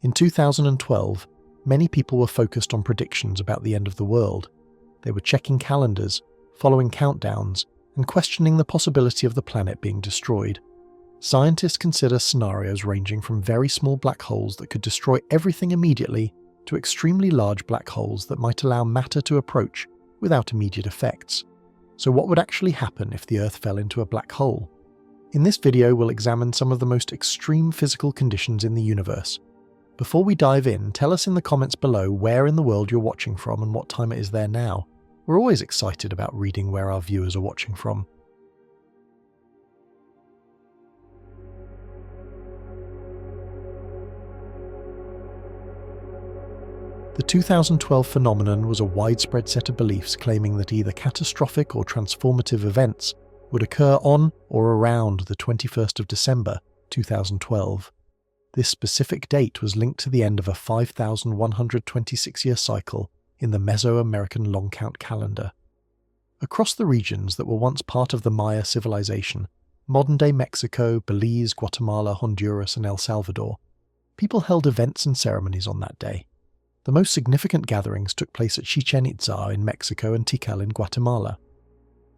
In 2012, many people were focused on predictions about the end of the world. They were checking calendars, following countdowns, and questioning the possibility of the planet being destroyed. Scientists consider scenarios ranging from very small black holes that could destroy everything immediately to extremely large black holes that might allow matter to approach without immediate effects. So what would actually happen if the Earth fell into a black hole? In this video, we'll examine some of the most extreme physical conditions in the universe. Before we dive in, tell us in the comments below where in the world you're watching from and what time it is there now. We're always excited about reading where our viewers are watching from. The 2012 phenomenon was a widespread set of beliefs claiming that either catastrophic or transformative events would occur on or around the 21st of December 2012. This specific date was linked to the end of a 5,126-year cycle in the Mesoamerican long count calendar. Across the regions that were once part of the Maya civilization, modern-day Mexico, Belize, Guatemala, Honduras, and El Salvador, people held events and ceremonies on that day. The most significant gatherings took place at Chichen Itza in Mexico and Tikal in Guatemala.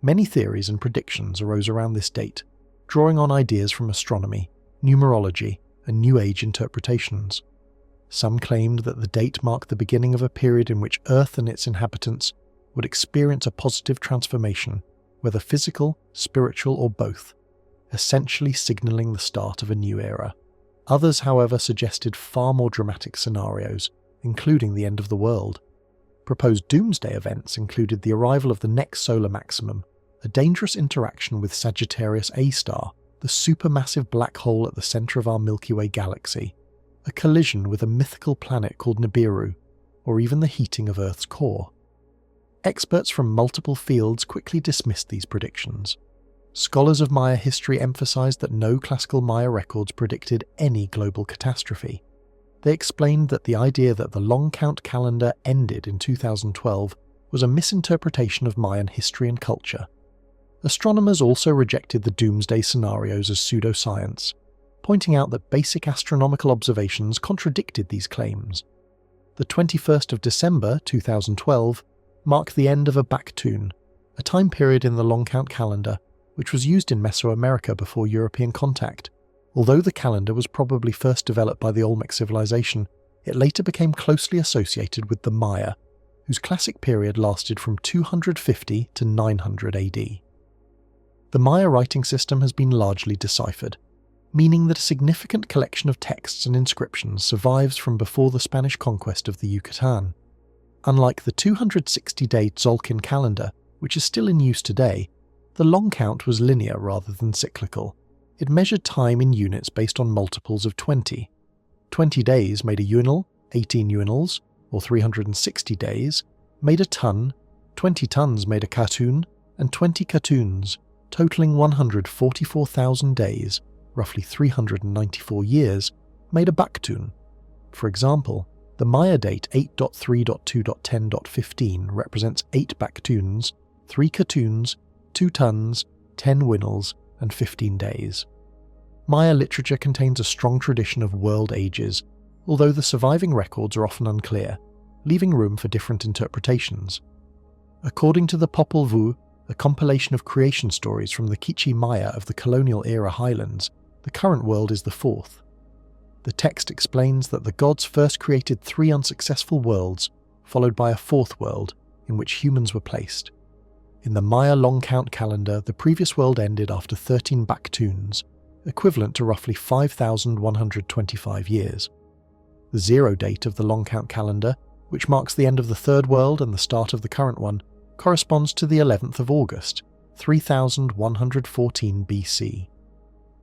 Many theories and predictions arose around this date, drawing on ideas from astronomy, numerology, and New Age interpretations. Some claimed that the date marked the beginning of a period in which Earth and its inhabitants would experience a positive transformation, whether physical, spiritual, or both, essentially signalling the start of a new era. Others, however, suggested far more dramatic scenarios, including the end of the world. Proposed doomsday events included the arrival of the next solar maximum, a dangerous interaction with Sagittarius A star, the supermassive black hole at the center of our Milky Way galaxy, a collision with a mythical planet called Nibiru, or even the heating of Earth's core. Experts from multiple fields quickly dismissed these predictions. Scholars of Maya history emphasized that no classical Maya records predicted any global catastrophe. They explained that the idea that the long count calendar ended in 2012 was a misinterpretation of Mayan history and culture. Astronomers also rejected the doomsday scenarios as pseudoscience, pointing out that basic astronomical observations contradicted these claims. The 21st of December 2012 marked the end of a Bakhtun, a time period in the long count calendar which was used in Mesoamerica before European contact. Although the calendar was probably first developed by the Olmec civilization, it later became closely associated with the Maya, whose classic period lasted from 250 to 900 AD. The Maya writing system has been largely deciphered, meaning that a significant collection of texts and inscriptions survives from before the Spanish conquest of the Yucatan. Unlike the 260-day Tzolk'in calendar, which is still in use today, the long count was linear rather than cyclical. It measured time in units based on multiples of 20. 20 days made a unal, 18 unals, or 360 days, made a ton, 20 tons made a katun, and 20 katuns, totaling 144,000 days, roughly 394 years, made a Bakhtun. For example, the Maya date 8.3.2.10.15 represents 8 Bakhtuns, 3 katuns, 2 tons, 10 winals, and 15 days. Maya literature contains a strong tradition of world ages, although the surviving records are often unclear, leaving room for different interpretations. According to the Popol Vuh, a compilation of creation stories from the Kichi Maya of the colonial-era highlands, the current world is the fourth. The text explains that the gods first created 3 unsuccessful worlds, followed by a 4th world, in which humans were placed. In the Maya long count calendar, the previous world ended after 13 Bakhtuns, equivalent to roughly 5,125 years. The 0 date of the long count calendar, which marks the end of the 3rd world and the start of the current one, corresponds to the 11th of August, 3114 BC.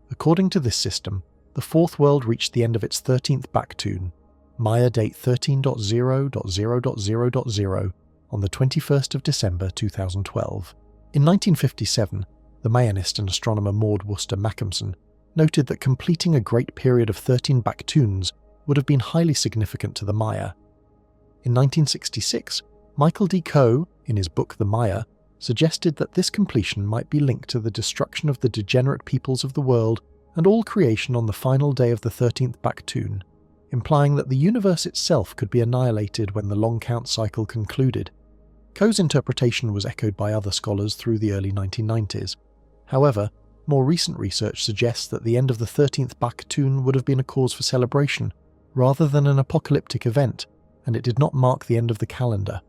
According to this system, the 4th world reached the end of its 13th Bakhtun, Maya date 13.0.0.0.0, on the 21st of December 2012. In 1957, the Mayanist and astronomer Maud Worcester Mackensen noted that completing a great period of 13 Bakhtuns would have been highly significant to the Maya. In 1966, Michael D. Coe, in his book The Maya, suggested that this completion might be linked to the destruction of the degenerate peoples of the world and all creation on the final day of the 13th Bakhtun, implying that the universe itself could be annihilated when the long count cycle concluded. Ko's interpretation was echoed by other scholars through the early 1990s. However, more recent research suggests that the end of the 13th Baktun would have been a cause for celebration, rather than an apocalyptic event, and it did not mark the end of the calendar.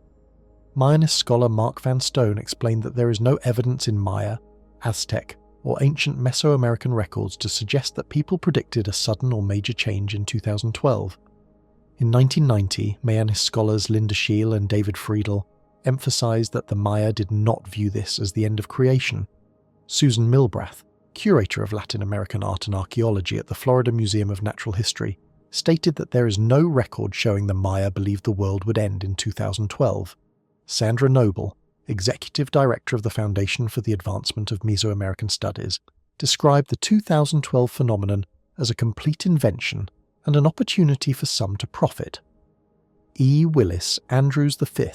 Mayanist scholar Mark Van Stone explained that there is no evidence in Maya, Aztec, or ancient Mesoamerican records to suggest that people predicted a sudden or major change in 2012. In 1990, Mayanist scholars Linda Scheel and David Friedel emphasized that the Maya did not view this as the end of creation. Susan Milbrath, curator of Latin American art and archaeology at the Florida Museum of Natural History, stated that there is no record showing the Maya believed the world would end in 2012. Sandra Noble, executive director of the Foundation for the Advancement of Mesoamerican Studies, described the 2012 phenomenon as a complete invention and an opportunity for some to profit. E. Willis Andrews V,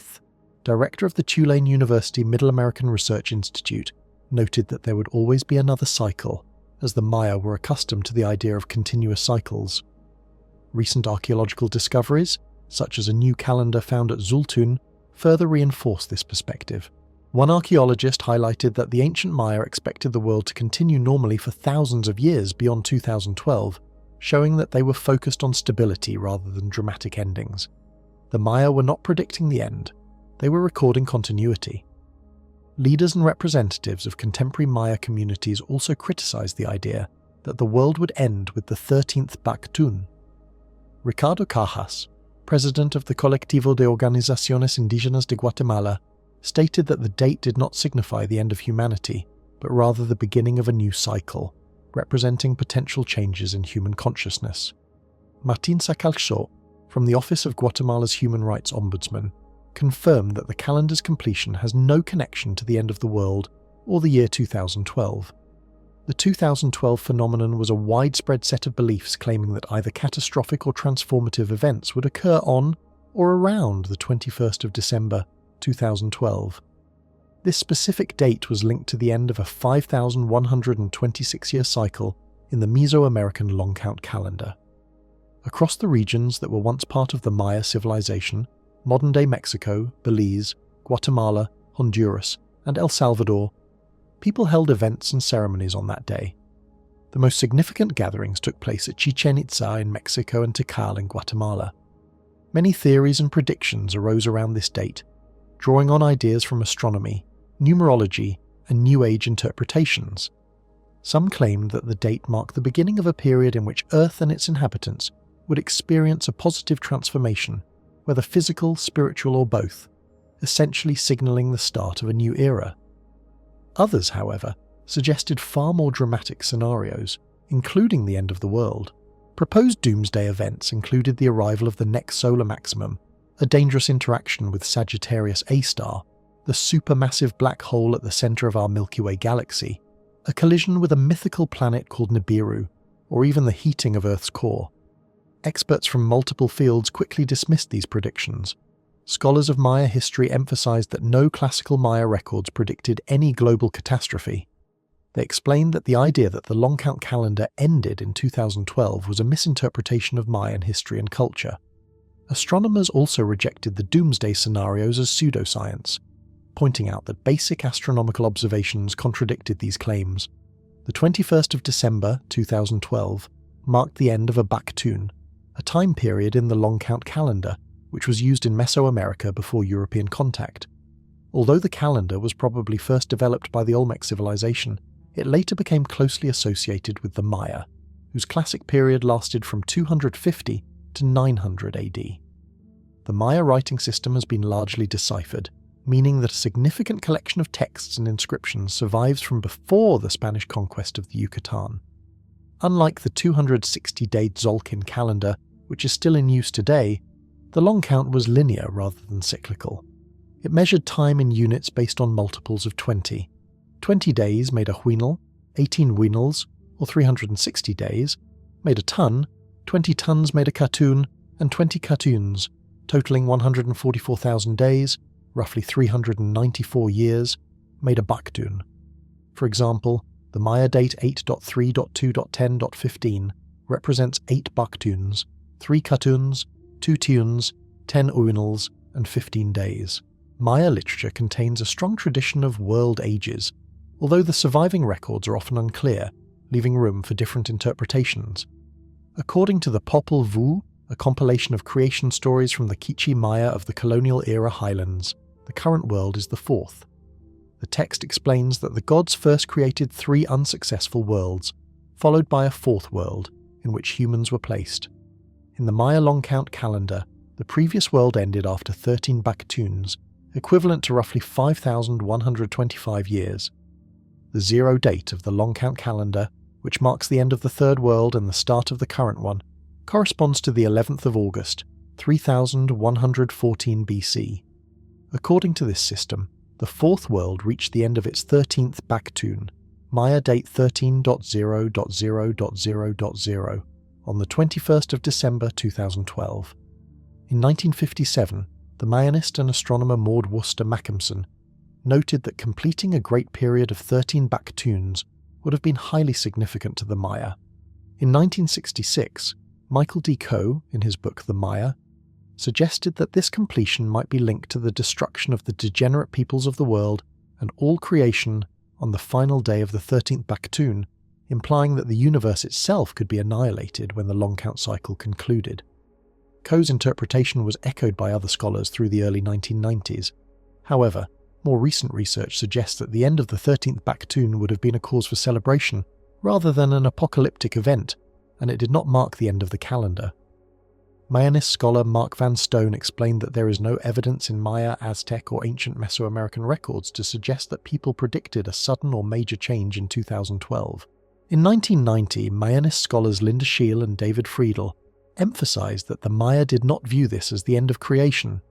director of the Tulane University Middle American Research Institute, noted that there would always be another cycle, as the Maya were accustomed to the idea of continuous cycles. Recent archaeological discoveries, such as a new calendar found at Zultun, further reinforce this perspective. One archaeologist highlighted that the ancient Maya expected the world to continue normally for thousands of years beyond 2012, showing that they were focused on stability rather than dramatic endings. The Maya were not predicting the end, they were recording continuity. Leaders and representatives of contemporary Maya communities also criticized the idea that the world would end with the 13th Baktun. Ricardo Cajas, president of the Colectivo de Organizaciones Indígenas de Guatemala, stated that the date did not signify the end of humanity, but rather the beginning of a new cycle, representing potential changes in human consciousness. Martín Sacalxó, from the Office of Guatemala's Human Rights Ombudsman, confirmed that the calendar's completion has no connection to the end of the world or the year 2012. The 2012 phenomenon was a widespread set of beliefs claiming that either catastrophic or transformative events would occur on or around the 21st of December 2012. This specific date was linked to the end of a 5,126-year cycle in the Mesoamerican long count calendar. Across the regions that were once part of the Maya civilization, modern-day Mexico, Belize, Guatemala, Honduras, and El Salvador, people held events and ceremonies on that day. The most significant gatherings took place at Chichen Itza in Mexico and Tikal in Guatemala. Many theories and predictions arose around this date, drawing on ideas from astronomy, numerology, and New Age interpretations. Some claimed that the date marked the beginning of a period in which Earth and its inhabitants would experience a positive transformation, whether physical, spiritual, or both, essentially signalling the start of a new era. Others, however, suggested far more dramatic scenarios, including the end of the world. Proposed doomsday events included the arrival of the next solar maximum, a dangerous interaction with Sagittarius A star, the supermassive black hole at the center of our Milky Way galaxy, a collision with a mythical planet called Nibiru, or even the heating of Earth's core. Experts from multiple fields quickly dismissed these predictions. Scholars of Maya history emphasized that no classical Maya records predicted any global catastrophe. They explained that the idea that the long count calendar ended in 2012 was a misinterpretation of Mayan history and culture. Astronomers also rejected the doomsday scenarios as pseudoscience, pointing out that basic astronomical observations contradicted these claims. The 21st of December 2012 marked the end of a Baktun, a time period in the long count calendar which was used in Mesoamerica before European contact. Although the calendar was probably first developed by the Olmec civilization, it later became closely associated with the Maya, whose classic period lasted from 250 to 900 AD. The Maya writing system has been largely deciphered, meaning that a significant collection of texts and inscriptions survives from before the Spanish conquest of the Yucatan. Unlike the 260-day Tzolk'in calendar, which is still in use today, the long count was linear rather than cyclical. It measured time in units based on multiples of 20. 20 days made a huinal, 18 huinals, or 360 days, made a ton, 20 tons made a katun, and 20 katuns, totaling 144,000 days, roughly 394 years, made a baktun. For example, the Maya date 8.3.2.10.15 represents 8 baktuns, 3 Katuns, 2 Tiuns, 10 Uinals, and 15 days. Maya literature contains a strong tradition of world ages, although the surviving records are often unclear, leaving room for different interpretations. According to the Popol Vuh, a compilation of creation stories from the Kichi Maya of the colonial-era highlands, the current world is the 4th. The text explains that the gods first created 3 unsuccessful worlds, followed by a 4th world, in which humans were placed. In the Maya long count calendar, the previous world ended after 13 Baktuns, equivalent to roughly 5,125 years. The 0 date of the long count calendar, which marks the end of the 3rd world and the start of the current one, corresponds to the 11th of August, 3114 BC. According to this system, the 4th world reached the end of its 13th Baktun, Maya date 13.0.0.0.0, on the 21st of December 2012. In 1957, the Mayanist and astronomer Maud Worcester Mackensen noted that completing a great period of 13 Baktuns would have been highly significant to the Maya. In 1966, Michael D. Coe, in his book The Maya, suggested that this completion might be linked to the destruction of the degenerate peoples of the world and all creation on the final day of the 13th Baktun, implying that the universe itself could be annihilated when the long count cycle concluded. Coe's interpretation was echoed by other scholars through the early 1990s. However, more recent research suggests that the end of the 13th Baktun would have been a cause for celebration rather than an apocalyptic event, and it did not mark the end of the calendar. Mayanist scholar Mark Van Stone explained that there is no evidence in Maya, Aztec, or ancient Mesoamerican records to suggest that people predicted a sudden or major change in 2012. In 1990, Mayanist scholars Linda Scheel and David Friedel emphasized that the Maya did not view this as the end of creation.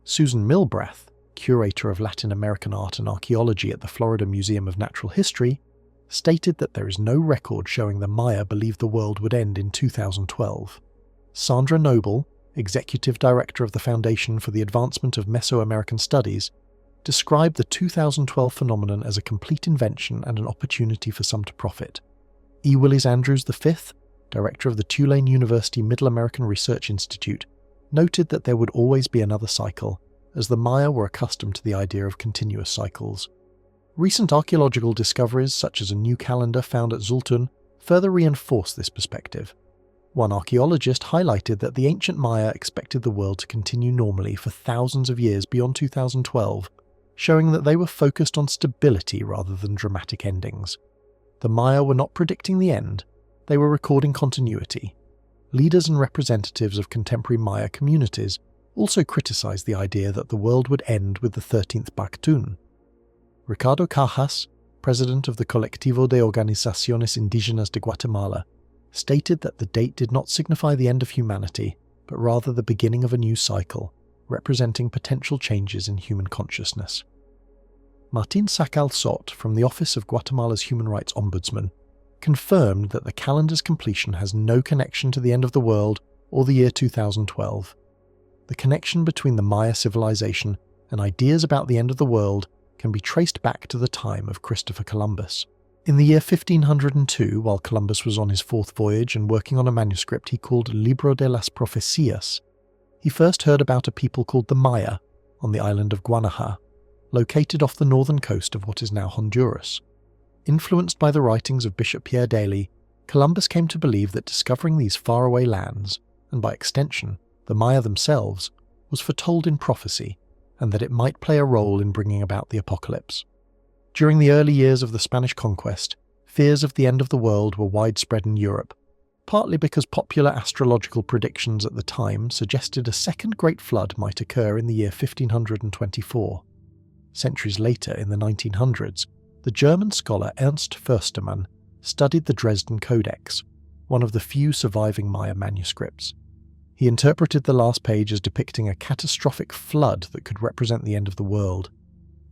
Susan Milbrath, curator of Latin American art and archaeology at the Florida Museum of Natural History, stated that there is no record showing the Maya believed the world would end in 2012. Sandra Noble, executive director of the Foundation for the Advancement of Mesoamerican Studies, described the 2012 phenomenon as a complete invention and an opportunity for some to profit. E. Willis Andrews V, director of the Tulane University Middle American Research Institute, noted that there would always be another cycle, as the Maya were accustomed to the idea of continuous cycles. Recent archaeological discoveries, such as a new calendar found at Zultun, further reinforce this perspective. One archaeologist highlighted that the ancient Maya expected the world to continue normally for thousands of years beyond 2012, showing that they were focused on stability rather than dramatic endings. The Maya were not predicting the end, they were recording continuity. Leaders and representatives of contemporary Maya communities also criticized the idea that the world would end with the 13th Baktun. Ricardo Cajas, president of the Colectivo de Organizaciones Indígenas de Guatemala, stated that the date did not signify the end of humanity, but rather the beginning of a new cycle, representing potential changes in human consciousness. Martin Sacal Sot, from the Office of Guatemala's Human Rights Ombudsman, confirmed that the calendar's completion has no connection to the end of the world or the year 2012. The connection between the Maya civilization and ideas about the end of the world can be traced back to the time of Christopher Columbus. In the year 1502, while Columbus was on his 4th voyage and working on a manuscript he called Libro de las Profecías, he first heard about a people called the Maya on the island of Guanaja, located off the northern coast of what is now Honduras. Influenced by the writings of Bishop Pierre Daly, Columbus came to believe that discovering these faraway lands, and by extension, the Maya themselves, was foretold in prophecy, and that it might play a role in bringing about the apocalypse. During the early years of the Spanish conquest, fears of the end of the world were widespread in Europe, partly because popular astrological predictions at the time suggested a second great flood might occur in the year 1524. Centuries later, in the 1900s, the German scholar Ernst Förstermann studied the Dresden Codex, one of the few surviving Maya manuscripts. He interpreted the last page as depicting a catastrophic flood that could represent the end of the world.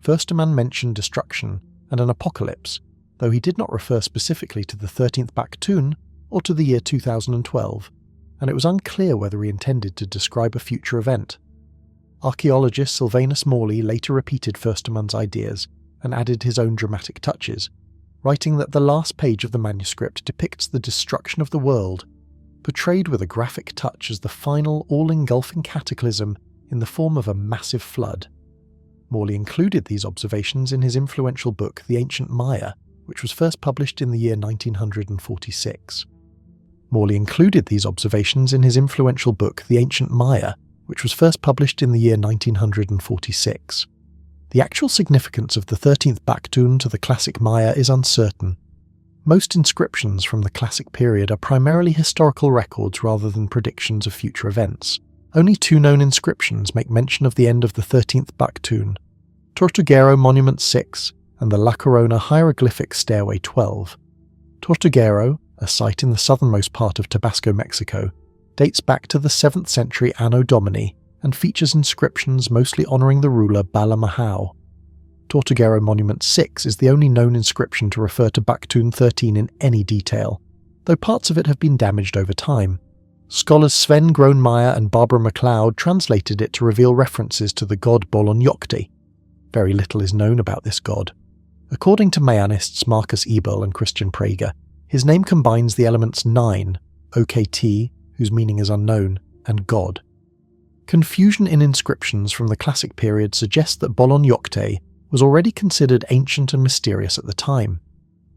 Förstermann mentioned destruction and an apocalypse, though he did not refer specifically to the 13th Baktun or to the year 2012, and it was unclear whether he intended to describe a future event. Archaeologist Sylvanus Morley later repeated Förstermann's ideas and added his own dramatic touches, writing that the last page of the manuscript depicts the destruction of the world, portrayed with a graphic touch as the final all-engulfing cataclysm in the form of a massive flood. Morley included these observations in his influential book The Ancient Maya, which was first published in the year 1946. Morley included these observations in his influential book The Ancient Maya, which was first published in the year 1946. The actual significance of the 13th Baktun to the classic Maya is uncertain. Most inscriptions from the classic period are primarily historical records rather than predictions of future events. Only two known inscriptions make mention of the end of the 13th Baktun: Tortuguero Monument 6 and the La Corona Hieroglyphic Stairway 12. Tortuguero, a site in the southernmost part of Tabasco, Mexico, dates back to the 7th century Anno Domini and features inscriptions mostly honouring the ruler Bala Mahau. Tortuguero Monument 6 is the only known inscription to refer to Baktun 13 in any detail, though parts of it have been damaged over time. Scholars Sven Gronemeyer and Barbara MacLeod translated it to reveal references to the god Bolon-Yokti. Very little is known about this god. According to Mayanists Marcus Ebel and Christian Prager, his name combines the elements 9, OKT, whose meaning is unknown, and God. Confusion in inscriptions from the classic period suggests that Bolon-Yokti was already considered ancient and mysterious at the time.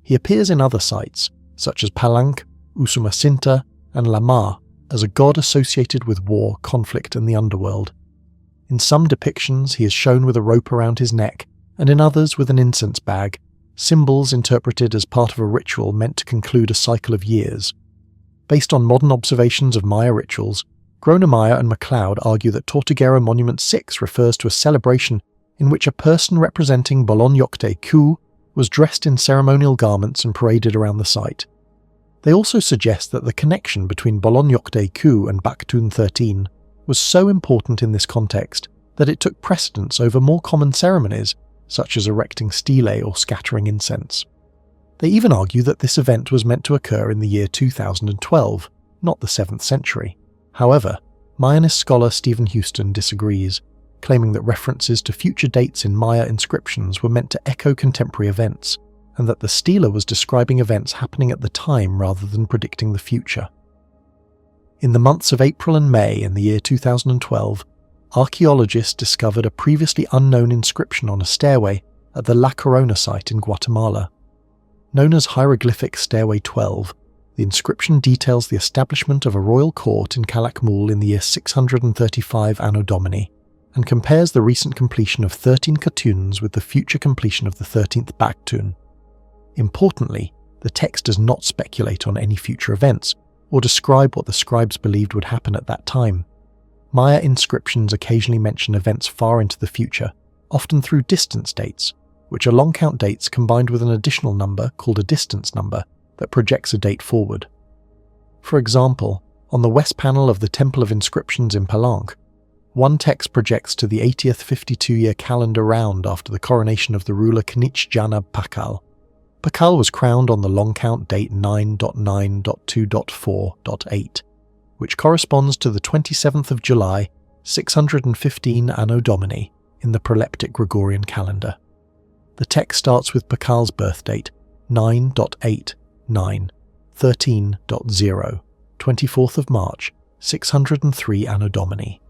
He appears in other sites, such as Palenque, Usumacinta, and Lamar, as a god associated with war, conflict, and the underworld. In some depictions, he is shown with a rope around his neck, and in others with an incense bag, symbols interpreted as part of a ritual meant to conclude a cycle of years. Based on modern observations of Maya rituals, Gronemeyer and MacLeod argue that Tortuguero Monument 6 refers to a celebration in which a person representing Bolon-Yokti Ku was dressed in ceremonial garments and paraded around the site. They also suggest that the connection between Bolon-Yokti Ku and Baktun 13 was so important in this context that it took precedence over more common ceremonies, such as erecting stelae or scattering incense. They even argue that this event was meant to occur in the year 2012, not the 7th century. However, Mayanist scholar Stephen Houston disagrees, claiming that references to future dates in Maya inscriptions were meant to echo contemporary events, and that the stela was describing events happening at the time rather than predicting the future. In the months of April and May in the year 2012, archaeologists discovered a previously unknown inscription on a stairway at the La Corona site in Guatemala. Known as Hieroglyphic Stairway 12, the inscription details the establishment of a royal court in Calakmul in the year 635 Anno Domini, and compares the recent completion of 13 Katuns with the future completion of the 13th Baktun. Importantly, the text does not speculate on any future events, or describe what the scribes believed would happen at that time. Maya inscriptions occasionally mention events far into the future, often through distance dates, which are long count dates combined with an additional number called a distance number that projects a date forward. For example, on the west panel of the Temple of Inscriptions in Palenque, one text projects to the 80th 52-year calendar round after the coronation of the ruler Knichjana Pakal. Pakal was crowned on the long count date 9.9.2.4.8, which corresponds to the 27th of July, 615 Anno Domini, in the proleptic Gregorian calendar. The text starts with Pakal's birth date, 9.8.9, 13.0, 24th of March, 603 Anno Domini.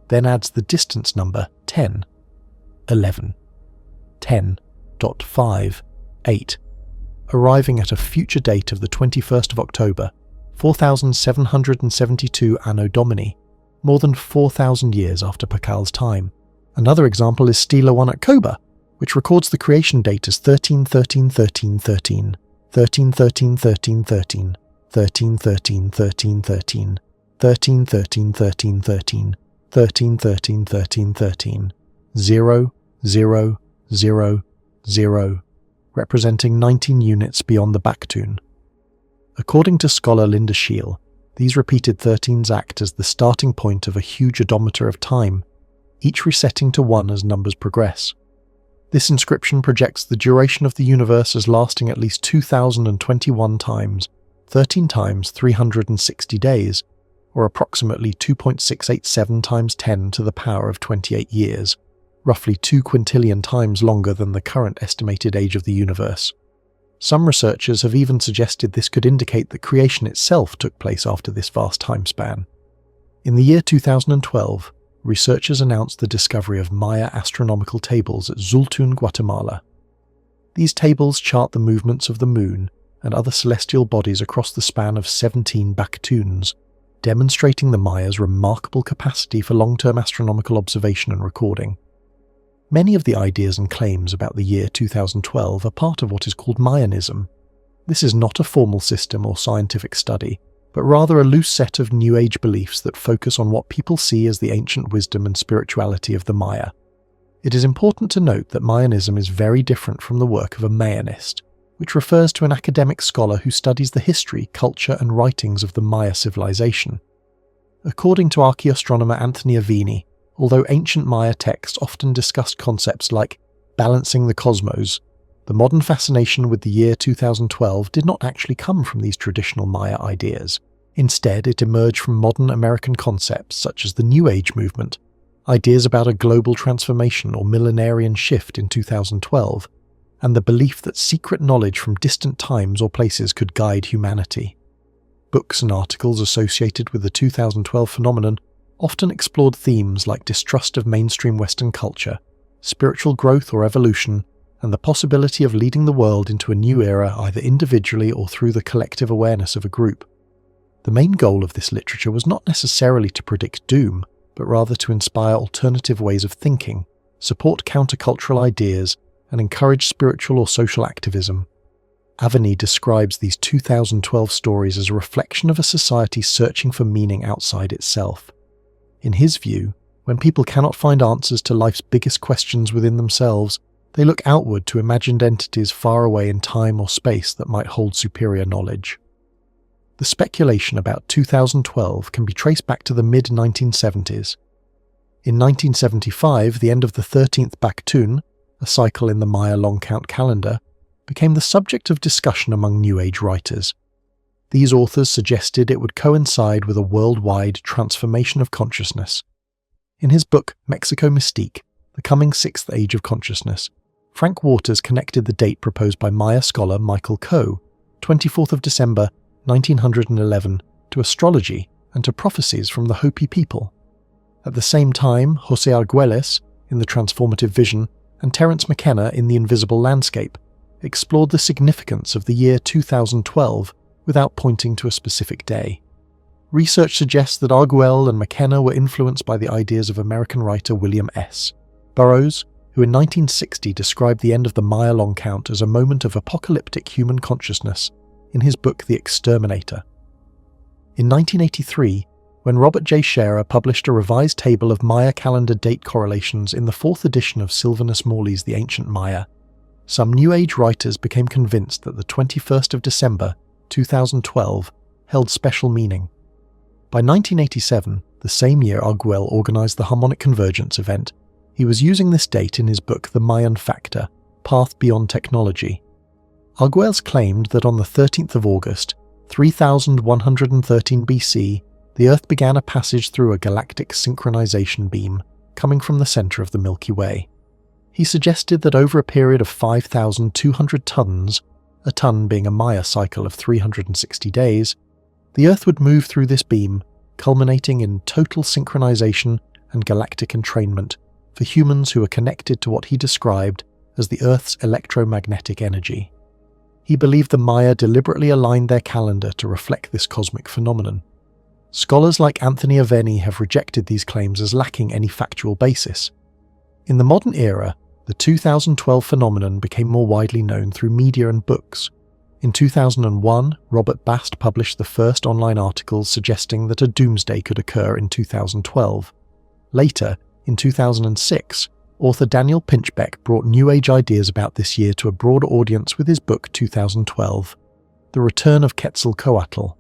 Then adds the distance number 10, 11, 10.5, 8, arriving at a future date of the 21st of October, 4772 Anno Domini, more than 4,000 years after Pakal's time. Another example is Stela 1 at Koba, which records the creation date as 13-13-13-13, 13-13-13-13, 13-13-13-13, 13-13-13-13, 13-13-13-13, 0, 0, 0, 0, representing 19 units beyond the Baktun. According to scholar Linda Scheel, these repeated 13s act as the starting point of a huge odometer of time, each resetting to 1 as numbers progress. This inscription projects the duration of the universe as lasting at least 2021 times, 13 times 360 days, or approximately 2.687 times 10 to the power of 28 years, roughly 2 quintillion times longer than the current estimated age of the universe. Some researchers have even suggested this could indicate that creation itself took place after this vast time span. In the year 2012, researchers announced the discovery of Maya astronomical tables at Zultun, Guatemala. These tables chart the movements of the Moon and other celestial bodies across the span of 17 baktuns, demonstrating the Maya's remarkable capacity for long-term astronomical observation and recording. Many of the ideas and claims about the year 2012 are part of what is called Mayanism. This is not a formal system or scientific study, but rather a loose set of New Age beliefs that focus on what people see as the ancient wisdom and spirituality of the Maya. It is important to note that Mayanism is very different from the work of a Mayanist, which refers to an academic scholar who studies the history, culture, and writings of the Maya civilization. According to archaeoastronomer Anthony Aveni, although ancient Maya texts often discussed concepts like balancing the cosmos, the modern fascination with the year 2012 did not actually come from these traditional Maya ideas. Instead, it emerged from modern American concepts such as the New Age movement, ideas about a global transformation or millenarian shift in 2012, and the belief that secret knowledge from distant times or places could guide humanity. Books and articles associated with the 2012 phenomenon often explored themes like distrust of mainstream Western culture, spiritual growth or evolution, and the possibility of leading the world into a new era either individually or through the collective awareness of a group. The main goal of this literature was not necessarily to predict doom, but rather to inspire alternative ways of thinking, support countercultural ideas, and encourage spiritual or social activism. Aveni describes these 2012 stories as a reflection of a society searching for meaning outside itself. In his view, when people cannot find answers to life's biggest questions within themselves, they look outward to imagined entities far away in time or space that might hold superior knowledge. The speculation about 2012 can be traced back to the mid-1970s. In 1975, the end of the 13th Baktun, a cycle in the Maya long count calendar, became the subject of discussion among New Age writers. These authors suggested it would coincide with a worldwide transformation of consciousness. In his book Mexico Mystique, The Coming Sixth Age of Consciousness, Frank Waters connected the date proposed by Maya scholar Michael Coe, 24th of December 1911, to astrology and to prophecies from the Hopi people. At the same time, José Argüelles, in The Transformative Vision, and Terence McKenna in The Invisible Landscape, explored the significance of the year 2012 without pointing to a specific day. Research suggests that Arguelles and McKenna were influenced by the ideas of American writer William S. Burroughs, who in 1960 described the end of the Maya long count as a moment of apocalyptic human consciousness in his book The Exterminator. In 1983, when Robert J. Scherer published a revised table of Maya calendar date correlations in the 4th edition of Sylvanus Morley's The Ancient Maya, some New Age writers became convinced that the 21st of December, 2012, held special meaning. By 1987, the same year Arguelles organized the Harmonic Convergence event, he was using this date in his book The Mayan Factor, Path Beyond Technology. Arguelles claimed that on the 13th of August, 3113 BC, the Earth began a passage through a galactic synchronization beam coming from the center of the Milky Way. He suggested that over a period of 5,200 tons, a ton being a Maya cycle of 360 days, the Earth would move through this beam, culminating in total synchronization and galactic entrainment for humans who were connected to what he described as the Earth's electromagnetic energy. He believed the Maya deliberately aligned their calendar to reflect this cosmic phenomenon. Scholars like Anthony Aveni have rejected these claims as lacking any factual basis. In the modern era, the 2012 phenomenon became more widely known through media and books. In 2001, Robert Bast published the first online articles suggesting that a doomsday could occur in 2012. Later, in 2006, author Daniel Pinchbeck brought New Age ideas about this year to a broader audience with his book 2012, The Return of Quetzalcoatl.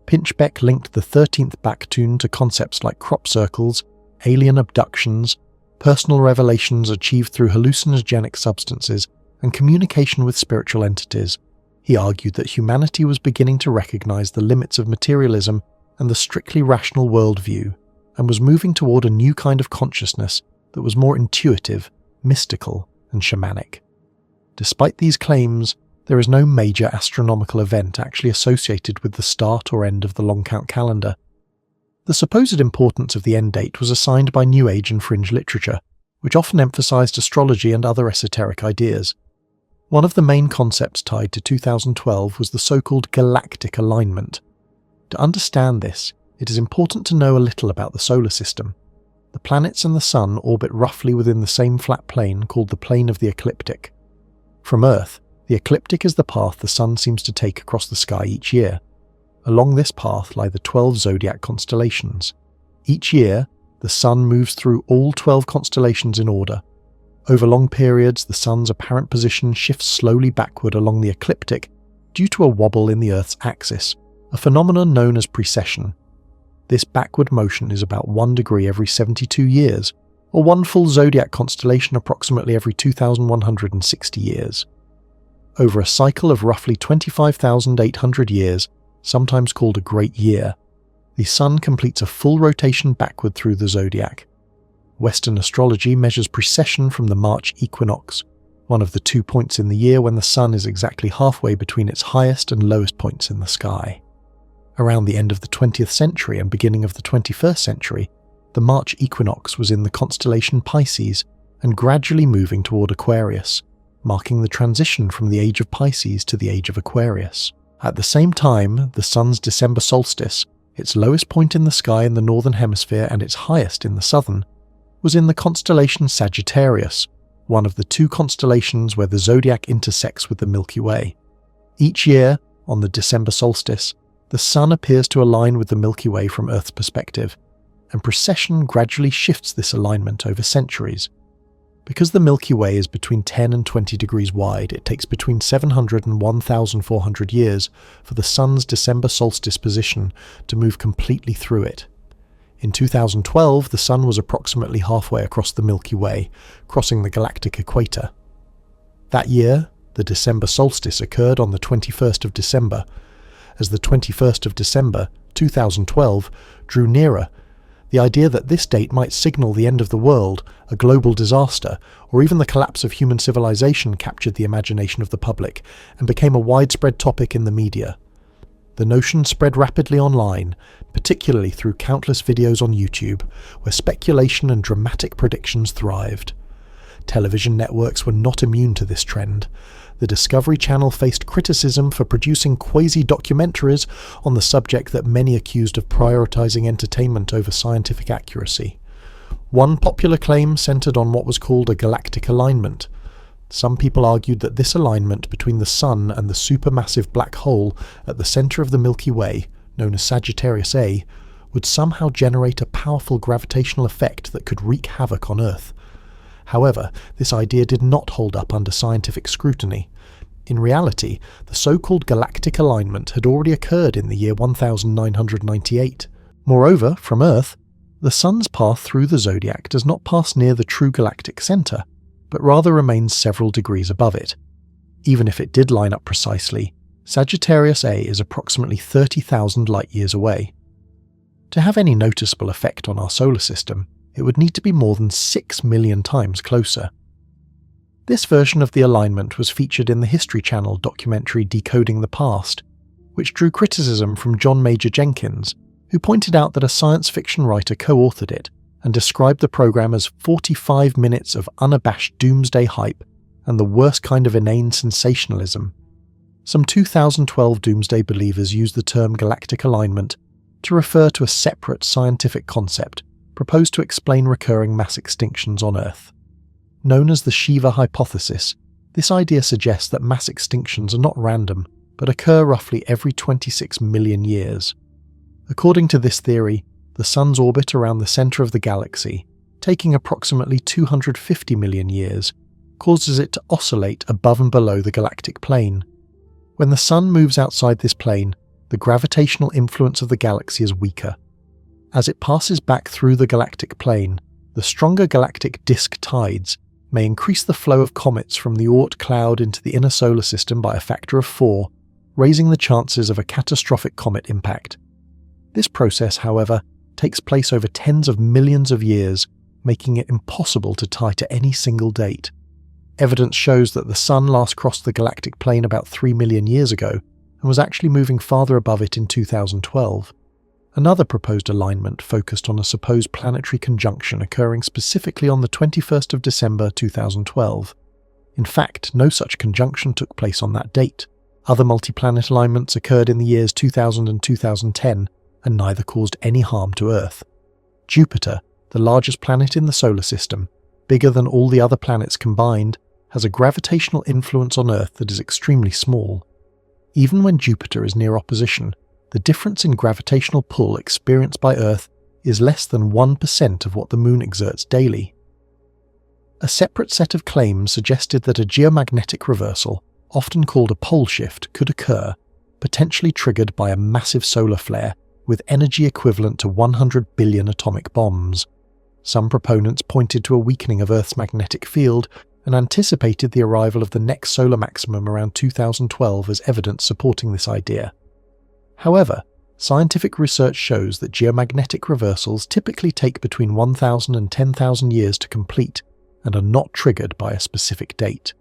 Pinchbeck linked the 13th Baktun to concepts like crop circles, alien abductions, personal revelations achieved through hallucinogenic substances, and communication with spiritual entities. He argued that humanity was beginning to recognize the limits of materialism and the strictly rational worldview, and was moving toward a new kind of consciousness that was more intuitive, mystical, and shamanic. Despite these claims, There is no major astronomical event actually associated with the start or end of the long count calendar. The supposed importance of the end date was assigned by New Age and Fringe literature, which often emphasized astrology and other esoteric ideas. One of the main concepts tied to 2012 was the so-called Galactic alignment. To understand this, it is important to know a little about the solar system. The planets and the Sun orbit roughly within the same flat plane called the plane of the ecliptic. From Earth, the ecliptic is the path the Sun seems to take across the sky each year. Along this path lie the 12 zodiac constellations. Each year, the Sun moves through all 12 constellations in order. Over long periods, the Sun's apparent position shifts slowly backward along the ecliptic due to a wobble in the Earth's axis, a phenomenon known as precession. This backward motion is about 1 degree every 72 years, or one full zodiac constellation approximately every 2,160 years. Over a cycle of roughly 25,800 years, sometimes called a great year, the Sun completes a full rotation backward through the zodiac. Western astrology measures precession from the March equinox, one of the 2 points in the year when the Sun is exactly halfway between its highest and lowest points in the sky. Around the end of the 20th century and beginning of the 21st century, the March equinox was in the constellation Pisces and gradually moving toward Aquarius, marking the transition from the age of Pisces to the age of Aquarius. At the same time, the Sun's December solstice, its lowest point in the sky in the northern hemisphere and its highest in the southern, was in the constellation Sagittarius, one of the 2 constellations where the zodiac intersects with the Milky Way. Each year, on the December solstice, the Sun appears to align with the Milky Way from Earth's perspective, and precession gradually shifts this alignment over centuries. Because the Milky Way is between 10 and 20 degrees wide, it takes between 700 and 1,400 years for the Sun's December solstice position to move completely through it. In 2012, the Sun was approximately halfway across the Milky Way, crossing the galactic equator. That year, the December solstice occurred on the 21st of December. As the 21st of December, 2012, drew nearer, the idea that this date might signal the end of the world, a global disaster, or even the collapse of human civilization captured the imagination of the public and became a widespread topic in the media. The notion spread rapidly online, particularly through countless videos on YouTube, where speculation and dramatic predictions thrived. Television networks were not immune to this trend. The Discovery Channel faced criticism for producing quasi-documentaries on the subject that many accused of prioritizing entertainment over scientific accuracy. One popular claim centered on what was called a galactic alignment. Some people argued that this alignment between the Sun and the supermassive black hole at the center of the Milky Way, known as Sagittarius A, would somehow generate a powerful gravitational effect that could wreak havoc on Earth. However, this idea did not hold up under scientific scrutiny. In reality, the so-called galactic alignment had already occurred in the year 1998. Moreover, from Earth, the Sun's path through the zodiac does not pass near the true galactic center, but rather remains several degrees above it. Even if it did line up precisely, Sagittarius A is approximately 30,000 light-years away. To have any noticeable effect on our solar system, it would need to be more than 6 million times closer. This version of the alignment was featured in the History Channel documentary Decoding the Past, which drew criticism from John Major Jenkins, who pointed out that a science fiction writer co-authored it and described the program as 45 minutes of unabashed doomsday hype and the worst kind of inane sensationalism. Some 2012 doomsday believers used the term galactic alignment to refer to a separate scientific concept proposed to explain recurring mass extinctions on Earth. Known as the Shiva hypothesis, this idea suggests that mass extinctions are not random, but occur roughly every 26 million years. According to this theory, the Sun's orbit around the center of the galaxy, taking approximately 250 million years, causes it to oscillate above and below the galactic plane. When the Sun moves outside this plane, the gravitational influence of the galaxy is weaker. As it passes back through the galactic plane, the stronger galactic disk tides may increase the flow of comets from the Oort cloud into the inner solar system by a factor of 4, raising the chances of a catastrophic comet impact. This process, however, takes place over tens of millions of years, making it impossible to tie to any single date. Evidence shows that the Sun last crossed the galactic plane about 3 million years ago and was actually moving farther above it in 2012. Another proposed alignment focused on a supposed planetary conjunction occurring specifically on the 21st of December 2012. In fact, no such conjunction took place on that date. Other multi-planet alignments occurred in the years 2000 and 2010, and neither caused any harm to Earth. Jupiter, the largest planet in the solar system, bigger than all the other planets combined, has a gravitational influence on Earth that is extremely small. Even when Jupiter is near opposition, the difference in gravitational pull experienced by Earth is less than 1% of what the Moon exerts daily. A separate set of claims suggested that a geomagnetic reversal, often called a pole shift, could occur, potentially triggered by a massive solar flare with energy equivalent to 100 billion atomic bombs. Some proponents pointed to a weakening of Earth's magnetic field and anticipated the arrival of the next solar maximum around 2012 as evidence supporting this idea. However, scientific research shows that geomagnetic reversals typically take between 1,000 and 10,000 years to complete and are not triggered by a specific date.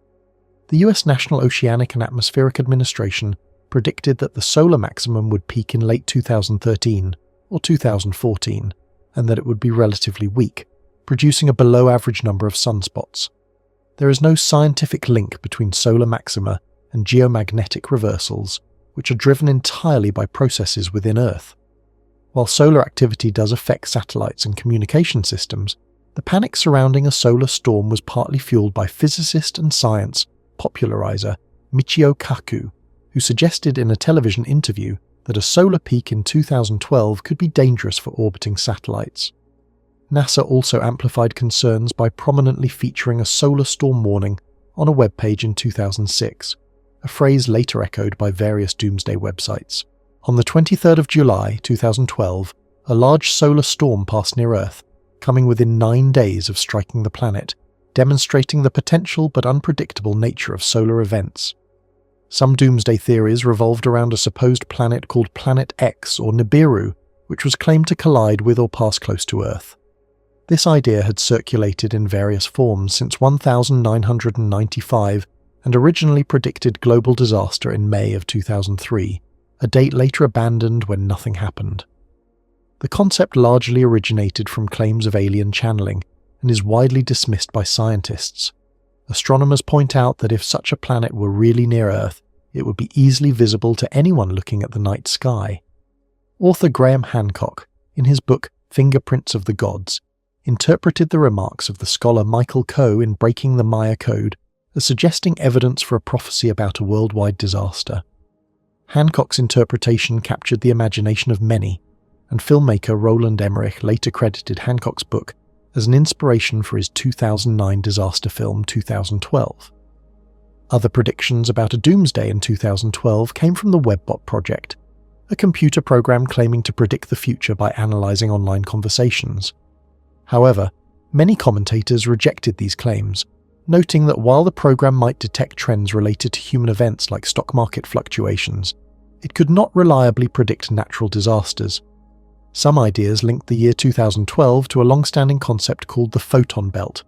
The US National Oceanic and Atmospheric Administration predicted that the solar maximum would peak in late 2013 or 2014, and that it would be relatively weak, producing a below-average number of sunspots. There is no scientific link between solar maxima and geomagnetic reversals, which are driven entirely by processes within Earth. While solar activity does affect satellites and communication systems, the panic surrounding a solar storm was partly fueled by physicist and science popularizer Michio Kaku, who suggested in a television interview that a solar peak in 2012 could be dangerous for orbiting satellites. NASA also amplified concerns by prominently featuring a solar storm warning on a webpage in 2006, a phrase later echoed by various doomsday websites. On the 23rd of July 2012, a large solar storm passed near Earth, coming within 9 days of striking the planet, demonstrating the potential but unpredictable nature of solar events. Some doomsday theories revolved around a supposed planet called Planet X or Nibiru, which was claimed to collide with or pass close to Earth. This idea had circulated in various forms since 1995 and originally predicted global disaster in May of 2003, a date later abandoned when nothing happened. The concept largely originated from claims of alien channeling and is widely dismissed by scientists. Astronomers point out that if such a planet were really near Earth, it would be easily visible to anyone looking at the night sky. Author Graham Hancock, in his book Fingerprints of the Gods, interpreted the remarks of the scholar Michael Coe in Breaking the Maya Code as suggesting evidence for a prophecy about a worldwide disaster. Hancock's interpretation captured the imagination of many, and filmmaker Roland Emmerich later credited Hancock's book as an inspiration for his 2009 disaster film 2012. Other predictions about a doomsday in 2012 came from the Webbot project, a computer program claiming to predict the future by analysing online conversations. However, many commentators rejected these claims, noting that while the program might detect trends related to human events like stock market fluctuations, it could not reliably predict natural disasters. Some ideas linked the year 2012 to a long-standing concept called the Photon belt.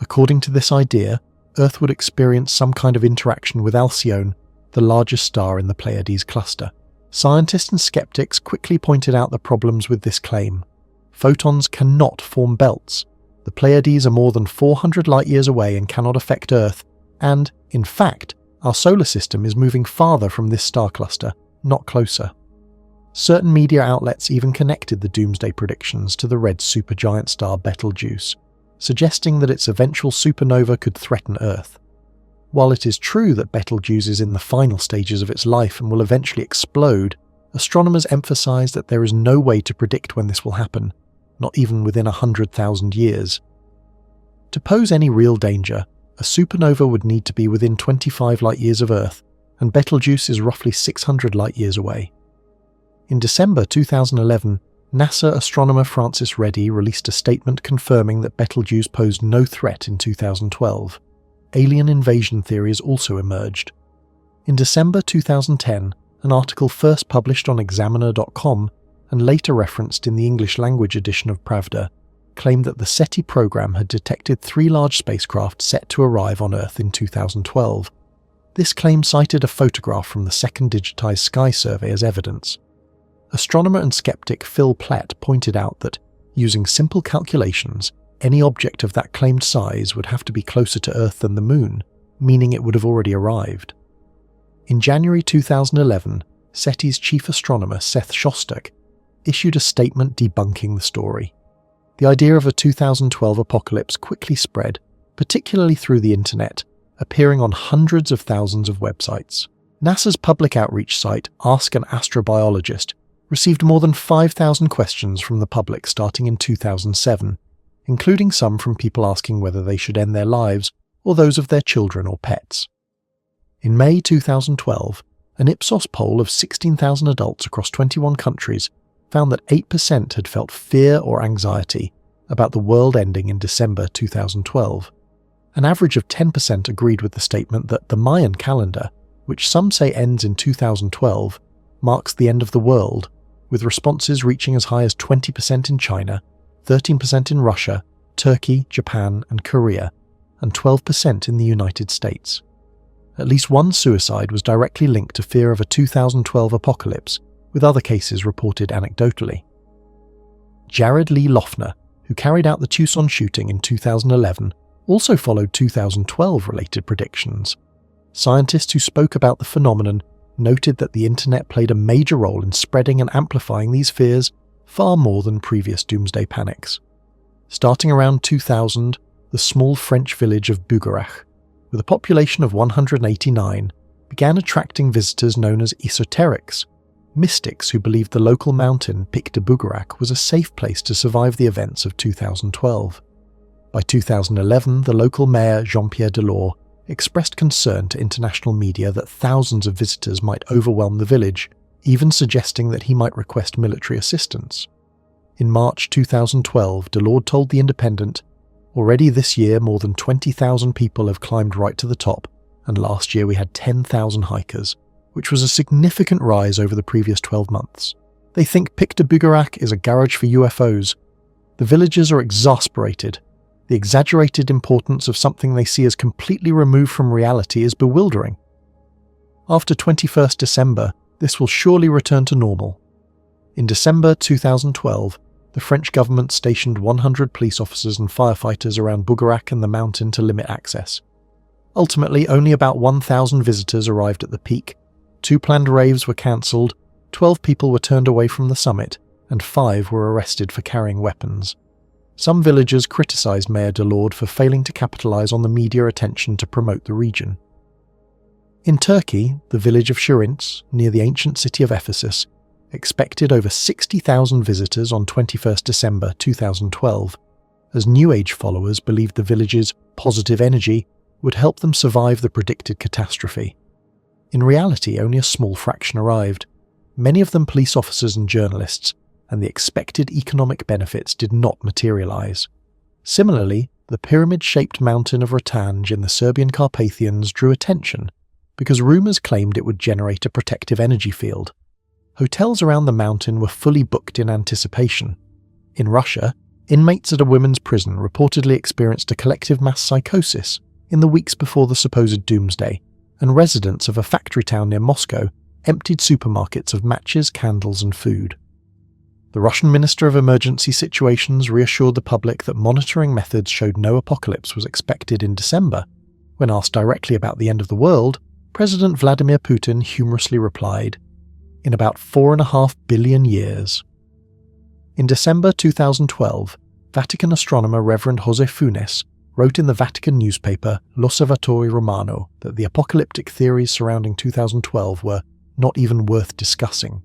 According to this idea, Earth would experience some kind of interaction with Alcyone, the largest star in the Pleiades cluster. Scientists and skeptics quickly pointed out the problems with this claim. Photons cannot form belts. The Pleiades are more than 400 light-years away and cannot affect Earth, and, in fact, our solar system is moving farther from this star cluster, not closer. Certain media outlets even connected the doomsday predictions to the red supergiant star Betelgeuse, suggesting that its eventual supernova could threaten Earth. While it is true that Betelgeuse is in the final stages of its life and will eventually explode, astronomers emphasize that there is no way to predict when this will happen, not even within 100,000 years. To pose any real danger, a supernova would need to be within 25 light-years of Earth, and Betelgeuse is roughly 600 light-years away. In December 2011, NASA astronomer Francis Reddy released a statement confirming that Betelgeuse posed no threat in 2012. Alien invasion theories also emerged. In December 2010, an article first published on Examiner.com and later referenced in the English language edition of Pravda claimed that the SETI program had detected 3 large spacecraft set to arrive on Earth in 2012. This claim cited a photograph from the second digitized sky survey as evidence. Astronomer and skeptic Phil Platt pointed out that, using simple calculations, any object of that claimed size would have to be closer to Earth than the Moon, meaning it would have already arrived. In January 2011, SETI's chief astronomer Seth Shostak issued a statement debunking the story. The idea of a 2012 apocalypse quickly spread, particularly through the internet, appearing on hundreds of thousands of websites. NASA's public outreach site, Ask an Astrobiologist, received more than 5,000 questions from the public starting in 2007, including some from people asking whether they should end their lives or those of their children or pets. In May 2012, an Ipsos poll of 16,000 adults across 21 countries found that 8% had felt fear or anxiety about the world ending in December 2012. An average of 10% agreed with the statement that the Mayan calendar, which some say ends in 2012, marks the end of the world, with responses reaching as high as 20% in China, 13% in Russia, Turkey, Japan, and Korea, and 12% in the United States. At least one suicide was directly linked to fear of a 2012 apocalypse, with other cases reported anecdotally. Jared Lee Loughner, who carried out the Tucson shooting in 2011, also followed 2012-related predictions. Scientists who spoke about the phenomenon noted that the internet played a major role in spreading and amplifying these fears far more than previous doomsday panics. Starting around 2000, the small French village of Bugarac, with a population of 189, began attracting visitors known as esoterics, mystics who believed the local mountain Pic de Bugarac was a safe place to survive the events of 2012. By 2011, the local mayor Jean-Pierre Delors expressed concern to international media that thousands of visitors might overwhelm the village, even suggesting that he might request military assistance. In March 2012, Delors told The Independent, "Already this year more than 20,000 people have climbed right to the top, and last year we had 10,000 hikers, which was a significant rise over the previous 12 months. They think Pic de Bugarac is a garage for UFOs. The villagers are exasperated. The exaggerated importance of something they see as completely removed from reality is bewildering. After 21st December, this will surely return to normal." In December 2012, the French government stationed 100 police officers and firefighters around Bugarac and the mountain to limit access. Ultimately, only about 1,000 visitors arrived at the peak, 2 planned raves were cancelled, 12 people were turned away from the summit, and 5 were arrested for carrying weapons. Some villagers criticised Mayor Delors for failing to capitalise on the media attention to promote the region. In Turkey, the village of Şirince, near the ancient city of Ephesus, expected over 60,000 visitors on 21st December 2012, as New Age followers believed the village's positive energy would help them survive the predicted catastrophe. In reality, only a small fraction arrived, many of them police officers and journalists, and the expected economic benefits did not materialise. Similarly, the pyramid-shaped mountain of Ratanj in the Serbian Carpathians drew attention because rumours claimed it would generate a protective energy field. Hotels around the mountain were fully booked in anticipation. In Russia, inmates at a women's prison reportedly experienced a collective mass psychosis in the weeks before the supposed doomsday, and residents of a factory town near Moscow emptied supermarkets of matches, candles and food. The Russian Minister of Emergency Situations reassured the public that monitoring methods showed no apocalypse was expected in December. When asked directly about the end of the world, President Vladimir Putin humorously replied, "In about 4.5 billion years." In December 2012, Vatican astronomer Reverend José Funes wrote in the Vatican newspaper L'Osservatore Romano that the apocalyptic theories surrounding 2012 were not even worth discussing.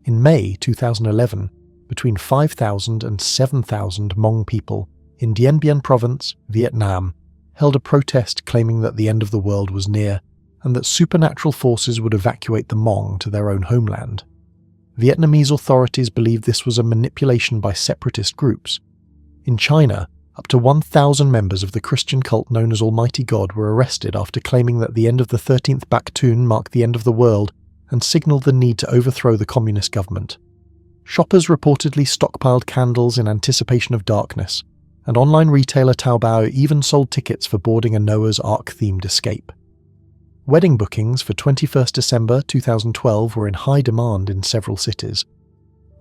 In May 2011, between 5,000 and 7,000 Hmong people in Dien Bien Province, Vietnam, held a protest claiming that the end of the world was near and that supernatural forces would evacuate the Hmong to their own homeland. Vietnamese authorities believed this was a manipulation by separatist groups. In China, up to 1,000 members of the Christian cult known as Almighty God were arrested after claiming that the end of the 13th Baktun marked the end of the world and signalled the need to overthrow the communist government. Shoppers reportedly stockpiled candles in anticipation of darkness, and online retailer Taobao even sold tickets for boarding a Noah's Ark-themed escape. Wedding bookings for 21st December 2012 were in high demand in several cities.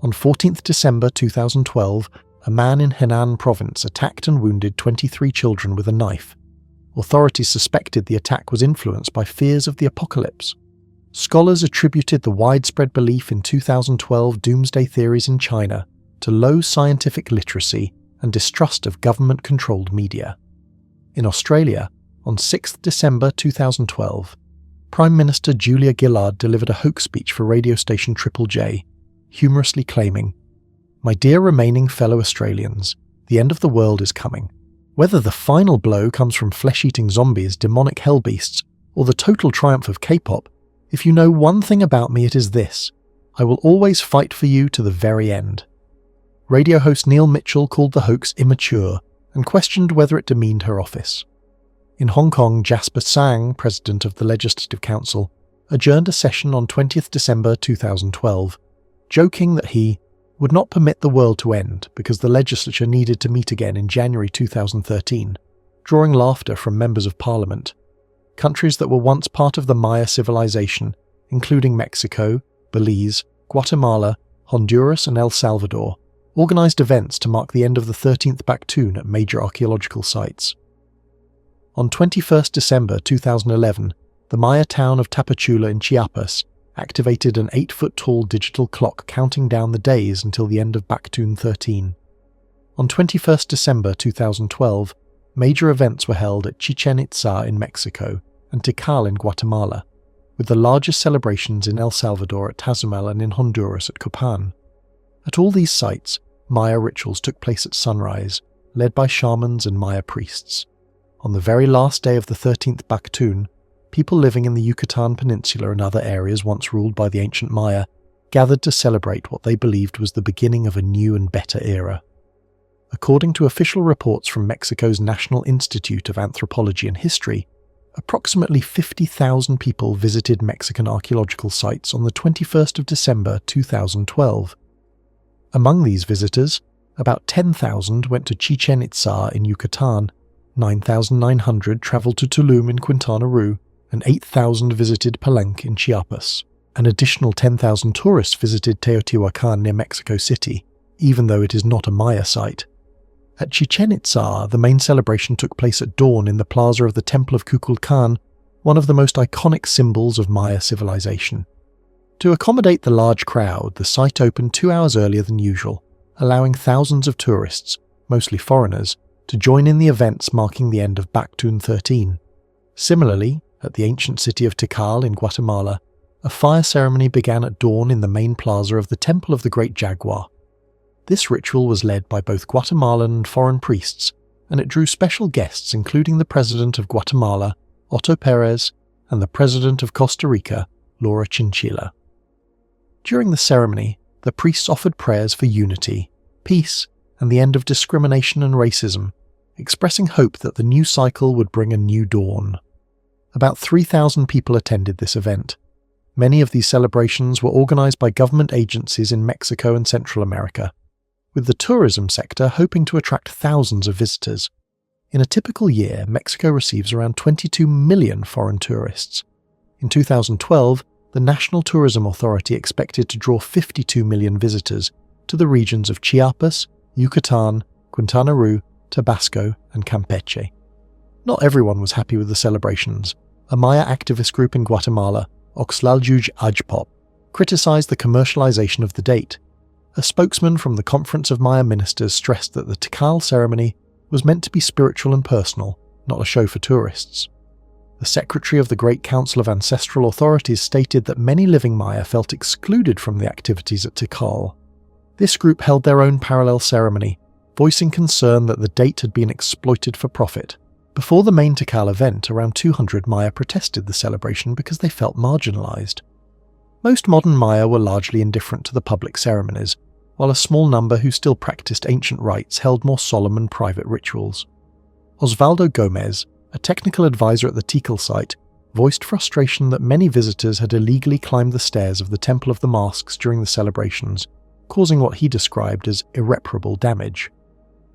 On 14th December 2012, a man in Henan province attacked and wounded 23 children with a knife. Authorities suspected the attack was influenced by fears of the apocalypse. Scholars attributed the widespread belief in 2012 doomsday theories in China to low scientific literacy and distrust of government-controlled media. In Australia, on 6th December 2012, Prime Minister Julia Gillard delivered a hoax speech for radio station Triple J, humorously claiming, "My dear remaining fellow Australians, the end of the world is coming. Whether the final blow comes from flesh-eating zombies, demonic hellbeasts, or the total triumph of K-pop, if you know one thing about me, it is this: I will always fight for you to the very end." Radio host Neil Mitchell called the hoax immature and questioned whether it demeaned her office. In Hong Kong, Jasper Sang, president of the Legislative Council, adjourned a session on 20th December 2012, joking that he would not permit the world to end because the legislature needed to meet again in January 2013, drawing laughter from members of parliament. Countries that were once part of the Maya civilization, including Mexico, Belize, Guatemala, Honduras and El Salvador, organised events to mark the end of the 13th Bactun at major archaeological sites. On 21st December 2011, the Maya town of Tapachula in Chiapas activated an 8-foot-tall digital clock counting down the days until the end of Bactun 13. On 21st December 2012, major events were held at Chichen Itza in Mexico and Tikal in Guatemala, with the largest celebrations in El Salvador at Tazumel and in Honduras at Copan. At all these sites, Maya rituals took place at sunrise, led by shamans and Maya priests. On the very last day of the 13th Bactun, people living in the Yucatan Peninsula and other areas once ruled by the ancient Maya gathered to celebrate what they believed was the beginning of a new and better era. According to official reports from Mexico's National Institute of Anthropology and History, approximately 50,000 people visited Mexican archaeological sites on the 21st of December 2012. Among these visitors, about 10,000 went to Chichen Itza in Yucatan, 9,900 travelled to Tulum in Quintana Roo, and 8,000 visited Palenque in Chiapas. An additional 10,000 tourists visited Teotihuacan near Mexico City, even though it is not a Maya site. At Chichen Itza, the main celebration took place at dawn in the plaza of the Temple of Kukulkan, one of the most iconic symbols of Maya civilization. To accommodate the large crowd, the site opened 2 hours earlier than usual, allowing thousands of tourists, mostly foreigners, to join in the events marking the end of Bactun 13. Similarly, at the ancient city of Tikal in Guatemala, a fire ceremony began at dawn in the main plaza of the Temple of the Great Jaguar. This ritual was led by both Guatemalan and foreign priests, and it drew special guests including the President of Guatemala, Otto Perez, and the President of Costa Rica, Laura Chinchilla. During the ceremony, the priests offered prayers for unity, peace, and the end of discrimination and racism, expressing hope that the new cycle would bring a new dawn. About 3,000 people attended this event. Many of these celebrations were organized by government agencies in Mexico and Central America, with the tourism sector hoping to attract thousands of visitors. In a typical year, Mexico receives around 22 million foreign tourists. In 2012, the National Tourism Authority expected to draw 52 million visitors to the regions of Chiapas, Yucatan, Quintana Roo, Tabasco, and Campeche. Not everyone was happy with the celebrations. A Maya activist group in Guatemala, Oxlaljuj Ajpop, criticized the commercialization of the date. A spokesman from the Conference of Maya Ministers stressed that the Tikal ceremony was meant to be spiritual and personal, not a show for tourists. The secretary of the Great Council of Ancestral Authorities stated that many living Maya felt excluded from the activities at Tikal. This group held their own parallel ceremony, voicing concern that the date had been exploited for profit. Before the main Tikal event, around 200 Maya protested the celebration because they felt marginalized. Most modern Maya were largely indifferent to the public ceremonies, while a small number who still practiced ancient rites held more solemn and private rituals. Osvaldo Gomez, a technical advisor at the Tikal site, voiced frustration that many visitors had illegally climbed the stairs of the Temple of the Masks during the celebrations, causing what he described as irreparable damage.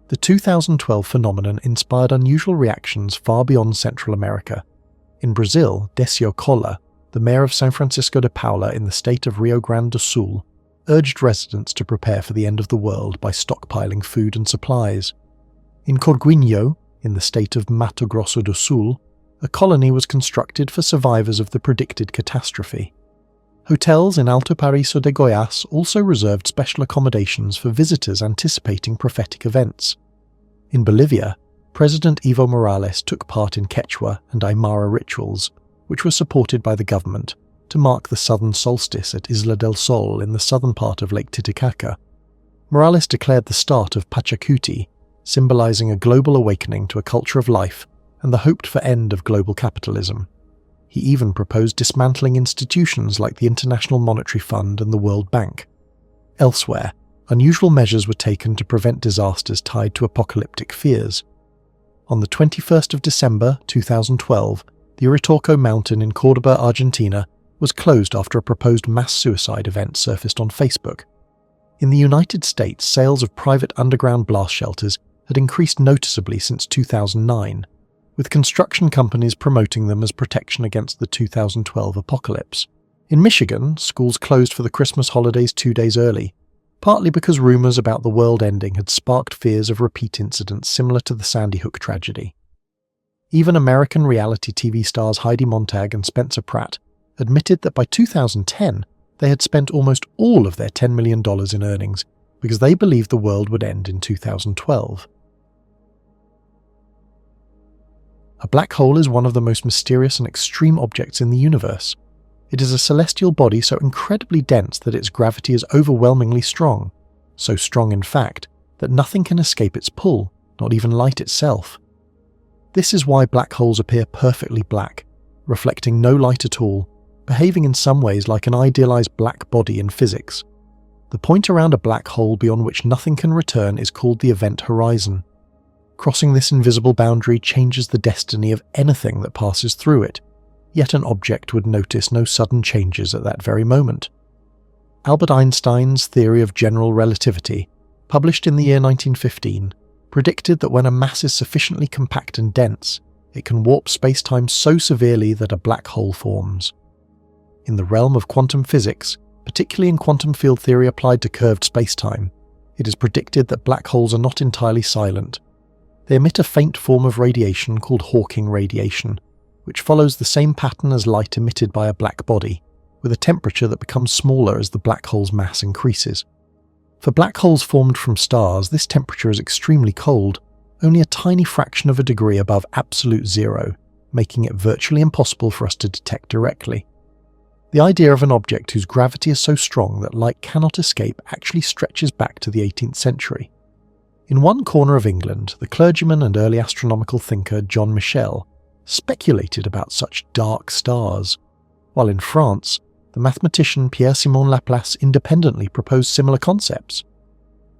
The 2012 phenomenon inspired unusual reactions far beyond Central America. In Brazil, Décio Colla, the mayor of São Francisco de Paula in the state of Rio Grande do Sul, urged residents to prepare for the end of the world by stockpiling food and supplies. In Corguinho, in the state of Mato Grosso do Sul, a colony was constructed for survivors of the predicted catastrophe. Hotels in Alto Paraíso de Goiás also reserved special accommodations for visitors anticipating prophetic events. In Bolivia, President Evo Morales took part in Quechua and Aymara rituals, which were supported by the government, to mark the southern solstice at Isla del Sol in the southern part of Lake Titicaca. Morales declared the start of Pachacuti, symbolizing a global awakening to a culture of life and the hoped-for end of global capitalism. He even proposed dismantling institutions like the International Monetary Fund and the World Bank. Elsewhere, unusual measures were taken to prevent disasters tied to apocalyptic fears. On the 21st of December 2012, the Uritorco mountain in Córdoba, Argentina, was closed after a proposed mass suicide event surfaced on Facebook. In the United States, sales of private underground blast shelters had increased noticeably since 2009, with construction companies promoting them as protection against the 2012 apocalypse. In Michigan, schools closed for the Christmas holidays 2 days early, partly because rumours about the world ending had sparked fears of repeat incidents similar to the Sandy Hook tragedy. Even American reality TV stars Heidi Montag and Spencer Pratt admitted that by 2010 they had spent almost all of their $10 million in earnings because they believed the world would end in 2012. A black hole is one of the most mysterious and extreme objects in the universe. It is a celestial body so incredibly dense that its gravity is overwhelmingly strong, so strong in fact that nothing can escape its pull, not even light itself. This is why black holes appear perfectly black, reflecting no light at all, behaving in some ways like an idealized black body in physics. The point around a black hole beyond which nothing can return is called the event horizon. Crossing this invisible boundary changes the destiny of anything that passes through it, yet an object would notice no sudden changes at that very moment. Albert Einstein's theory of general relativity, published in the year 1915, predicted that when a mass is sufficiently compact and dense, it can warp space-time so severely that a black hole forms. In the realm of quantum physics, particularly in quantum field theory applied to curved space-time, it is predicted that black holes are not entirely silent. They emit a faint form of radiation called Hawking radiation, which follows the same pattern as light emitted by a black body, with a temperature that becomes smaller as the black hole's mass increases. For black holes formed from stars, this temperature is extremely cold, only a tiny fraction of a degree above absolute zero, making it virtually impossible for us to detect directly. The idea of an object whose gravity is so strong that light cannot escape actually stretches back to the 18th century. In one corner of England, the clergyman and early astronomical thinker John Michel speculated about such dark stars, while in France, the mathematician Pierre-Simon Laplace independently proposed similar concepts.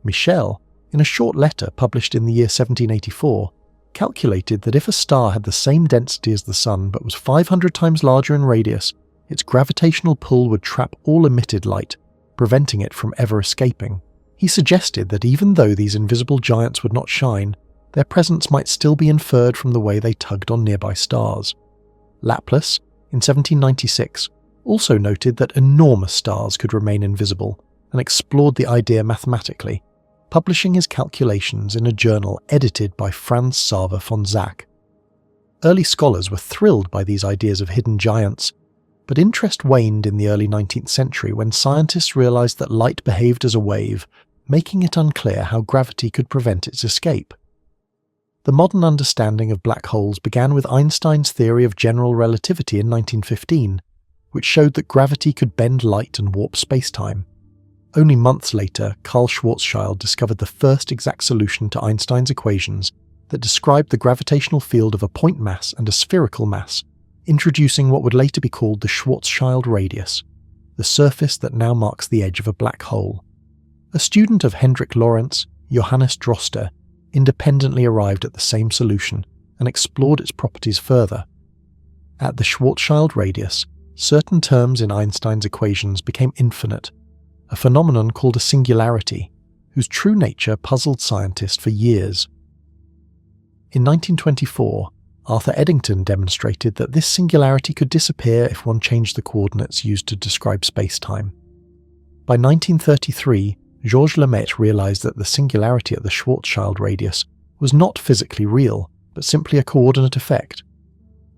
Michel, in a short letter published in the year 1784, calculated that if a star had the same density as the Sun but was 500 times larger in radius, its gravitational pull would trap all emitted light, preventing it from ever escaping. He suggested that even though these invisible giants would not shine, their presence might still be inferred from the way they tugged on nearby stars. Laplace, in 1796, also noted that enormous stars could remain invisible and explored the idea mathematically, publishing his calculations in a journal edited by Franz Xaver von Zach. Early scholars were thrilled by these ideas of hidden giants, but interest waned in the early 19th century when scientists realized that light behaved as a wave, making it unclear how gravity could prevent its escape. The modern understanding of black holes began with Einstein's theory of general relativity in 1915, which showed that gravity could bend light and warp spacetime. Only months later, Karl Schwarzschild discovered the first exact solution to Einstein's equations that described the gravitational field of a point mass and a spherical mass, introducing what would later be called the Schwarzschild radius, the surface that now marks the edge of a black hole. A student of Hendrik Lorentz, Johannes Droste, independently arrived at the same solution and explored its properties further. At the Schwarzschild radius, certain terms in Einstein's equations became infinite, a phenomenon called a singularity, whose true nature puzzled scientists for years. In 1924, Arthur Eddington demonstrated that this singularity could disappear if one changed the coordinates used to describe space-time. By 1933, Georges Lemaitre realized that the singularity at the Schwarzschild radius was not physically real, but simply a coordinate effect.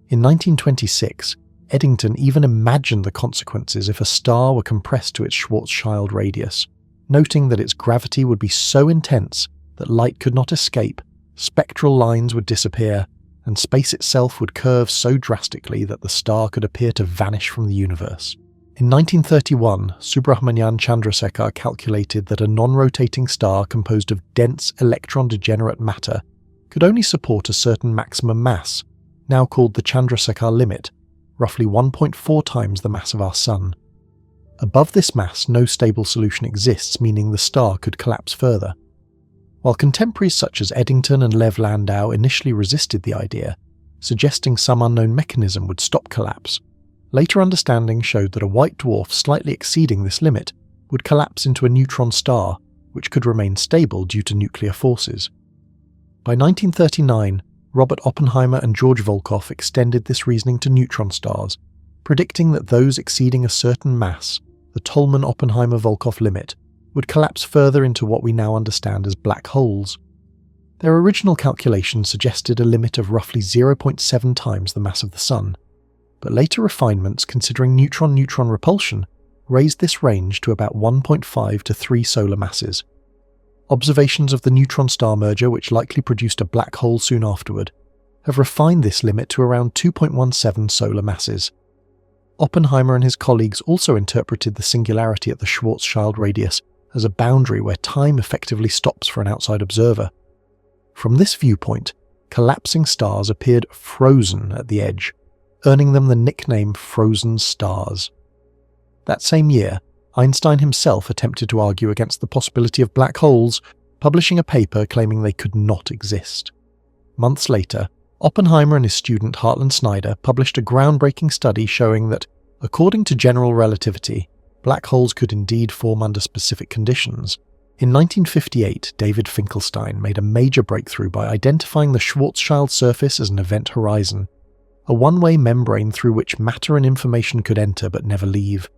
In 1926, Eddington even imagined the consequences if a star were compressed to its Schwarzschild radius, noting that its gravity would be so intense that light could not escape, spectral lines would disappear, and space itself would curve so drastically that the star could appear to vanish from the universe. In 1931, Subrahmanyan Chandrasekhar calculated that a non-rotating star composed of dense electron-degenerate matter could only support a certain maximum mass, now called the Chandrasekhar limit, roughly 1.4 times the mass of our Sun. Above this mass, no stable solution exists, meaning the star could collapse further. While contemporaries such as Eddington and Lev Landau initially resisted the idea, suggesting some unknown mechanism would stop collapse, later understanding showed that a white dwarf slightly exceeding this limit would collapse into a neutron star, which could remain stable due to nuclear forces. By 1939, Robert Oppenheimer and George Volkoff extended this reasoning to neutron stars, predicting that those exceeding a certain mass, the Tolman-Oppenheimer-Volkoff limit, would collapse further into what we now understand as black holes. Their original calculations suggested a limit of roughly 0.7 times the mass of the Sun, but later refinements considering neutron-neutron repulsion raised this range to about 1.5 to 3 solar masses. Observations of the neutron star merger, which likely produced a black hole soon afterward, have refined this limit to around 2.17 solar masses. Oppenheimer and his colleagues also interpreted the singularity at the Schwarzschild radius as a boundary where time effectively stops for an outside observer. From this viewpoint, collapsing stars appeared frozen at the edge, earning them the nickname frozen stars. That same year, Einstein himself attempted to argue against the possibility of black holes, publishing a paper claiming they could not exist. Months later, Oppenheimer and his student Hartland Snyder published a groundbreaking study showing that, according to general relativity, black holes could indeed form under specific conditions. In 1958, David Finkelstein made a major breakthrough by identifying the Schwarzschild surface as an event horizon, a one-way membrane through which matter and information could enter but never leave.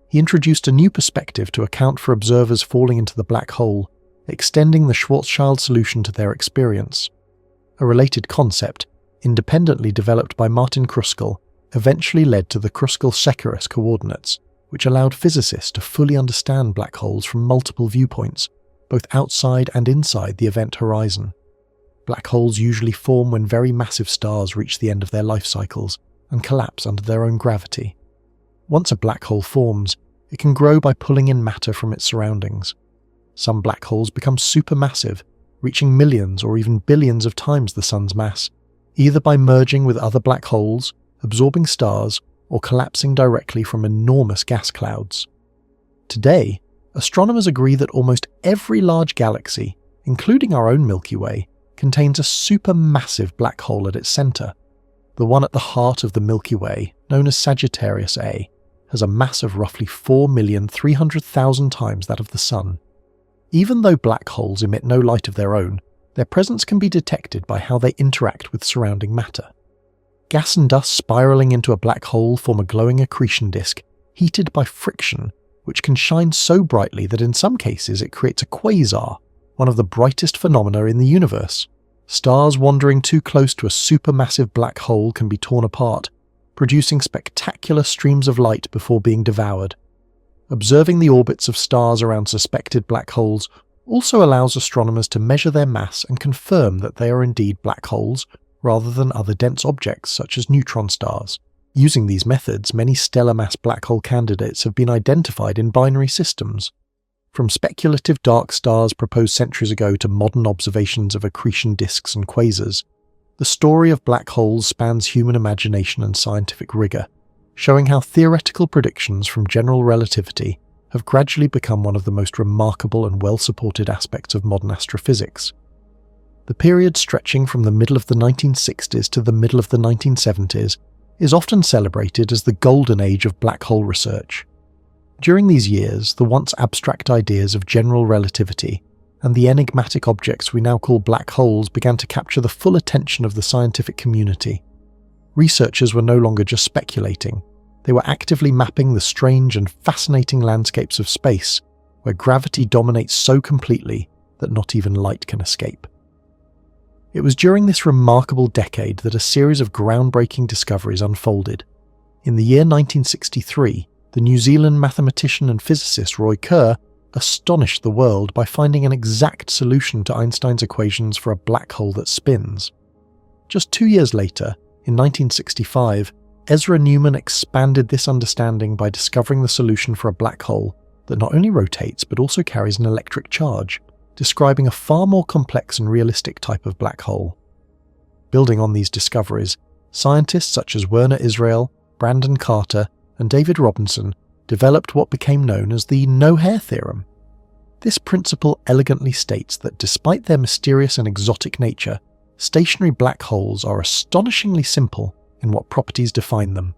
He introduced a new perspective to account for observers falling into the black hole, extending the Schwarzschild solution to their experience. A related concept, independently developed by Martin Kruskal, eventually led to the Kruskal-Szekeres coordinates, which allowed physicists to fully understand black holes from multiple viewpoints, both outside and inside the event horizon. Black holes usually form when very massive stars reach the end of their life cycles and collapse under their own gravity. Once a black hole forms, it can grow by pulling in matter from its surroundings. Some black holes become supermassive, reaching millions or even billions of times the Sun's mass, either by merging with other black holes, absorbing stars, or collapsing directly from enormous gas clouds. Today, astronomers agree that almost every large galaxy, including our own Milky Way, contains a supermassive black hole at its centre. The one at the heart of the Milky Way, known as Sagittarius A, has a mass of roughly 4,300,000 times that of the Sun. Even though black holes emit no light of their own, their presence can be detected by how they interact with surrounding matter. Gas and dust spiralling into a black hole form a glowing accretion disk, heated by friction, which can shine so brightly that in some cases it creates a quasar, one of the brightest phenomena in the universe. Stars wandering too close to a supermassive black hole can be torn apart, producing spectacular streams of light before being devoured. Observing the orbits of stars around suspected black holes also allows astronomers to measure their mass and confirm that they are indeed black holes, rather than other dense objects such as neutron stars. Using these methods, many stellar mass black hole candidates have been identified in binary systems. From speculative dark stars proposed centuries ago to modern observations of accretion disks and quasars, the story of black holes spans human imagination and scientific rigor, showing how theoretical predictions from general relativity have gradually become one of the most remarkable and well-supported aspects of modern astrophysics. The period stretching from the middle of the 1960s to the middle of the 1970s is often celebrated as the golden age of black hole research. During these years, the once abstract ideas of general relativity and the enigmatic objects we now call black holes began to capture the full attention of the scientific community. Researchers were no longer just speculating, they were actively mapping the strange and fascinating landscapes of space, where gravity dominates so completely that not even light can escape. It was during this remarkable decade that a series of groundbreaking discoveries unfolded. In the year 1963, the New Zealand mathematician and physicist Roy Kerr astonished the world by finding an exact solution to Einstein's equations for a black hole that spins. Just 2 years later, in 1965, Ezra Newman expanded this understanding by discovering the solution for a black hole that not only rotates but also carries an electric charge, describing a far more complex and realistic type of black hole. Building on these discoveries, scientists such as Werner Israel, Brandon Carter, and David Robinson developed what became known as the no-hair theorem. This principle elegantly states that despite their mysterious and exotic nature, stationary black holes are astonishingly simple in what properties define them.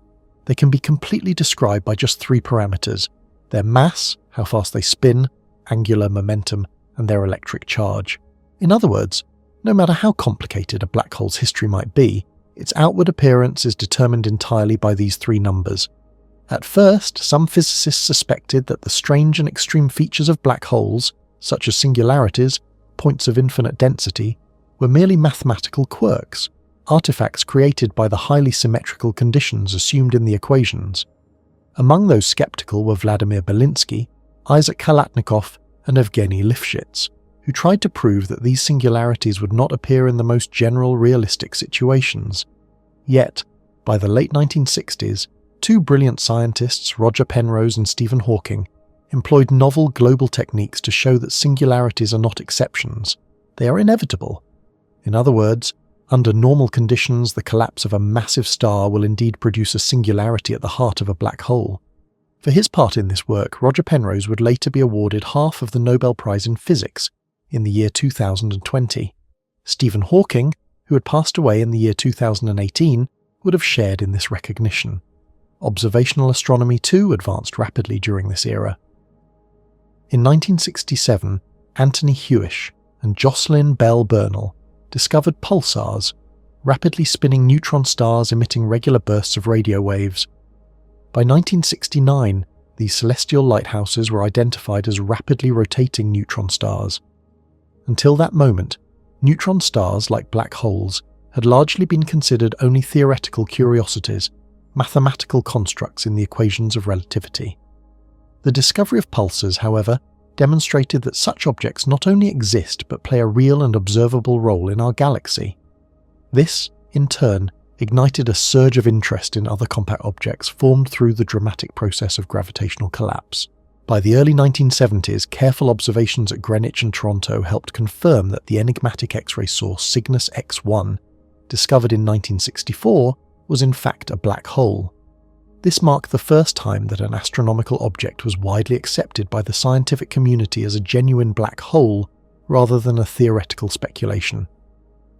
They can be completely described by just 3 parameters: their mass, how fast they spin, angular momentum, and their electric charge. In other words, no matter how complicated a black hole's history might be, its outward appearance is determined entirely by these 3 numbers. At first, some physicists suspected that the strange and extreme features of black holes, such as singularities, points of infinite density, were merely mathematical quirks, artifacts created by the highly symmetrical conditions assumed in the equations. Among those skeptical were Vladimir Belinsky, Isaac Kalatnikov, and Evgeny Lifshitz, who tried to prove that these singularities would not appear in the most general realistic situations. Yet, by the late 1960s, 2 brilliant scientists, Roger Penrose and Stephen Hawking, employed novel global techniques to show that singularities are not exceptions. They are inevitable. In other words, under normal conditions, the collapse of a massive star will indeed produce a singularity at the heart of a black hole. For his part in this work, Roger Penrose would later be awarded half of the Nobel Prize in Physics in the year 2020. Stephen Hawking, who had passed away in the year 2018, would have shared in this recognition. Observational astronomy too advanced rapidly during this era. In 1967, Anthony Hewish and Jocelyn Bell Burnell discovered pulsars, rapidly spinning neutron stars emitting regular bursts of radio waves. By 1969, these celestial lighthouses were identified as rapidly rotating neutron stars. Until that moment, neutron stars, like black holes, had largely been considered only theoretical curiosities, mathematical constructs in the equations of relativity. The discovery of pulsars, however, demonstrated that such objects not only exist but play a real and observable role in our galaxy. This, in turn, ignited a surge of interest in other compact objects formed through the dramatic process of gravitational collapse. By the early 1970s, careful observations at Greenwich and Toronto helped confirm that the enigmatic X-ray source Cygnus X1, discovered in 1964, was in fact a black hole. This marked the first time that an astronomical object was widely accepted by the scientific community as a genuine black hole rather than a theoretical speculation.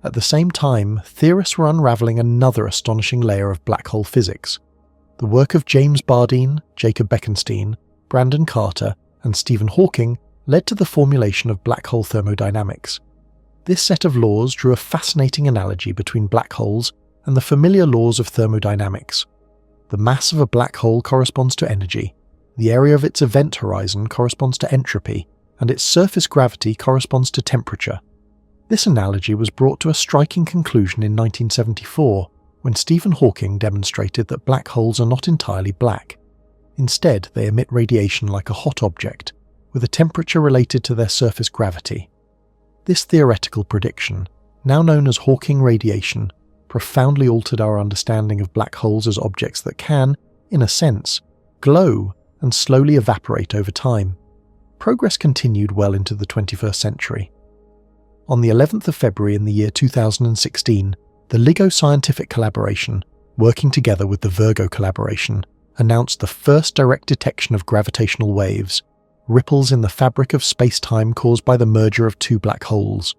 At the same time, theorists were unravelling another astonishing layer of black hole physics. The work of James Bardeen, Jacob Bekenstein, Brandon Carter, and Stephen Hawking led to the formulation of black hole thermodynamics. This set of laws drew a fascinating analogy between black holes and the familiar laws of thermodynamics. The mass of a black hole corresponds to energy, the area of its event horizon corresponds to entropy, and its surface gravity corresponds to temperature. This analogy was brought to a striking conclusion in 1974, when Stephen Hawking demonstrated that black holes are not entirely black. Instead, they emit radiation like a hot object, with a temperature related to their surface gravity. This theoretical prediction, now known as Hawking radiation, profoundly altered our understanding of black holes as objects that can, in a sense, glow and slowly evaporate over time. Progress continued well into the 21st century. On the 11th of February in the year 2016, the LIGO Scientific Collaboration, working together with the Virgo Collaboration, announced the first direct detection of gravitational waves, ripples in the fabric of space-time caused by the merger of 2 black holes.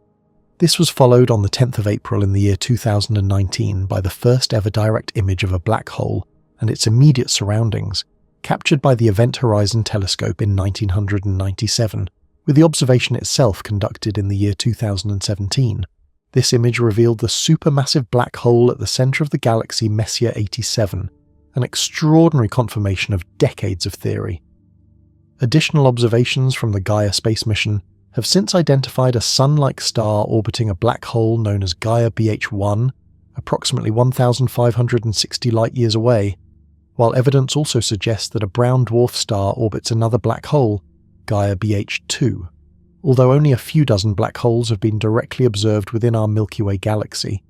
This was followed on the 10th of April in the year 2019 by the first ever direct image of a black hole and its immediate surroundings, captured by the Event Horizon Telescope in 1997, with the observation itself conducted in the year 2017. This image revealed the supermassive black hole at the centre of the galaxy Messier 87, an extraordinary confirmation of decades of theory. Additional observations from the Gaia space mission have since identified a Sun-like star orbiting a black hole known as Gaia BH1, approximately 1,560 light-years away, while evidence also suggests that a brown dwarf star orbits another black hole, Gaia BH2, although only a few dozen black holes have been directly observed within our Milky Way galaxy.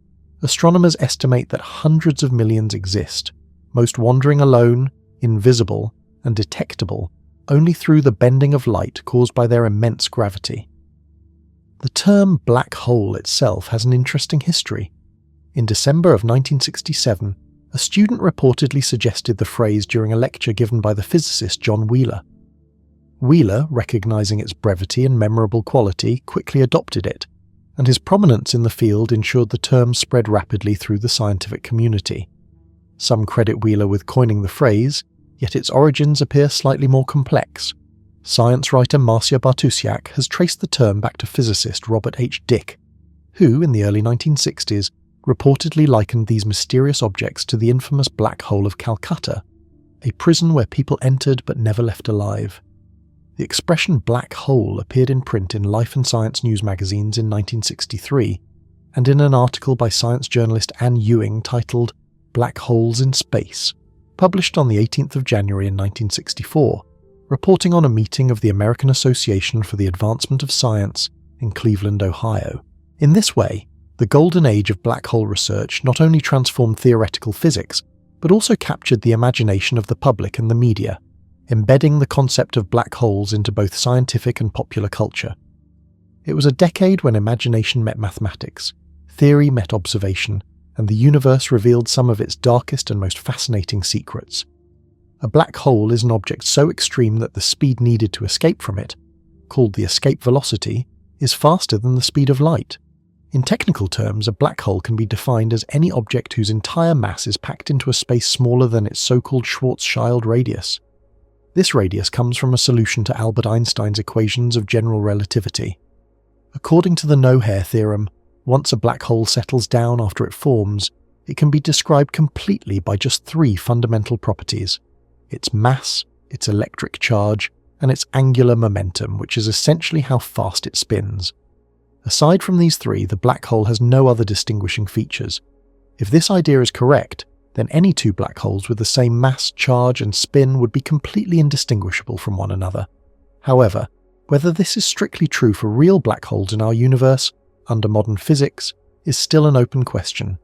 Astronomers estimate that hundreds of millions exist, most wandering alone, invisible, and detectable only through the bending of light caused by their immense gravity. The term black hole itself has an interesting history. In December of 1967, a student reportedly suggested the phrase during a lecture given by the physicist John Wheeler. Wheeler, recognizing its brevity and memorable quality, quickly adopted it, and his prominence in the field ensured the term spread rapidly through the scientific community. Some credit Wheeler with coining the phrase, yet its origins appear slightly more complex. Science writer Marcia Bartusiak has traced the term back to physicist Robert H. Dicke, who, in the early 1960s, reportedly likened these mysterious objects to the infamous Black Hole of Calcutta, a prison where people entered but never left alive. The expression black hole appeared in print in Life and Science news magazines in 1963, and in an article by science journalist Anne Ewing titled Black Holes in Space, published on the 18th of January in 1964, reporting on a meeting of the American Association for the Advancement of Science in Cleveland, Ohio. In this way, the golden age of black hole research not only transformed theoretical physics, but also captured the imagination of the public and the media, embedding the concept of black holes into both scientific and popular culture. It was a decade when imagination met mathematics, theory met observation, and the universe revealed some of its darkest and most fascinating secrets. A black hole is an object so extreme that the speed needed to escape from it, called the escape velocity, is faster than the speed of light. In technical terms, a black hole can be defined as any object whose entire mass is packed into a space smaller than its so-called Schwarzschild radius. This radius comes from a solution to Albert Einstein's equations of general relativity. According to the no-hair theorem, once a black hole settles down after it forms, it can be described completely by just three fundamental properties: its mass, its electric charge, and its angular momentum, which is essentially how fast it spins. Aside from these three, the black hole has no other distinguishing features. If this idea is correct, then any two black holes with the same mass, charge, and spin would be completely indistinguishable from one another. However, whether this is strictly true for real black holes in our universe, under modern physics, is still an open question.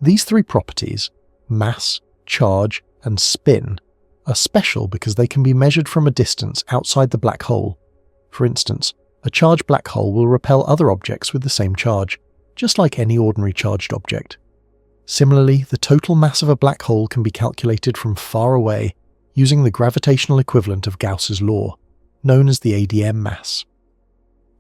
These three properties, mass, charge, and spin, are special because they can be measured from a distance outside the black hole. For instance, a charged black hole will repel other objects with the same charge, just like any ordinary charged object. Similarly, the total mass of a black hole can be calculated from far away using the gravitational equivalent of Gauss's law, known as the ADM mass.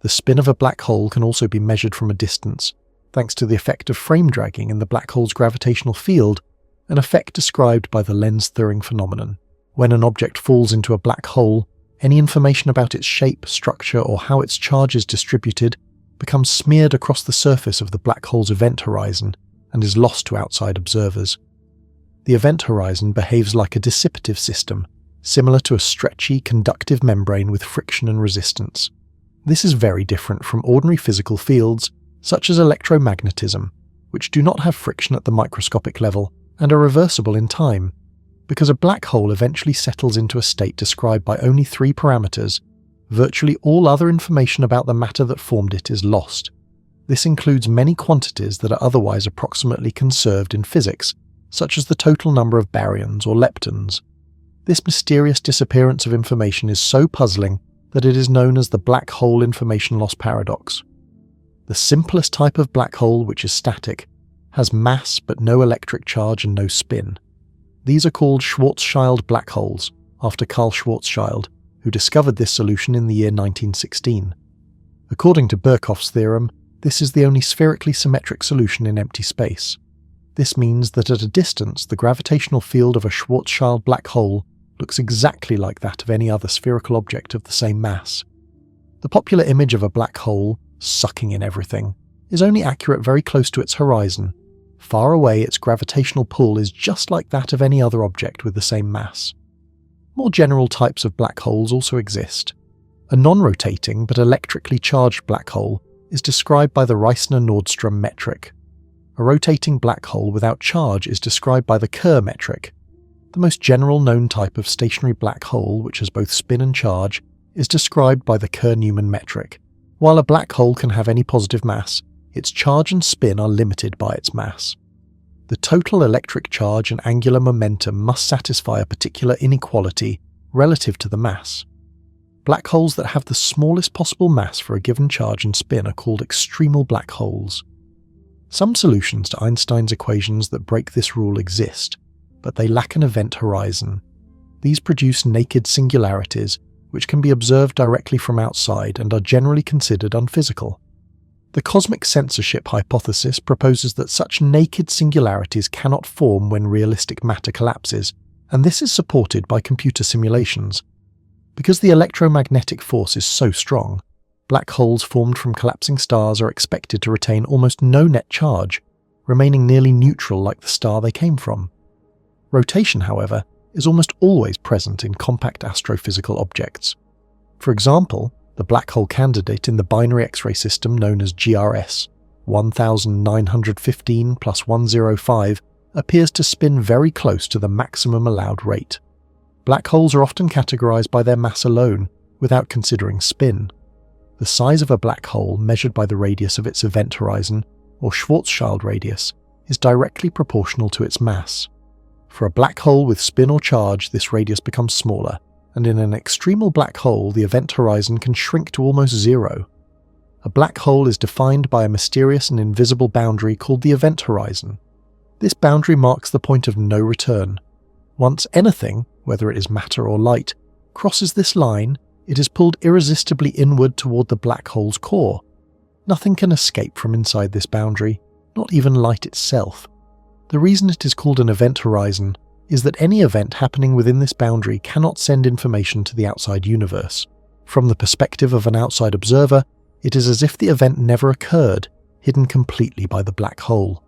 The spin of a black hole can also be measured from a distance, thanks to the effect of frame dragging in the black hole's gravitational field, an effect described by the lens-Thirring phenomenon. When an object falls into a black hole, any information about its shape, structure, or how its charge is distributed becomes smeared across the surface of the black hole's event horizon and is lost to outside observers. The event horizon behaves like a dissipative system, similar to a stretchy, conductive membrane with friction and resistance. This is very different from ordinary physical fields, such as electromagnetism, which do not have friction at the microscopic level and are reversible in time. Because a black hole eventually settles into a state described by only three parameters, virtually all other information about the matter that formed it is lost. This includes many quantities that are otherwise approximately conserved in physics, such as the total number of baryons or leptons. This mysterious disappearance of information is so puzzling that it is known as the black hole information loss paradox. The simplest type of black hole, which is static, has mass but no electric charge and no spin. These are called Schwarzschild black holes, after Karl Schwarzschild, who discovered this solution in the year 1916. According to Birkhoff's theorem, this is the only spherically symmetric solution in empty space. This means that at a distance, the gravitational field of a Schwarzschild black hole looks exactly like that of any other spherical object of the same mass. The popular image of a black hole, sucking in everything, is only accurate very close to its horizon. Far away, its gravitational pull is just like that of any other object with the same mass. More general types of black holes also exist. A non-rotating but electrically charged black hole is described by the Reissner-Nordström metric. A rotating black hole without charge is described by the Kerr metric. The most general known type of stationary black hole, which has both spin and charge, is described by the Kerr-Newman metric. While a black hole can have any positive mass, its charge and spin are limited by its mass. The total electric charge and angular momentum must satisfy a particular inequality relative to the mass. Black holes that have the smallest possible mass for a given charge and spin are called extremal black holes. Some solutions to Einstein's equations that break this rule exist, but they lack an event horizon. These produce naked singularities, which can be observed directly from outside and are generally considered unphysical. The cosmic censorship hypothesis proposes that such naked singularities cannot form when realistic matter collapses, and this is supported by computer simulations. Because the electromagnetic force is so strong, black holes formed from collapsing stars are expected to retain almost no net charge, remaining nearly neutral like the star they came from. Rotation, however, is almost always present in compact astrophysical objects. For example, the black hole candidate in the binary X-ray system known as GRS, 1915 + 105, appears to spin very close to the maximum allowed rate. Black holes are often categorized by their mass alone, without considering spin. The size of a black hole measured by the radius of its event horizon, or Schwarzschild radius, is directly proportional to its mass. For a black hole with spin or charge, this radius becomes smaller, and in an extremal black hole, the event horizon can shrink to almost zero. A black hole is defined by a mysterious and invisible boundary called the event horizon. This boundary marks the point of no return. Once anything, whether it is matter or light, crosses this line, it is pulled irresistibly inward toward the black hole's core. Nothing can escape from inside this boundary, not even light itself. The reason it is called an event horizon is that any event happening within this boundary cannot send information to the outside universe. From the perspective of an outside observer, it is as if the event never occurred, hidden completely by the black hole.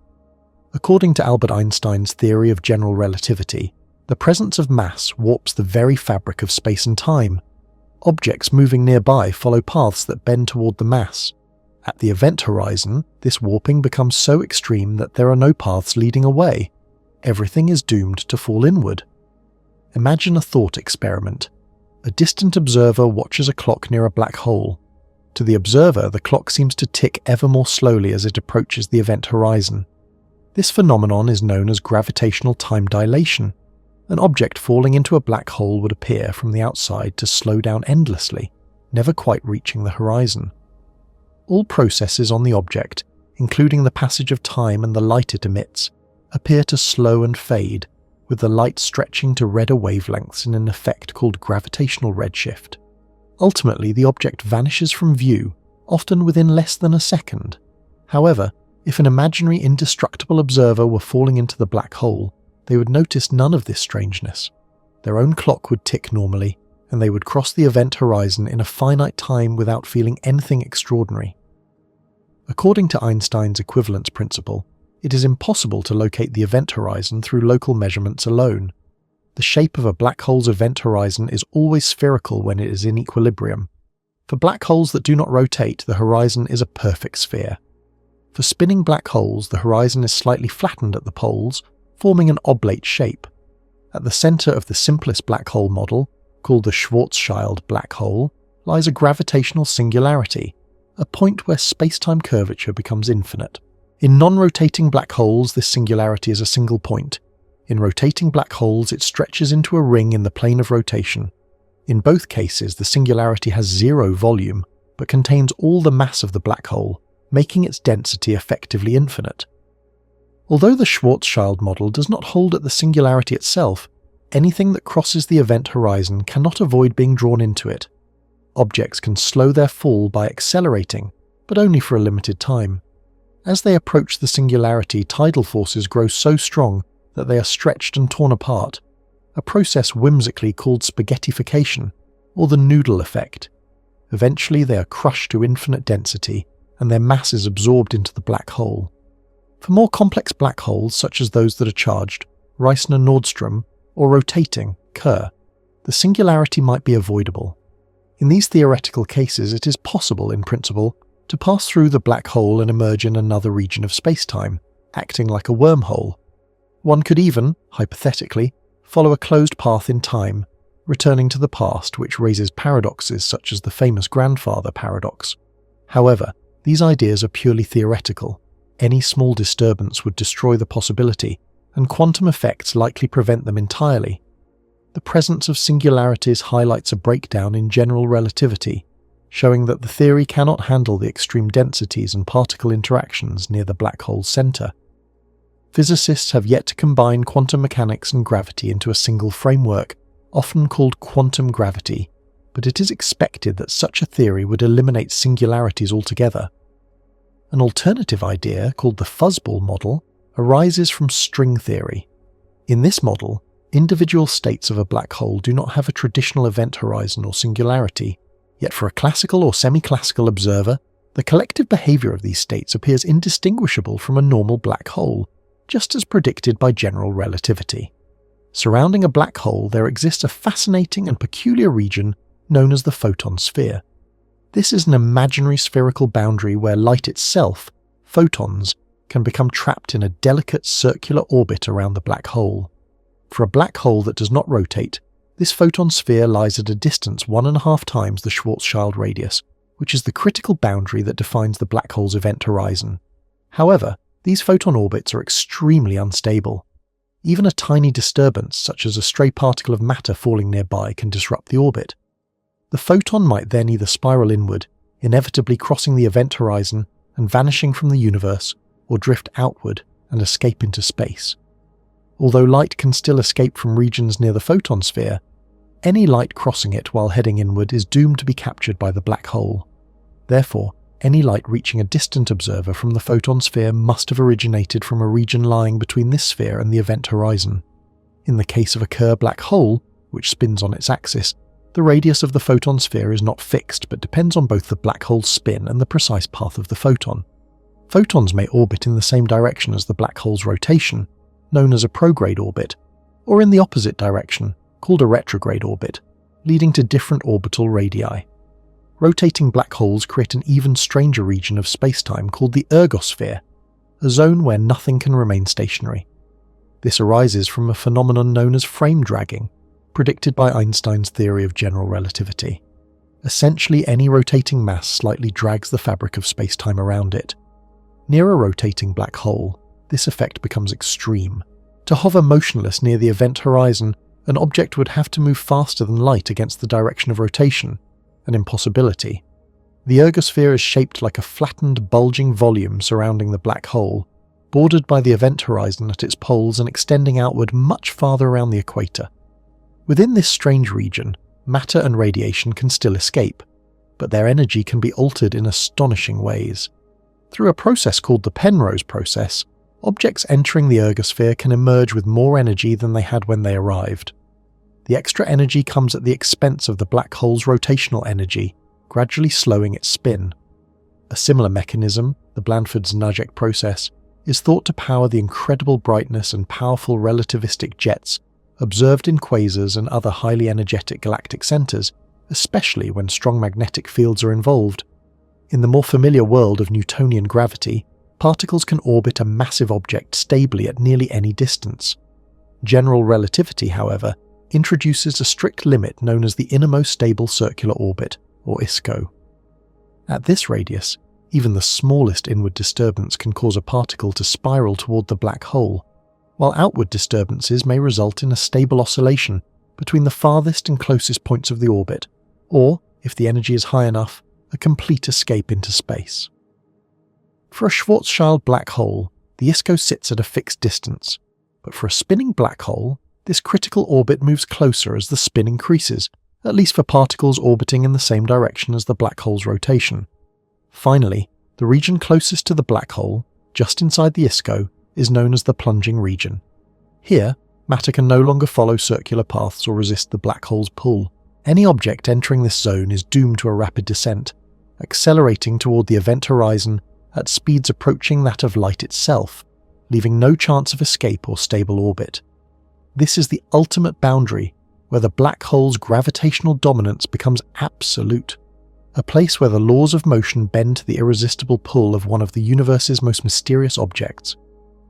According to Albert Einstein's theory of general relativity, the presence of mass warps the very fabric of space and time. Objects moving nearby follow paths that bend toward the mass. At the event horizon, this warping becomes so extreme that there are no paths leading away. Everything is doomed to fall inward. Imagine a thought experiment. A distant observer watches a clock near a black hole. To the observer, the clock seems to tick ever more slowly as it approaches the event horizon. This phenomenon is known as gravitational time dilation. An object falling into a black hole would appear from the outside to slow down endlessly, never quite reaching the horizon. All processes on the object, including the passage of time and the light it emits, appear to slow and fade, with the light stretching to redder wavelengths in an effect called gravitational redshift. Ultimately, the object vanishes from view, often within less than a second. However, if an imaginary indestructible observer were falling into the black hole, they would notice none of this strangeness. Their own clock would tick normally, and they would cross the event horizon in a finite time without feeling anything extraordinary. According to Einstein's equivalence principle, it is impossible to locate the event horizon through local measurements alone. The shape of a black hole's event horizon is always spherical when it is in equilibrium. For black holes that do not rotate, the horizon is a perfect sphere. For spinning black holes, the horizon is slightly flattened at the poles, forming an oblate shape. At the center of the simplest black hole model, called the Schwarzschild black hole, lies a gravitational singularity, a point where space-time curvature becomes infinite. In non-rotating black holes, this singularity is a single point. In rotating black holes, it stretches into a ring in the plane of rotation. In both cases, the singularity has zero volume, but contains all the mass of the black hole, making its density effectively infinite. Although the Schwarzschild model does not hold at the singularity itself, anything that crosses the event horizon cannot avoid being drawn into it. Objects can slow their fall by accelerating, but only for a limited time. As they approach the singularity, tidal forces grow so strong that they are stretched and torn apart. a process whimsically called spaghettification, or the noodle effect. Eventually they are crushed to infinite density, and their mass is absorbed into the black hole. For more complex black holes, such as those that are charged, Reissner-Nordström, or rotating, Kerr, the singularity might be avoidable. In these theoretical cases, it is possible, in principle, to pass through the black hole and emerge in another region of spacetime, acting like a wormhole. One could even, hypothetically, follow a closed path in time, returning to the past, which raises paradoxes such as the famous grandfather paradox. However, these ideas are purely theoretical. Any small disturbance would destroy the possibility, and quantum effects likely prevent them entirely. The presence of singularities highlights a breakdown in general relativity, showing that the theory cannot handle the extreme densities and particle interactions near the black hole's center. Physicists have yet to combine quantum mechanics and gravity into a single framework, often called quantum gravity, but it is expected that such a theory would eliminate singularities altogether. An alternative idea, called the fuzzball model, arises from string theory. In this model, individual states of a black hole do not have a traditional event horizon or singularity, yet for a classical or semi-classical observer, the collective behavior of these states appears indistinguishable from a normal black hole, just as predicted by general relativity. Surrounding a black hole, there exists a fascinating and peculiar region known as the photon sphere. This is an imaginary spherical boundary where light itself, photons, can become trapped in a delicate circular orbit around the black hole. For a black hole that does not rotate, this photon sphere lies at a distance 1.5 times the Schwarzschild radius, which is the critical boundary that defines the black hole's event horizon. However, these photon orbits are extremely unstable. Even a tiny disturbance, such as a stray particle of matter falling nearby, can disrupt the orbit. The photon might then either spiral inward, inevitably crossing the event horizon and vanishing from the universe, or drift outward and escape into space. Although light can still escape from regions near the photon sphere, any light crossing it while heading inward is doomed to be captured by the black hole. Therefore, any light reaching a distant observer from the photon sphere must have originated from a region lying between this sphere and the event horizon. In the case of a Kerr black hole, which spins on its axis, the radius of the photon sphere is not fixed but depends on both the black hole's spin and the precise path of the photon. Photons may orbit in the same direction as the black hole's rotation, known as a prograde orbit, or in the opposite direction, called a retrograde orbit, leading to different orbital radii. Rotating black holes create an even stranger region of spacetime called the ergosphere, a zone where nothing can remain stationary. This arises from a phenomenon known as frame dragging, predicted by Einstein's theory of general relativity. Essentially, any rotating mass slightly drags the fabric of spacetime around it. Near a rotating black hole, this effect becomes extreme. To hover motionless near the event horizon, an object would have to move faster than light against the direction of rotation, an impossibility. The ergosphere is shaped like a flattened, bulging volume surrounding the black hole, bordered by the event horizon at its poles and extending outward much farther around the equator. Within this strange region, matter and radiation can still escape, but their energy can be altered in astonishing ways. Through a process called the Penrose process, objects entering the ergosphere can emerge with more energy than they had when they arrived. The extra energy comes at the expense of the black hole's rotational energy, gradually slowing its spin. A similar mechanism, the Blandford-Znajek process, is thought to power the incredible brightness and powerful relativistic jets observed in quasars and other highly energetic galactic centers, especially when strong magnetic fields are involved. In the more familiar world of Newtonian gravity, particles can orbit a massive object stably at nearly any distance. General relativity, however, introduces a strict limit known as the innermost stable circular orbit, or ISCO. At this radius, even the smallest inward disturbance can cause a particle to spiral toward the black hole, while outward disturbances may result in a stable oscillation between the farthest and closest points of the orbit, or, if the energy is high enough, a complete escape into space. For a Schwarzschild black hole, the ISCO sits at a fixed distance, but for a spinning black hole, this critical orbit moves closer as the spin increases, at least for particles orbiting in the same direction as the black hole's rotation. Finally, the region closest to the black hole, just inside the ISCO, is known as the plunging region. Here, Matter can no longer follow circular paths or resist the black hole's pull. Any object entering this zone is doomed to a rapid descent, accelerating toward the event horizon at speeds approaching that of light itself, leaving no chance of escape or stable orbit. This is the ultimate boundary where the black hole's gravitational dominance becomes absolute, a place where the laws of motion bend to the irresistible pull of one of the universe's most mysterious objects.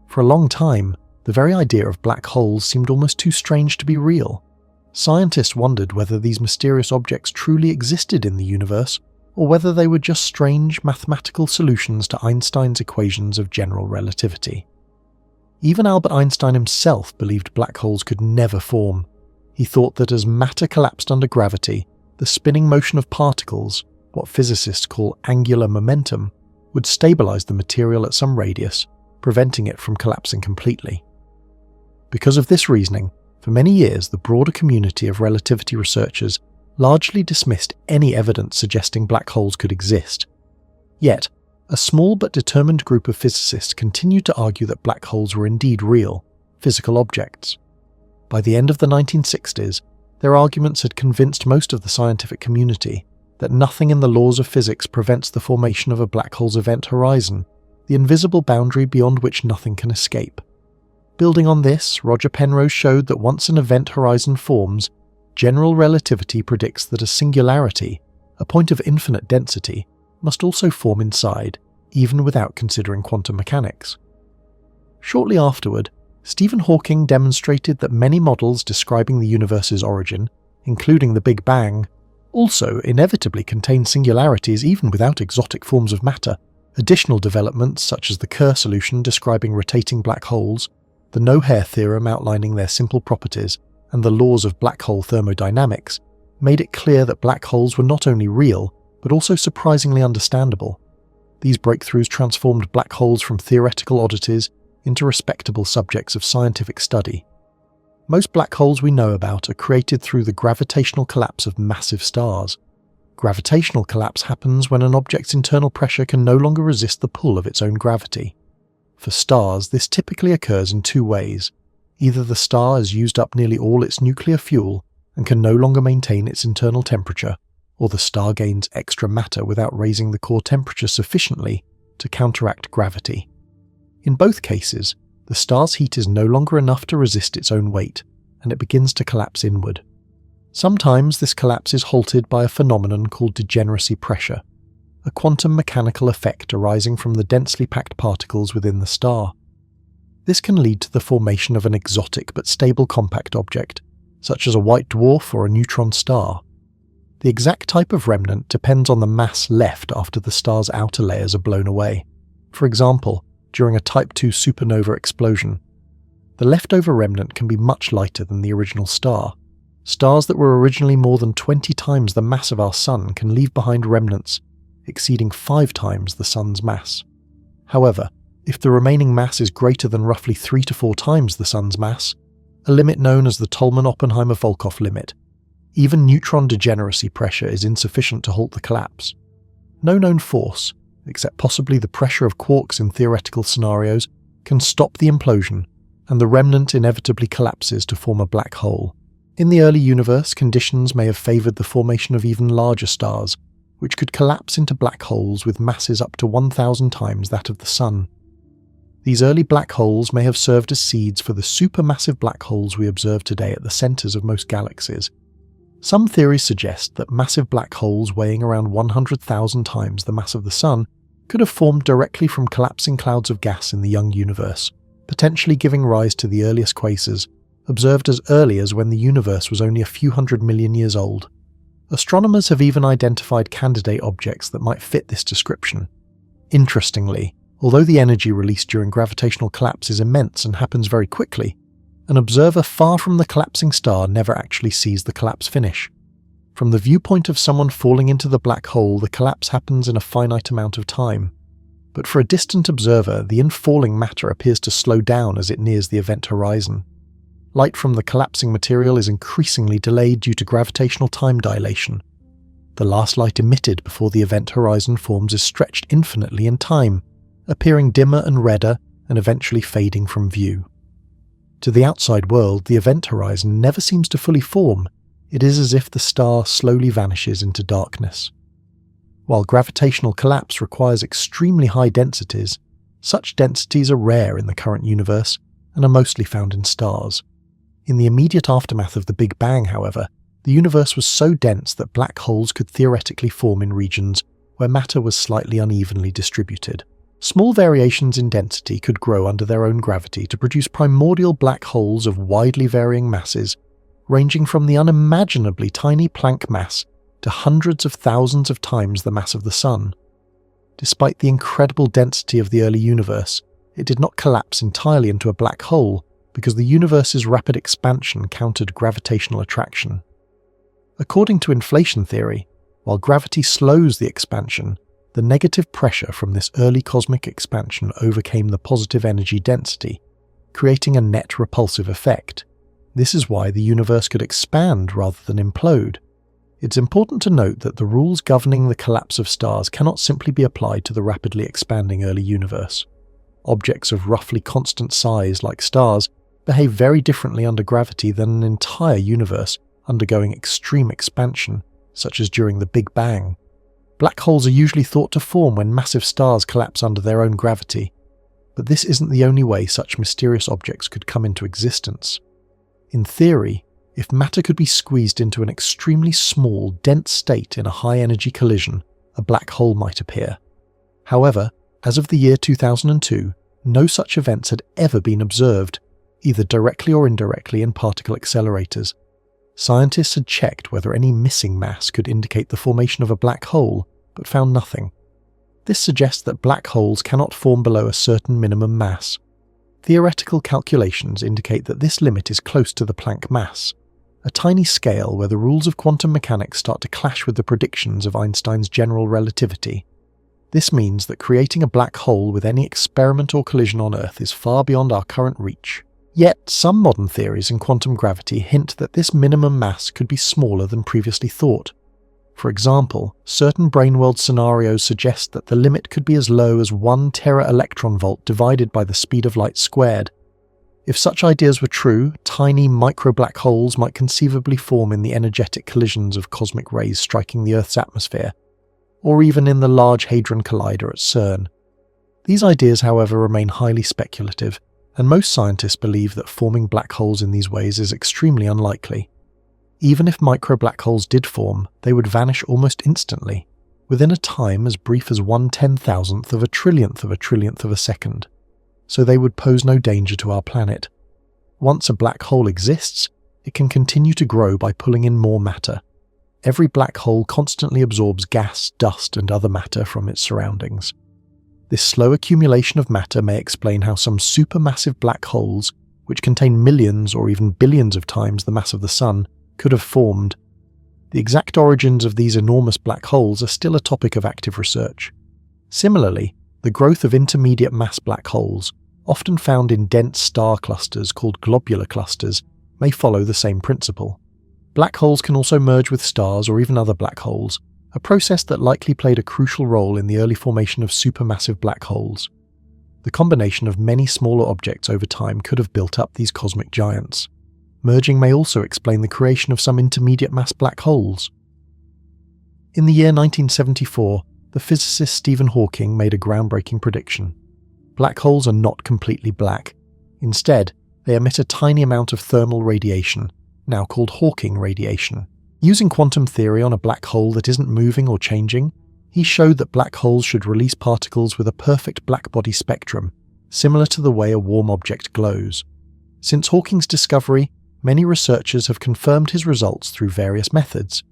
For a long time, the very idea of black holes seemed almost too strange to be real. Scientists wondered whether these mysterious objects truly existed in the universe, or whether they were just strange mathematical solutions to Einstein's equations of general relativity. Even Albert Einstein himself believed black holes could never form. He thought that as matter collapsed under gravity, the spinning motion of particles, what physicists call angular momentum, would stabilize the material at some radius, preventing it from collapsing completely. Because of this reasoning, for many years the broader community of relativity researchers largely dismissed any evidence suggesting black holes could exist. Yet, a small but determined group of physicists continued to argue that black holes were indeed real, physical objects. By the end of the 1960s, their arguments had convinced most of the scientific community that nothing in the laws of physics prevents the formation of a black hole's event horizon, the invisible boundary beyond which nothing can escape. Building on this, Roger Penrose showed that once an event horizon forms, general relativity predicts that a singularity, a point of infinite density, must also form inside, even without considering quantum mechanics. Shortly afterward, Stephen Hawking demonstrated that many models describing the universe's origin, including the Big Bang, also inevitably contain singularities even without exotic forms of matter. Additional developments such as the Kerr solution describing rotating black holes, the no-hair theorem outlining their simple properties, and the laws of black hole thermodynamics made it clear that black holes were not only real, but also surprisingly understandable. These breakthroughs transformed black holes from theoretical oddities into respectable subjects of scientific study. Most black holes we know about are created through the gravitational collapse of massive stars. Gravitational collapse happens when an object's internal pressure can no longer resist the pull of its own gravity. For stars, this typically occurs in two ways. Either the star has used up nearly all its nuclear fuel and can no longer maintain its internal temperature, or the star gains extra matter without raising the core temperature sufficiently to counteract gravity. In both cases, the star's heat is no longer enough to resist its own weight, and it begins to collapse inward. Sometimes this collapse is halted by a phenomenon called degeneracy pressure, a quantum mechanical effect arising from the densely packed particles within the star. This can lead to the formation of an exotic but stable compact object, such as a white dwarf or a neutron star. The exact type of remnant depends on the mass left after the star's outer layers are blown away. For example, during a Type II supernova explosion, the leftover remnant can be much lighter than the original star. Stars that were originally more than 20 times the mass of our Sun can leave behind remnants exceeding 5 times the Sun's mass. However, if the remaining mass is greater than roughly 3 to 4 times the Sun's mass, a limit known as the Tolman-Oppenheimer-Volkoff limit, even neutron degeneracy pressure is insufficient to halt the collapse. No known force, except possibly the pressure of quarks in theoretical scenarios, can stop the implosion, and the remnant inevitably collapses to form a black hole. In the early universe, conditions may have favoured the formation of even larger stars, which could collapse into black holes with masses up to 1,000 times that of the Sun. These early black holes may have served as seeds for the supermassive black holes we observe today at the centres of most galaxies. Some theories suggest that massive black holes weighing around 100,000 times the mass of the Sun could have formed directly from collapsing clouds of gas in the young universe, potentially giving rise to the earliest quasars, observed as early as when the universe was only a few 100 million years old. Astronomers have even identified candidate objects that might fit this description. Interestingly, although the energy released during gravitational collapse is immense and happens very quickly, an observer far from the collapsing star never actually sees the collapse finish. From the viewpoint of someone falling into the black hole, the collapse happens in a finite amount of time. But for a distant observer, the infalling matter appears to slow down as it nears the event horizon. Light from the collapsing material is increasingly delayed due to gravitational time dilation. The last light emitted before the event horizon forms is stretched infinitely in time, appearing dimmer and redder and eventually fading from view. To the outside world, the event horizon never seems to fully form. It is as if the star slowly vanishes into darkness. While gravitational collapse requires extremely high densities, such densities are rare in the current universe and are mostly found in stars. In the immediate aftermath of the Big Bang, however, the universe was so dense that black holes could theoretically form in regions where matter was slightly unevenly distributed. Small variations in density could grow under their own gravity to produce primordial black holes of widely varying masses, ranging from the unimaginably tiny Planck mass to hundreds of thousands of times the mass of the Sun. Despite the incredible density of the early universe, it did not collapse entirely into a black hole because the universe's rapid expansion countered gravitational attraction. According to inflation theory, while gravity slows the expansion, the negative pressure from this early cosmic expansion overcame the positive energy density, creating a net repulsive effect. This is why the universe could expand rather than implode. It's important to note that the rules governing the collapse of stars cannot simply be applied to the rapidly expanding early universe. Objects of roughly constant size, like stars, behave very differently under gravity than an entire universe undergoing extreme expansion, such as during the Big Bang. Black holes are usually thought to form when massive stars collapse under their own gravity, but this isn't the only way such mysterious objects could come into existence. In theory, if matter could be squeezed into an extremely small, dense state in a high-energy collision, a black hole might appear. However, as of the year 2002, no such events had ever been observed, either directly or indirectly in particle accelerators. Scientists had checked whether any missing mass could indicate the formation of a black hole, but found nothing. This suggests that black holes cannot form below a certain minimum mass. Theoretical calculations indicate that this limit is close to the Planck mass, a tiny scale where the rules of quantum mechanics start to clash with the predictions of Einstein's general relativity. This means that creating a black hole with any experiment or collision on Earth is far beyond our current reach. Yet, some modern theories in quantum gravity hint that this minimum mass could be smaller than previously thought. For example, certain brain-world scenarios suggest that the limit could be as low as 1 tera-electron-volt divided by the speed of light squared. If such ideas were true, tiny micro-black holes might conceivably form in the energetic collisions of cosmic rays striking the Earth's atmosphere, or even in the Large Hadron Collider at CERN. These ideas, however, remain highly speculative, and most scientists believe that forming black holes in these ways is extremely unlikely. Even if micro-black holes did form, they would vanish almost instantly, within a time as brief as 1/10,000th of a trillionth of a second, so they would pose no danger to our planet. Once a black hole exists, it can continue to grow by pulling in more matter. Every black hole constantly absorbs gas, dust, and other matter from its surroundings. This slow accumulation of matter may explain how some supermassive black holes, which contain millions or even billions of times the mass of the Sun, could have formed. The exact origins of these enormous black holes are still a topic of active research. Similarly, the growth of intermediate mass black holes, often found in dense star clusters called globular clusters, may follow the same principle. Black holes can also merge with stars or even other black holes, a process that likely played a crucial role in the early formation of supermassive black holes. The combination of many smaller objects over time could have built up these cosmic giants. Merging may also explain the creation of some intermediate mass black holes. In the year 1974, the physicist Stephen Hawking made a groundbreaking prediction. Black holes are not completely black. Instead, they emit a tiny amount of thermal radiation, now called Hawking radiation. Using quantum theory on a black hole that isn't moving or changing, he showed that black holes should release particles with a perfect blackbody spectrum, similar to the way a warm object glows. Since Hawking's discovery, many researchers have confirmed his results through various methods.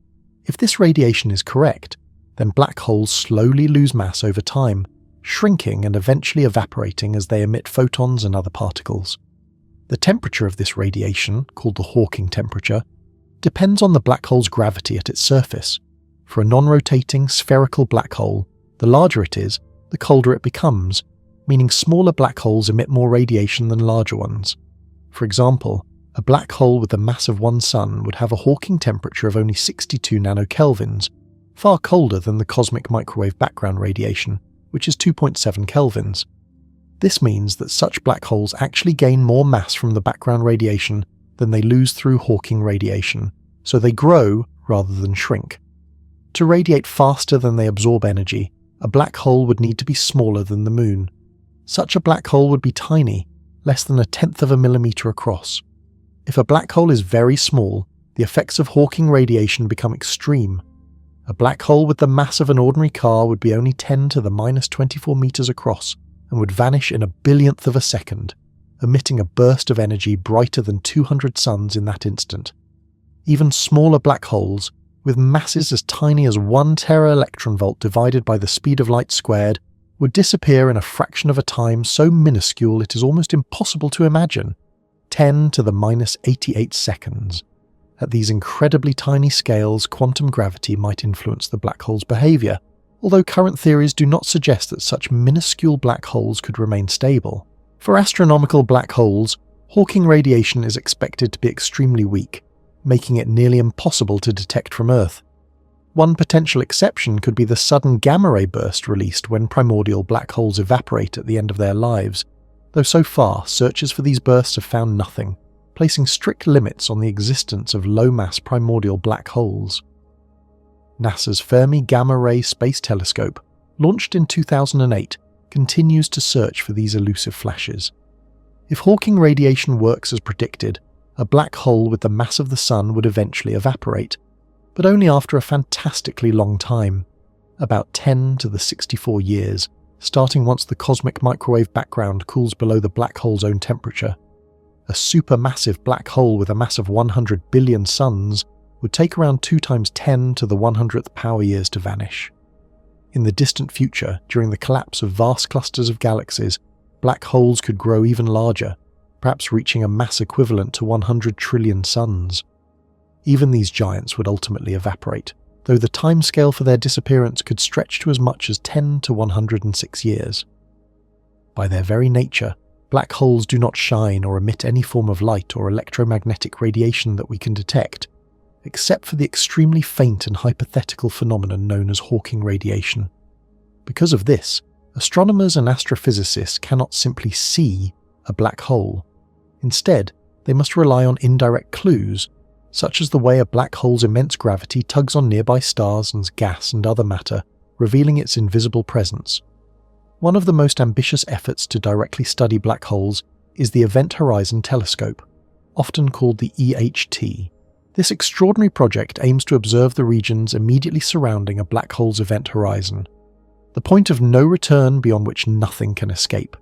If this radiation is correct, then black holes slowly lose mass over time, shrinking and eventually evaporating as they emit photons and other particles. The temperature of this radiation, called the Hawking temperature, depends on the black hole's gravity at its surface. For a non-rotating, spherical black hole, the larger it is, the colder it becomes, meaning smaller black holes emit more radiation than larger ones. For example, a black hole with the mass of one Sun would have a Hawking temperature of only 62 nanokelvins, far colder than the cosmic microwave background radiation, which is 2.7 kelvins. This means that such black holes actually gain more mass from the background radiation than they lose through Hawking radiation, so they grow rather than shrink. To radiate faster than they absorb energy, a black hole would need to be smaller than the Moon. Such a black hole would be tiny, less than 1/10 of a millimeter across. If a black hole is very small, the effects of Hawking radiation become extreme. A black hole with the mass of an ordinary car would be only 10 to the minus 24 meters across and would vanish in a billionth of a second, emitting a burst of energy brighter than 200 suns in that instant. Even smaller black holes, with masses as tiny as 1 tera-electronvolt divided by the speed of light squared, would disappear in a fraction of a time so minuscule it is almost impossible to imagine, 10 to the minus 88 seconds. At these incredibly tiny scales, quantum gravity might influence the black hole's behaviour, although current theories do not suggest that such minuscule black holes could remain stable. For astronomical black holes, Hawking radiation is expected to be extremely weak, making it nearly impossible to detect from Earth. One potential exception could be the sudden gamma-ray burst released when primordial black holes evaporate at the end of their lives, though so far searches for these bursts have found nothing, placing strict limits on the existence of low-mass primordial black holes. NASA's Fermi Gamma-Ray Space Telescope, launched in 2008, continues to search for these elusive flashes. If Hawking radiation works as predicted, a black hole with the mass of the Sun would eventually evaporate, but only after a fantastically long time, about 10 to the 64 years, starting once the cosmic microwave background cools below the black hole's own temperature. A supermassive black hole with a mass of 100 billion suns would take around 2 times 10 to the 100th power years to vanish. In the distant future, during the collapse of vast clusters of galaxies, black holes could grow even larger, perhaps reaching a mass equivalent to 100 trillion suns. Even these giants would ultimately evaporate, though the timescale for their disappearance could stretch to as much as 10 to 106 years. By their very nature, black holes do not shine or emit any form of light or electromagnetic radiation that we can detect, except for the extremely faint and hypothetical phenomenon known as Hawking radiation. Because of this, astronomers and astrophysicists cannot simply see a black hole. Instead, they must rely on indirect clues, such as the way a black hole's immense gravity tugs on nearby stars and gas and other matter, revealing its invisible presence. One of the most ambitious efforts to directly study black holes is the Event Horizon Telescope, often called the EHT. This extraordinary project aims to observe the regions immediately surrounding a black hole's event horizon, the point of no return beyond which nothing can escape.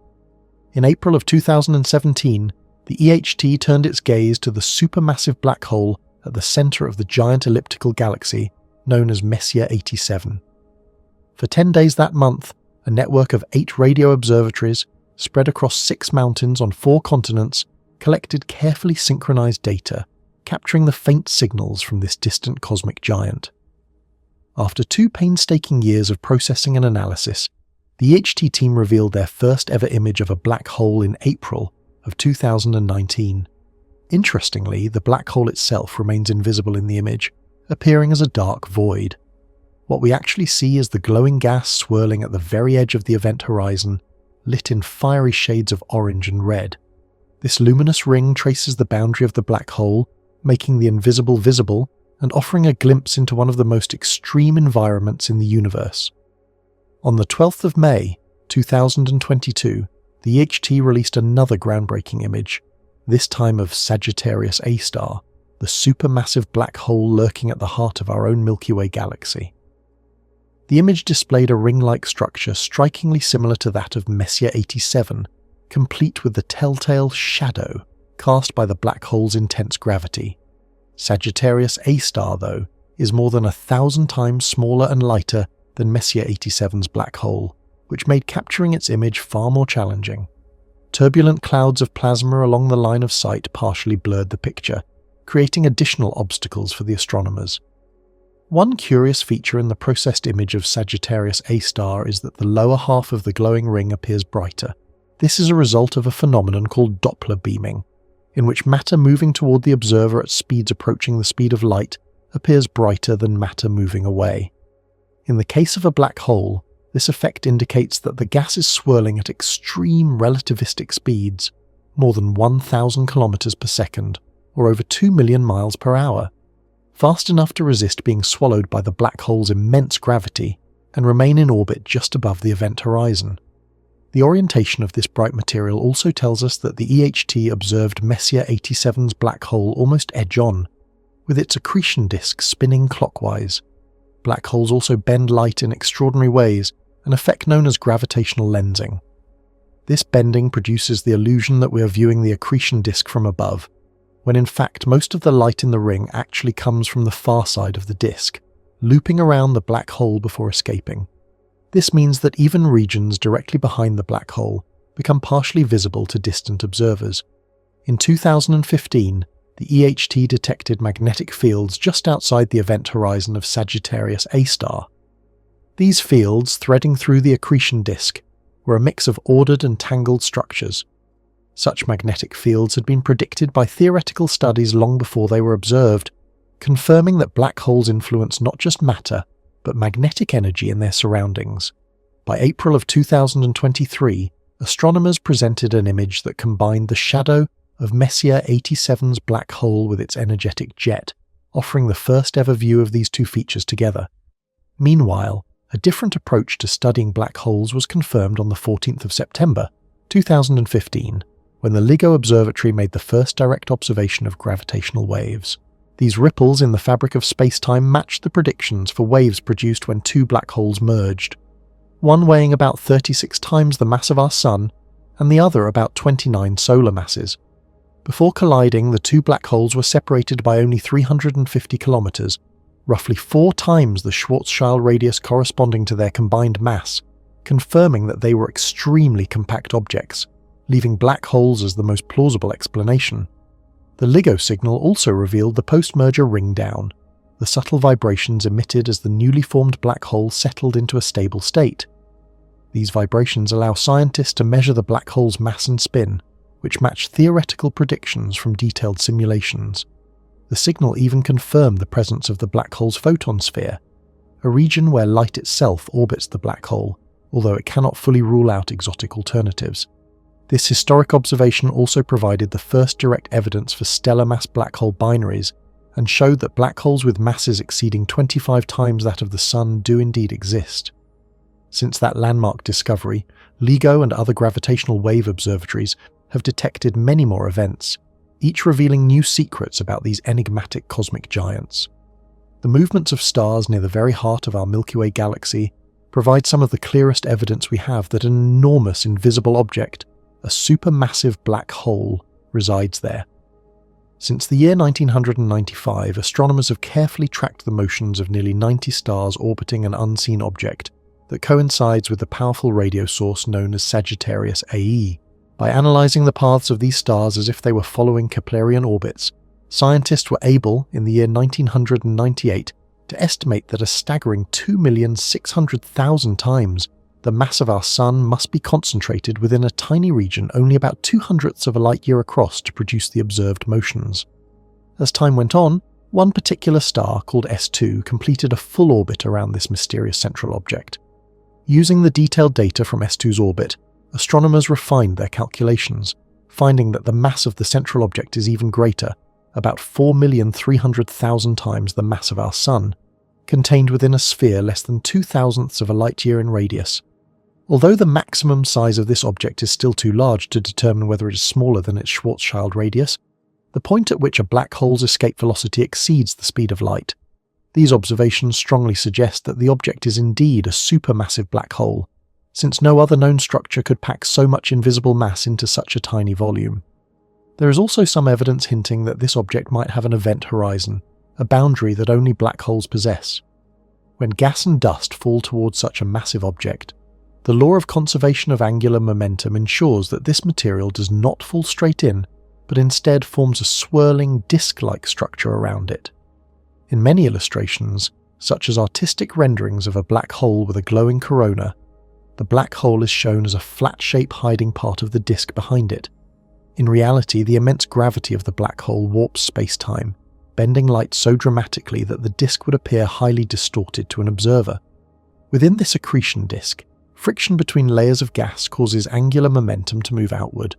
In April of 2017, the EHT turned its gaze to the supermassive black hole at the centre of the giant elliptical galaxy known as Messier 87. For 10 days that month, a network of 8 radio observatories, spread across 6 mountains on 4 continents, collected carefully synchronized data, capturing the faint signals from this distant cosmic giant. After 2 painstaking years of processing and analysis, the EHT team revealed their first ever image of a black hole in April of 2019. Interestingly, the black hole itself remains invisible in the image, appearing as a dark void. What we actually see is the glowing gas swirling at the very edge of the event horizon, lit in fiery shades of orange and red. This luminous ring traces the boundary of the black hole, making the invisible visible and offering a glimpse into one of the most extreme environments in the universe. On the 12th of May, 2022, the EHT released another groundbreaking image, this time of Sagittarius A star, the supermassive black hole lurking at the heart of our own Milky Way galaxy. The image displayed a ring-like structure strikingly similar to that of Messier 87, complete with the telltale shadow cast by the black hole's intense gravity. Sagittarius A star, though, is more than 1,000 times smaller and lighter than Messier 87's black hole, which made capturing its image far more challenging. Turbulent clouds of plasma along the line of sight partially blurred the picture, creating additional obstacles for the astronomers. One curious feature in the processed image of Sagittarius A star is that the lower half of the glowing ring appears brighter. This is a result of a phenomenon called Doppler beaming, in which matter moving toward the observer at speeds approaching the speed of light appears brighter than matter moving away. In the case of a black hole, This effect indicates that the gas is swirling at extreme relativistic speeds, more than 1,000 kilometers per second, or over 2 million miles per hour, fast enough to resist being swallowed by the black hole's immense gravity and remain in orbit just above the event horizon. The orientation of this bright material also tells us that the EHT observed Messier 87's black hole almost edge-on, with its accretion disk spinning clockwise. Black holes also bend light in extraordinary ways, an effect known as gravitational lensing. This bending produces the illusion that we are viewing the accretion disk from above, when in fact most of the light in the ring actually comes from the far side of the disk, looping around the black hole before escaping. This means that even regions directly behind the black hole become partially visible to distant observers. In 2015, the EHT detected magnetic fields just outside the event horizon of Sagittarius A star. These fields, threading through the accretion disk, were a mix of ordered and tangled structures. Such magnetic fields had been predicted by theoretical studies long before they were observed, confirming that black holes influence not just matter, but magnetic energy in their surroundings. By April of 2023, astronomers presented an image that combined the shadow of Messier 87's black hole with its energetic jet, offering the first ever view of these two features together. Meanwhile, a different approach to studying black holes was confirmed on the 14th of September, 2015, when the LIGO Observatory made the first direct observation of gravitational waves. These ripples in the fabric of space-time matched the predictions for waves produced when two black holes merged, one weighing about 36 times the mass of our Sun, and the other about 29 solar masses. Before colliding, the two black holes were separated by only 350 kilometers, roughly 4 times the Schwarzschild radius corresponding to their combined mass, confirming that they were extremely compact objects, leaving black holes as the most plausible explanation. The LIGO signal also revealed the post-merger ring down, the subtle vibrations emitted as the newly formed black hole settled into a stable state. These vibrations allow scientists to measure the black hole's mass and spin, which match theoretical predictions from detailed simulations. The signal even confirmed the presence of the black hole's photon sphere, a region where light itself orbits the black hole, although it cannot fully rule out exotic alternatives. This historic observation also provided the first direct evidence for stellar mass black hole binaries, and showed that black holes with masses exceeding 25 times that of the Sun do indeed exist. Since that landmark discovery, LIGO and other gravitational wave observatories have detected many more events, each revealing new secrets about these enigmatic cosmic giants. The movements of stars near the very heart of our Milky Way galaxy provide some of the clearest evidence we have that an enormous invisible object, a supermassive black hole, resides there. Since the year 1995, astronomers have carefully tracked the motions of nearly 90 stars orbiting an unseen object that coincides with the powerful radio source known as Sagittarius AE. By analysing the paths of these stars as if they were following Keplerian orbits, scientists were able, in the year 1998, to estimate that a staggering 2,600,000 times the mass of our Sun must be concentrated within a tiny region only about 0.02 of a light-year across to produce the observed motions. As time went on, one particular star, called S2, completed a full orbit around this mysterious central object. Using the detailed data from S2's orbit, astronomers refined their calculations, finding that the mass of the central object is even greater, about 4,300,000 times the mass of our Sun, contained within a sphere less than 0.02 of a light-year in radius. Although the maximum size of this object is still too large to determine whether it is smaller than its Schwarzschild radius, the point at which a black hole's escape velocity exceeds the speed of light. These observations strongly suggest that the object is indeed a supermassive black hole, since no other known structure could pack so much invisible mass into such a tiny volume. There is also some evidence hinting that this object might have an event horizon, a boundary that only black holes possess. When gas and dust fall towards such a massive object, the law of conservation of angular momentum ensures that this material does not fall straight in, but instead forms a swirling disc-like structure around it. In many illustrations, such as artistic renderings of a black hole with a glowing corona, the black hole is shown as a flat shape hiding part of the disk behind it. In reality, the immense gravity of the black hole warps space-time, bending light so dramatically that the disk would appear highly distorted to an observer. Within this accretion disk, friction between layers of gas causes angular momentum to move outward,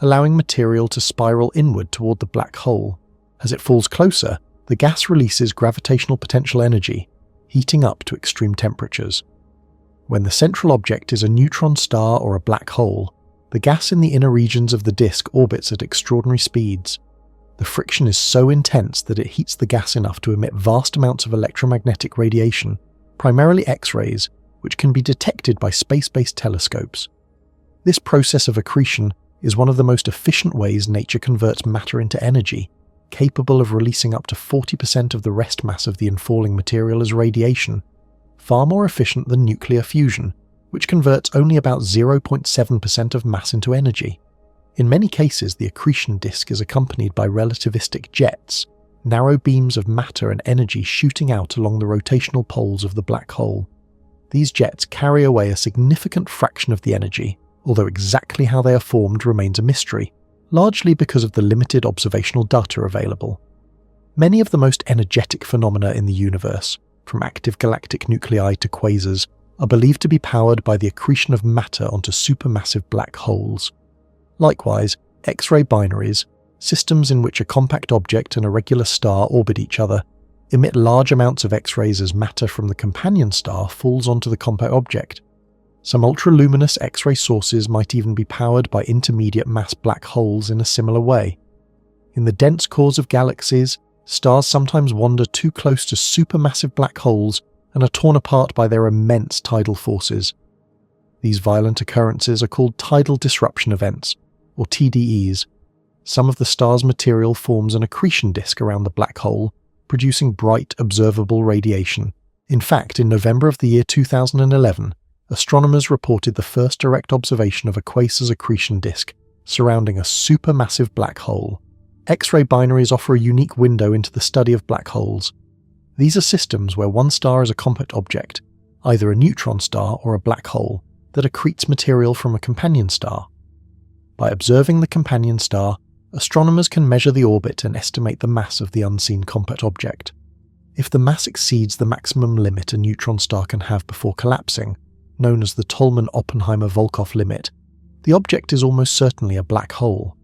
allowing material to spiral inward toward the black hole. As it falls closer, the gas releases gravitational potential energy, heating up to extreme temperatures. When the central object is a neutron star or a black hole, the gas in the inner regions of the disk orbits at extraordinary speeds. The friction is so intense that it heats the gas enough to emit vast amounts of electromagnetic radiation, primarily X-rays, which can be detected by space-based telescopes. This process of accretion is one of the most efficient ways nature converts matter into energy, capable of releasing up to 40% of the rest mass of the infalling material as radiation, far more efficient than nuclear fusion, which converts only about 0.7% of mass into energy. In many cases, the accretion disk is accompanied by relativistic jets, narrow beams of matter and energy shooting out along the rotational poles of the black hole. These jets carry away a significant fraction of the energy, although exactly how they are formed remains a mystery, largely because of the limited observational data available. Many of the most energetic phenomena in the universe, from active galactic nuclei to quasars, are believed to be powered by the accretion of matter onto supermassive black holes. Likewise, X-ray binaries, systems in which a compact object and a regular star orbit each other, emit large amounts of X-rays as matter from the companion star falls onto the compact object. Some ultraluminous X-ray sources might even be powered by intermediate mass black holes in a similar way. In the dense cores of galaxies, stars sometimes wander too close to supermassive black holes and are torn apart by their immense tidal forces. These violent occurrences are called tidal disruption events, or TDEs. Some of the star's material forms an accretion disk around the black hole, producing bright, observable radiation. In fact, in November of the year 2011, astronomers reported the first direct observation of a quasar's accretion disk surrounding a supermassive black hole. X-ray binaries offer a unique window into the study of black holes. These are systems where one star is a compact object, either a neutron star or a black hole, that accretes material from a companion star. By observing the companion star, astronomers can measure the orbit and estimate the mass of the unseen compact object. If the mass exceeds the maximum limit a neutron star can have before collapsing, known as the Tolman-Oppenheimer-Volkoff limit, the object is almost certainly a black hole.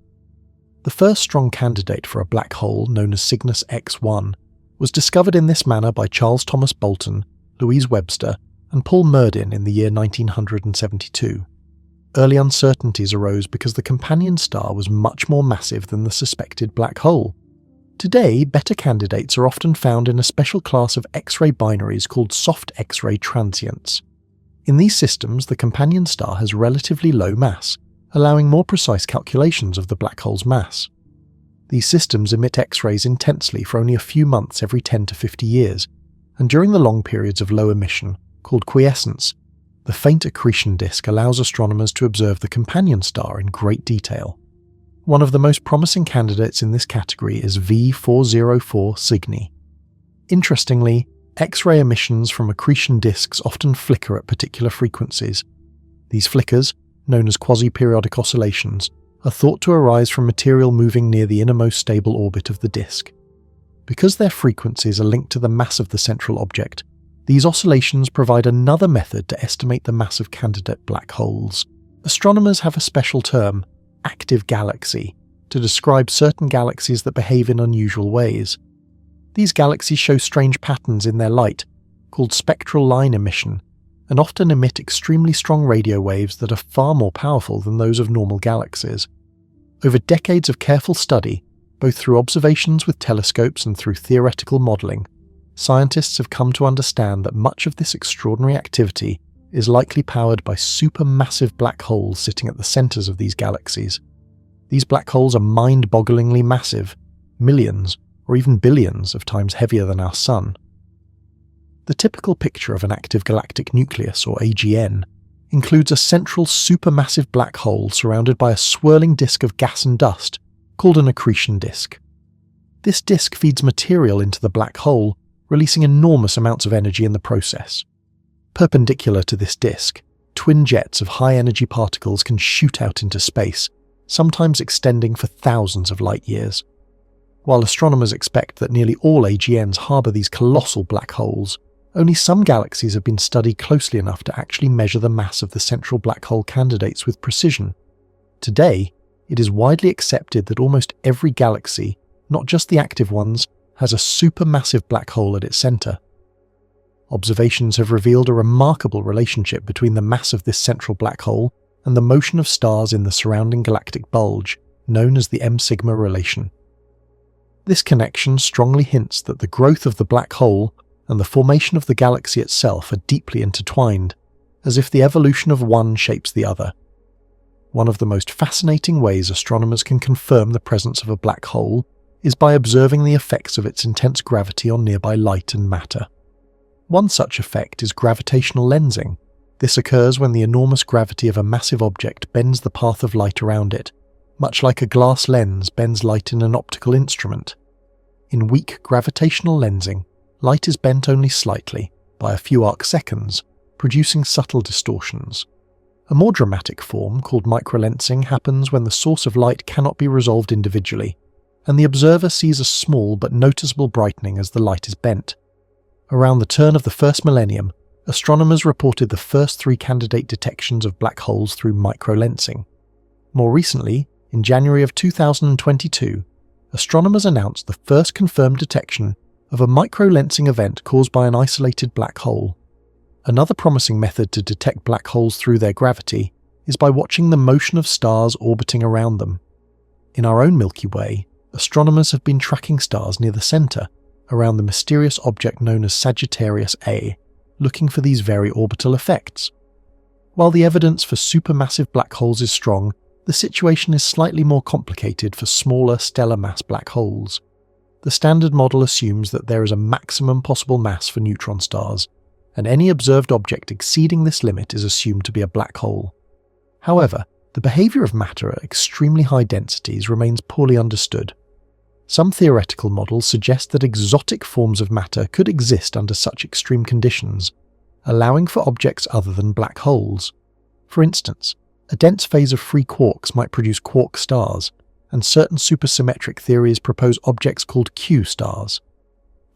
The first strong candidate for a black hole, known as Cygnus X1, was discovered in this manner by Charles Thomas Bolton, Louise Webster, and Paul Murdin in the year 1972. Early uncertainties arose because the companion star was much more massive than the suspected black hole. Today, better candidates are often found in a special class of X-ray binaries called soft X-ray transients. In these systems, the companion star has relatively low mass, allowing more precise calculations of the black hole's mass. These systems emit X-rays intensely for only a few months every 10 to 50 years, and during the long periods of low emission, called quiescence, the faint accretion disk allows astronomers to observe the companion star in great detail. One of the most promising candidates in this category is V404 Cygni. Interestingly, X-ray emissions from accretion disks often flicker at particular frequencies. These flickers, known as quasi-periodic oscillations, are thought to arise from material moving near the innermost stable orbit of the disk. Because their frequencies are linked to the mass of the central object, these oscillations provide another method to estimate the mass of candidate black holes. Astronomers have a special term, active galaxy, to describe certain galaxies that behave in unusual ways. These galaxies show strange patterns in their light, called spectral line emission, and often emit extremely strong radio waves that are far more powerful than those of normal galaxies. Over decades of careful study, both through observations with telescopes and through theoretical modelling, scientists have come to understand that much of this extraordinary activity is likely powered by supermassive black holes sitting at the centres of these galaxies. These black holes are mind-bogglingly massive, millions or even billions of times heavier than our Sun. The typical picture of an active galactic nucleus, or AGN, includes a central supermassive black hole surrounded by a swirling disk of gas and dust, called an accretion disk. This disk feeds material into the black hole, releasing enormous amounts of energy in the process. Perpendicular to this disk, twin jets of high-energy particles can shoot out into space, sometimes extending for thousands of light years. While astronomers expect that nearly all AGNs harbour these colossal black holes, Only some galaxies have been studied closely enough to actually measure the mass of the central black hole candidates with precision. Today, it is widely accepted that almost every galaxy, not just the active ones, has a supermassive black hole at its centre. Observations have revealed a remarkable relationship between the mass of this central black hole and the motion of stars in the surrounding galactic bulge, known as the M-sigma relation. This connection strongly hints that the growth of the black hole and the formation of the galaxy itself are deeply intertwined, as if the evolution of one shapes the other. One of the most fascinating ways astronomers can confirm the presence of a black hole is by observing the effects of its intense gravity on nearby light and matter. One such effect is gravitational lensing. This occurs when the enormous gravity of a massive object bends the path of light around it, much like a glass lens bends light in an optical instrument. In weak gravitational lensing, light is bent only slightly, by a few arc-seconds, producing subtle distortions. A more dramatic form, called microlensing, happens when the source of light cannot be resolved individually, and the observer sees a small but noticeable brightening as the light is bent. Around the turn of the first millennium, astronomers reported the first 3 candidate detections of black holes through microlensing. More recently, in January of 2022, astronomers announced the first confirmed detection of a microlensing event caused by an isolated black hole. Another promising method to detect black holes through their gravity is by watching the motion of stars orbiting around them. In our own Milky Way, astronomers have been tracking stars near the centre, around the mysterious object known as Sagittarius A, looking for these very orbital effects. While the evidence for supermassive black holes is strong, the situation is slightly more complicated for smaller stellar mass black holes. The standard model assumes that there is a maximum possible mass for neutron stars, and any observed object exceeding this limit is assumed to be a black hole. However, the behaviour of matter at extremely high densities remains poorly understood. Some theoretical models suggest that exotic forms of matter could exist under such extreme conditions, allowing for objects other than black holes. For instance, a dense phase of free quarks might produce quark stars, and certain supersymmetric theories propose objects called Q stars.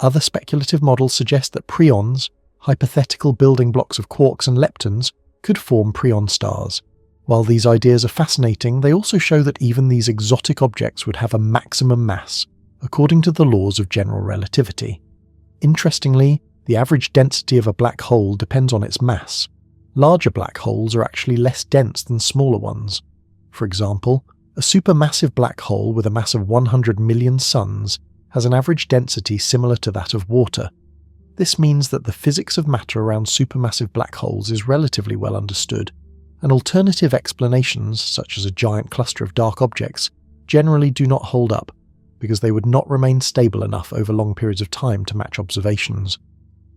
Other speculative models suggest that preons, hypothetical building blocks of quarks and leptons, could form preon stars. While these ideas are fascinating, they also show that even these exotic objects would have a maximum mass, according to the laws of general relativity. Interestingly, the average density of a black hole depends on its mass. Larger black holes are actually less dense than smaller ones. For example, a supermassive black hole with a mass of 100 million suns has an average density similar to that of water. This means that the physics of matter around supermassive black holes is relatively well understood, and alternative explanations, such as a giant cluster of dark objects, generally do not hold up, because they would not remain stable enough over long periods of time to match observations.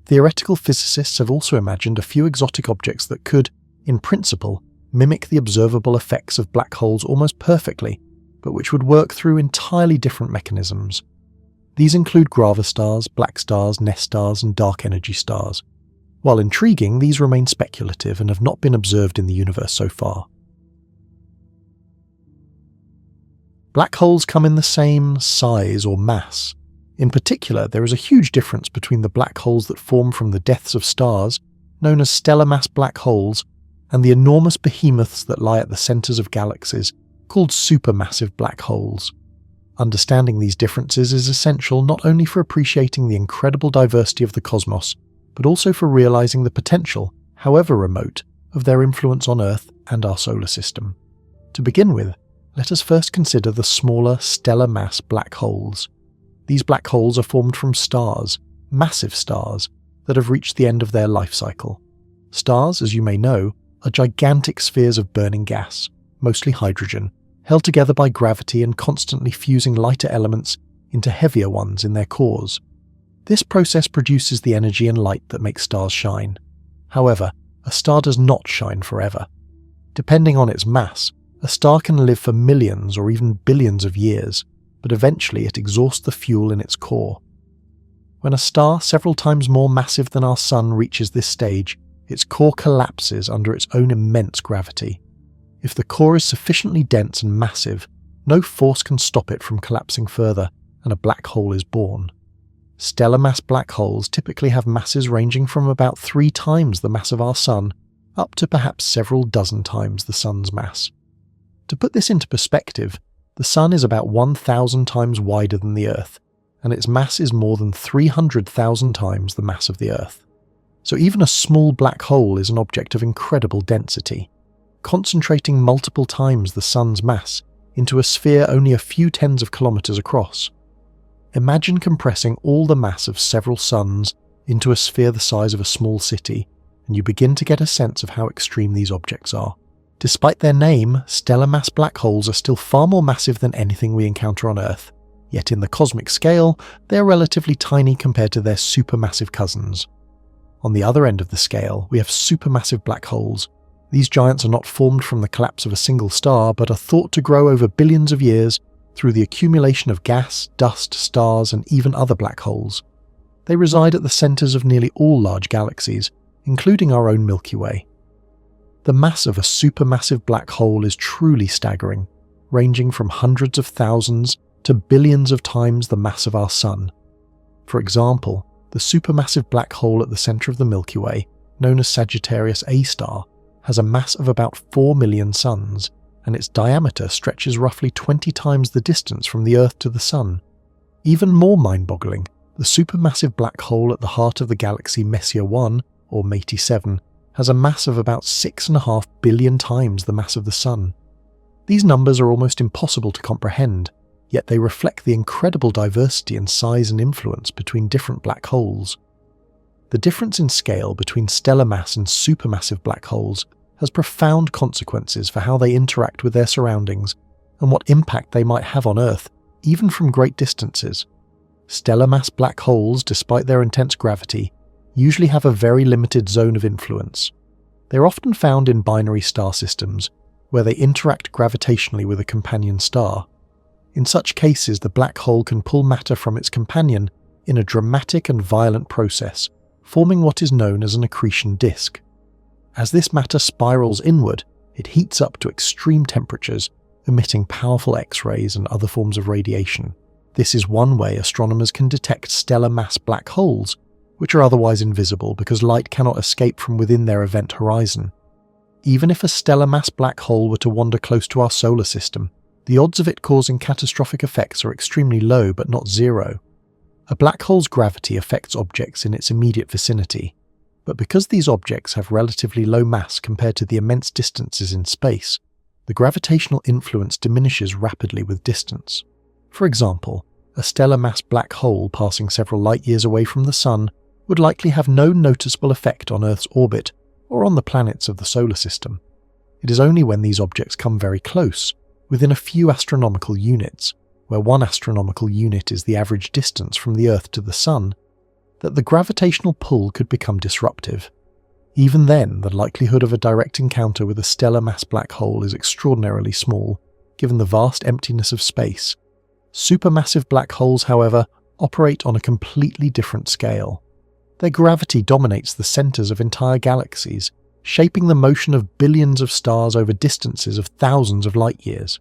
Theoretical physicists have also imagined a few exotic objects that could, in principle, mimic the observable effects of black holes almost perfectly, but which would work through entirely different mechanisms. These include gravitar stars, black stars, nest stars, and dark energy stars. While intriguing, these remain speculative and have not been observed in the universe so far. Black holes come in the same size or mass. In particular, there is a huge difference between the black holes that form from the deaths of stars, known as stellar mass black holes, and the enormous behemoths that lie at the centres of galaxies, called supermassive black holes. Understanding these differences is essential not only for appreciating the incredible diversity of the cosmos, but also for realizing the potential, however remote, of their influence on Earth and our solar system. To begin with, let us first consider the smaller stellar mass black holes. These black holes are formed from stars, massive stars, that have reached the end of their life cycle. Stars, as you may know, are gigantic spheres of burning gas, mostly hydrogen, held together by gravity and constantly fusing lighter elements into heavier ones in their cores. This process produces the energy and light that makes stars shine. However, a star does not shine forever. Depending on its mass, a star can live for millions or even billions of years, but eventually it exhausts the fuel in its core. When a star several times more massive than our Sun reaches this stage, its core collapses under its own immense gravity. If the core is sufficiently dense and massive, no force can stop it from collapsing further, and a black hole is born. stellar mass black holes typically have masses ranging from about 3 times the mass of our Sun up to perhaps several dozen times the Sun's mass. To put this into perspective, the Sun is about 1,000 times wider than the Earth, and its mass is more than 300,000 times the mass of the Earth. So even a small black hole is an object of incredible density, concentrating multiple times the Sun's mass into a sphere only a few tens of kilometers across. Imagine compressing all the mass of several suns into a sphere the size of a small city, and you begin to get a sense of how extreme these objects are. Despite their name, stellar mass black holes are still far more massive than anything we encounter on Earth, yet in the cosmic scale, they are relatively tiny compared to their supermassive cousins. On the other end of the scale, we have supermassive black holes. These giants are not formed from the collapse of a single star, but are thought to grow over billions of years through the accumulation of gas, dust, stars, and even other black holes. They reside at the centers of nearly all large galaxies, including our own Milky Way. The mass of a supermassive black hole is truly staggering, ranging from hundreds of thousands to billions of times the mass of our Sun. For example, the supermassive black hole at the center of the Milky Way, known as Sagittarius A star, has a mass of about 4 million suns, and its diameter stretches roughly 20 times the distance from the Earth to the Sun. Even more mind-boggling, the supermassive black hole at the heart of the galaxy Messier 1, or Métis 7, has a mass of about 6.5 billion times the mass of the Sun. These numbers are almost impossible to comprehend, yet they reflect the incredible diversity in size and influence between different black holes. The difference in scale between stellar mass and supermassive black holes has profound consequences for how they interact with their surroundings and what impact they might have on Earth, even from great distances. Stellar mass black holes, despite their intense gravity, usually have a very limited zone of influence. They're often found in binary star systems, where they interact gravitationally with a companion star. In such cases, the black hole can pull matter from its companion in a dramatic and violent process, forming what is known as an accretion disk. As this matter spirals inward, it heats up to extreme temperatures, emitting powerful X-rays and other forms of radiation. This is one way astronomers can detect stellar mass black holes, which are otherwise invisible because light cannot escape from within their event horizon. Even if a stellar mass black hole were to wander close to our solar system, the odds of it causing catastrophic effects are extremely low but not zero. A black hole's gravity affects objects in its immediate vicinity, but because these objects have relatively low mass compared to the immense distances in space, the gravitational influence diminishes rapidly with distance. For example, a stellar mass black hole passing several light-years away from the Sun would likely have no noticeable effect on Earth's orbit or on the planets of the solar system. It is only when these objects come very close, within a few astronomical units, where 1 astronomical unit is the average distance from the Earth to the Sun, that the gravitational pull could become disruptive. Even then, the likelihood of a direct encounter with a stellar mass black hole is extraordinarily small, given the vast emptiness of space. Supermassive black holes, however, operate on a completely different scale. Their gravity dominates the centers of entire galaxies, shaping the motion of billions of stars over distances of thousands of light-years.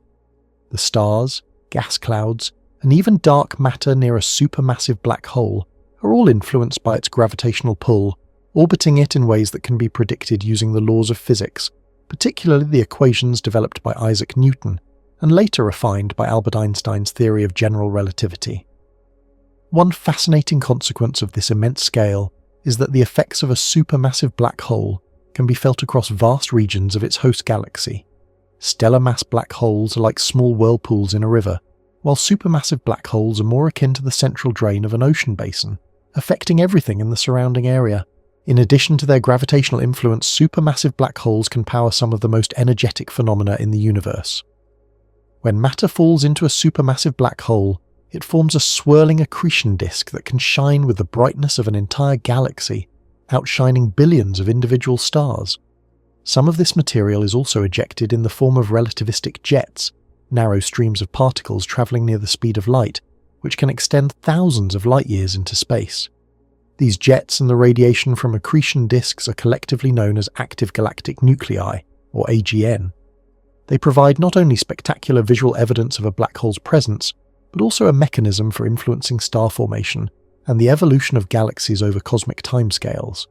The stars, gas clouds, and even dark matter near a supermassive black hole are all influenced by its gravitational pull, orbiting it in ways that can be predicted using the laws of physics, particularly the equations developed by Isaac Newton and later refined by Albert Einstein's theory of general relativity. One fascinating consequence of this immense scale is that the effects of a supermassive black hole can be felt across vast regions of its host galaxy. Stellar mass black holes are like small whirlpools in a river, while supermassive black holes are more akin to the central drain of an ocean basin, affecting everything in the surrounding area. In addition to their gravitational influence, supermassive black holes can power some of the most energetic phenomena in the universe. When matter falls into a supermassive black hole, it forms a swirling accretion disk that can shine with the brightness of an entire galaxy, outshining billions of individual stars. Some of this material is also ejected in the form of relativistic jets, narrow streams of particles travelling near the speed of light, which can extend thousands of light-years into space. These jets and the radiation from accretion disks are collectively known as active galactic nuclei, or AGN. They provide not only spectacular visual evidence of a black hole's presence, but also a mechanism for influencing star formation and the evolution of galaxies over cosmic timescales.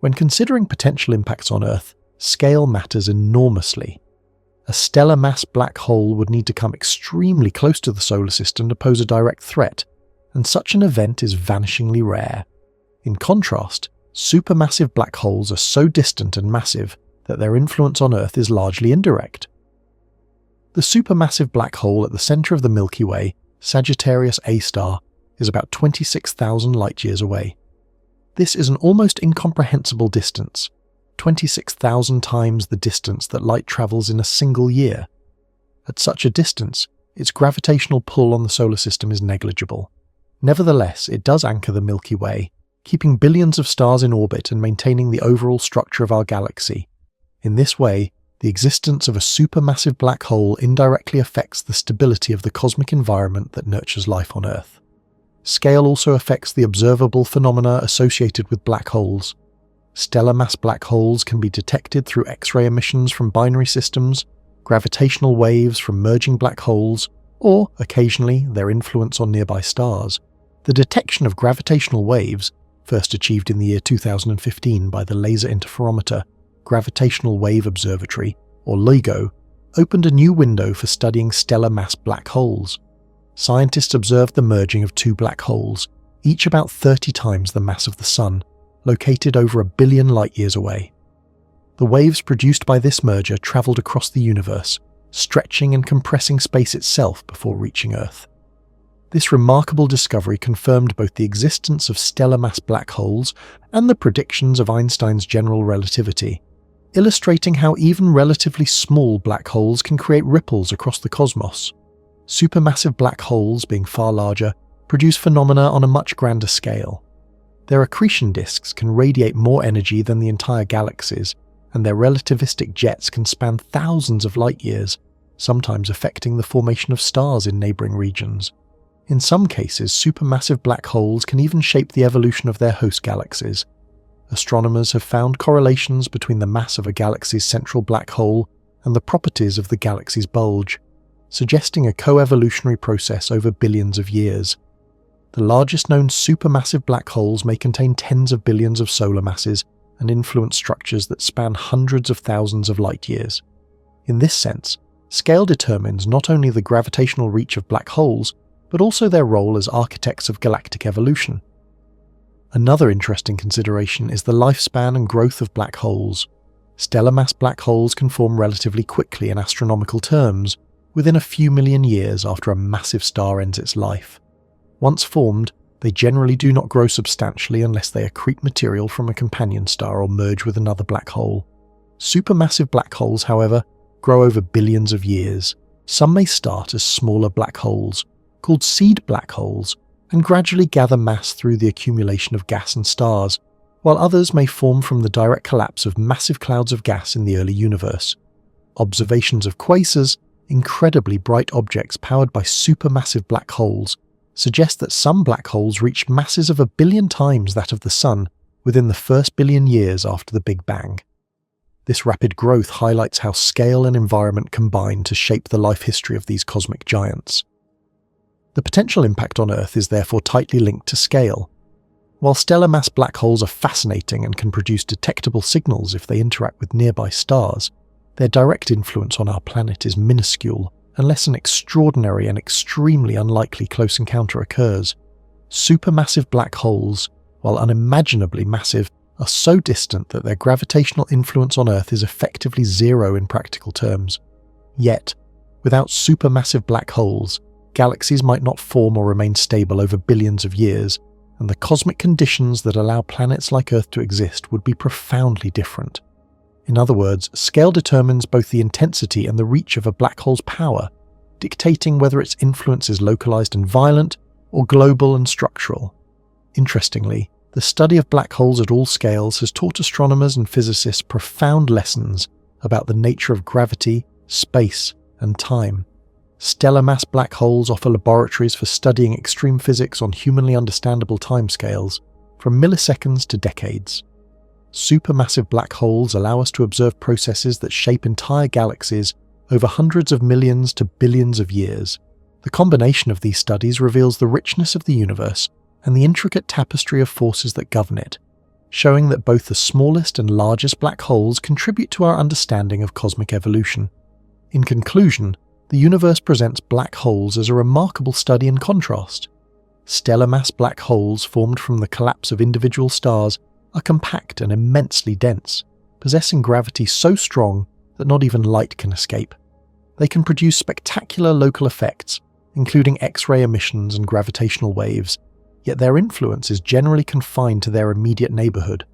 When considering potential impacts on Earth, scale matters enormously. A stellar mass black hole would need to come extremely close to the solar system to pose a direct threat, and such an event is vanishingly rare. In contrast, supermassive black holes are so distant and massive that their influence on Earth is largely indirect. The supermassive black hole at the centre of the Milky Way, Sagittarius A star, is about 26,000 light-years away. This is an almost incomprehensible distance, 26,000 times the distance that light travels in a single year. At such a distance, its gravitational pull on the solar system is negligible. Nevertheless, it does anchor the Milky Way, keeping billions of stars in orbit and maintaining the overall structure of our galaxy. In this way, the existence of a supermassive black hole indirectly affects the stability of the cosmic environment that nurtures life on Earth. Scale also affects the observable phenomena associated with black holes. Stellar mass black holes can be detected through X-ray emissions from binary systems, gravitational waves from merging black holes, or, occasionally, their influence on nearby stars. The detection of gravitational waves, first achieved in the year 2015 by the Laser Interferometer Gravitational Wave Observatory, or LIGO, opened a new window for studying stellar mass black holes. Scientists observed the merging of two black holes, each about 30 times the mass of the Sun, located over 1 billion light-years away. The waves produced by this merger travelled across the universe, stretching and compressing space itself before reaching Earth. This remarkable discovery confirmed both the existence of stellar mass black holes and the predictions of Einstein's general relativity, illustrating how even relatively small black holes can create ripples across the cosmos. Supermassive black holes, being far larger, produce phenomena on a much grander scale. Their accretion disks can radiate more energy than the entire galaxies, and their relativistic jets can span thousands of light-years, sometimes affecting the formation of stars in neighbouring regions. In some cases, supermassive black holes can even shape the evolution of their host galaxies. Astronomers have found correlations between the mass of a galaxy's central black hole and the properties of the galaxy's bulge, suggesting a co-evolutionary process over billions of years. The largest known supermassive black holes may contain tens of billions of solar masses and influence structures that span hundreds of thousands of light-years. In this sense, scale determines not only the gravitational reach of black holes, but also their role as architects of galactic evolution. Another interesting consideration is the lifespan and growth of black holes. Stellar mass black holes can form relatively quickly in astronomical terms, within a few million years after a massive star ends its life. Once formed, they generally do not grow substantially unless they accrete material from a companion star or merge with another black hole. Supermassive black holes, however, grow over billions of years. Some may start as smaller black holes, called seed black holes, and gradually gather mass through the accumulation of gas and stars, while others may form from the direct collapse of massive clouds of gas in the early universe. Observations of quasars, incredibly bright objects powered by supermassive black holes, suggest that some black holes reached masses of 1 billion times that of the Sun within the first billion years after the Big Bang. This rapid growth highlights how scale and environment combine to shape the life history of these cosmic giants. The potential impact on Earth is therefore tightly linked to scale. While stellar mass black holes are fascinating and can produce detectable signals if they interact with nearby stars, their direct influence on our planet is minuscule unless an extraordinary and extremely unlikely close encounter occurs. Supermassive black holes, while unimaginably massive, are so distant that their gravitational influence on Earth is effectively zero in practical terms. Yet, without supermassive black holes, galaxies might not form or remain stable over billions of years, and the cosmic conditions that allow planets like Earth to exist would be profoundly different. In other words, scale determines both the intensity and the reach of a black hole's power, dictating whether its influence is localized and violent or global and structural. Interestingly, the study of black holes at all scales has taught astronomers and physicists profound lessons about the nature of gravity, space, and time. Stellar mass black holes offer laboratories for studying extreme physics on humanly understandable timescales, from milliseconds to decades. Supermassive black holes allow us to observe processes that shape entire galaxies over hundreds of millions to billions of years. The combination of these studies reveals the richness of the universe and the intricate tapestry of forces that govern it, showing that both the smallest and largest black holes contribute to our understanding of cosmic evolution. In conclusion, the universe presents black holes as a remarkable study in contrast. Stellar mass black holes formed from the collapse of individual stars are compact and immensely dense, possessing gravity so strong that not even light can escape. They can produce spectacular local effects, including X-ray emissions and gravitational waves, yet their influence is generally confined to their immediate neighbourhood.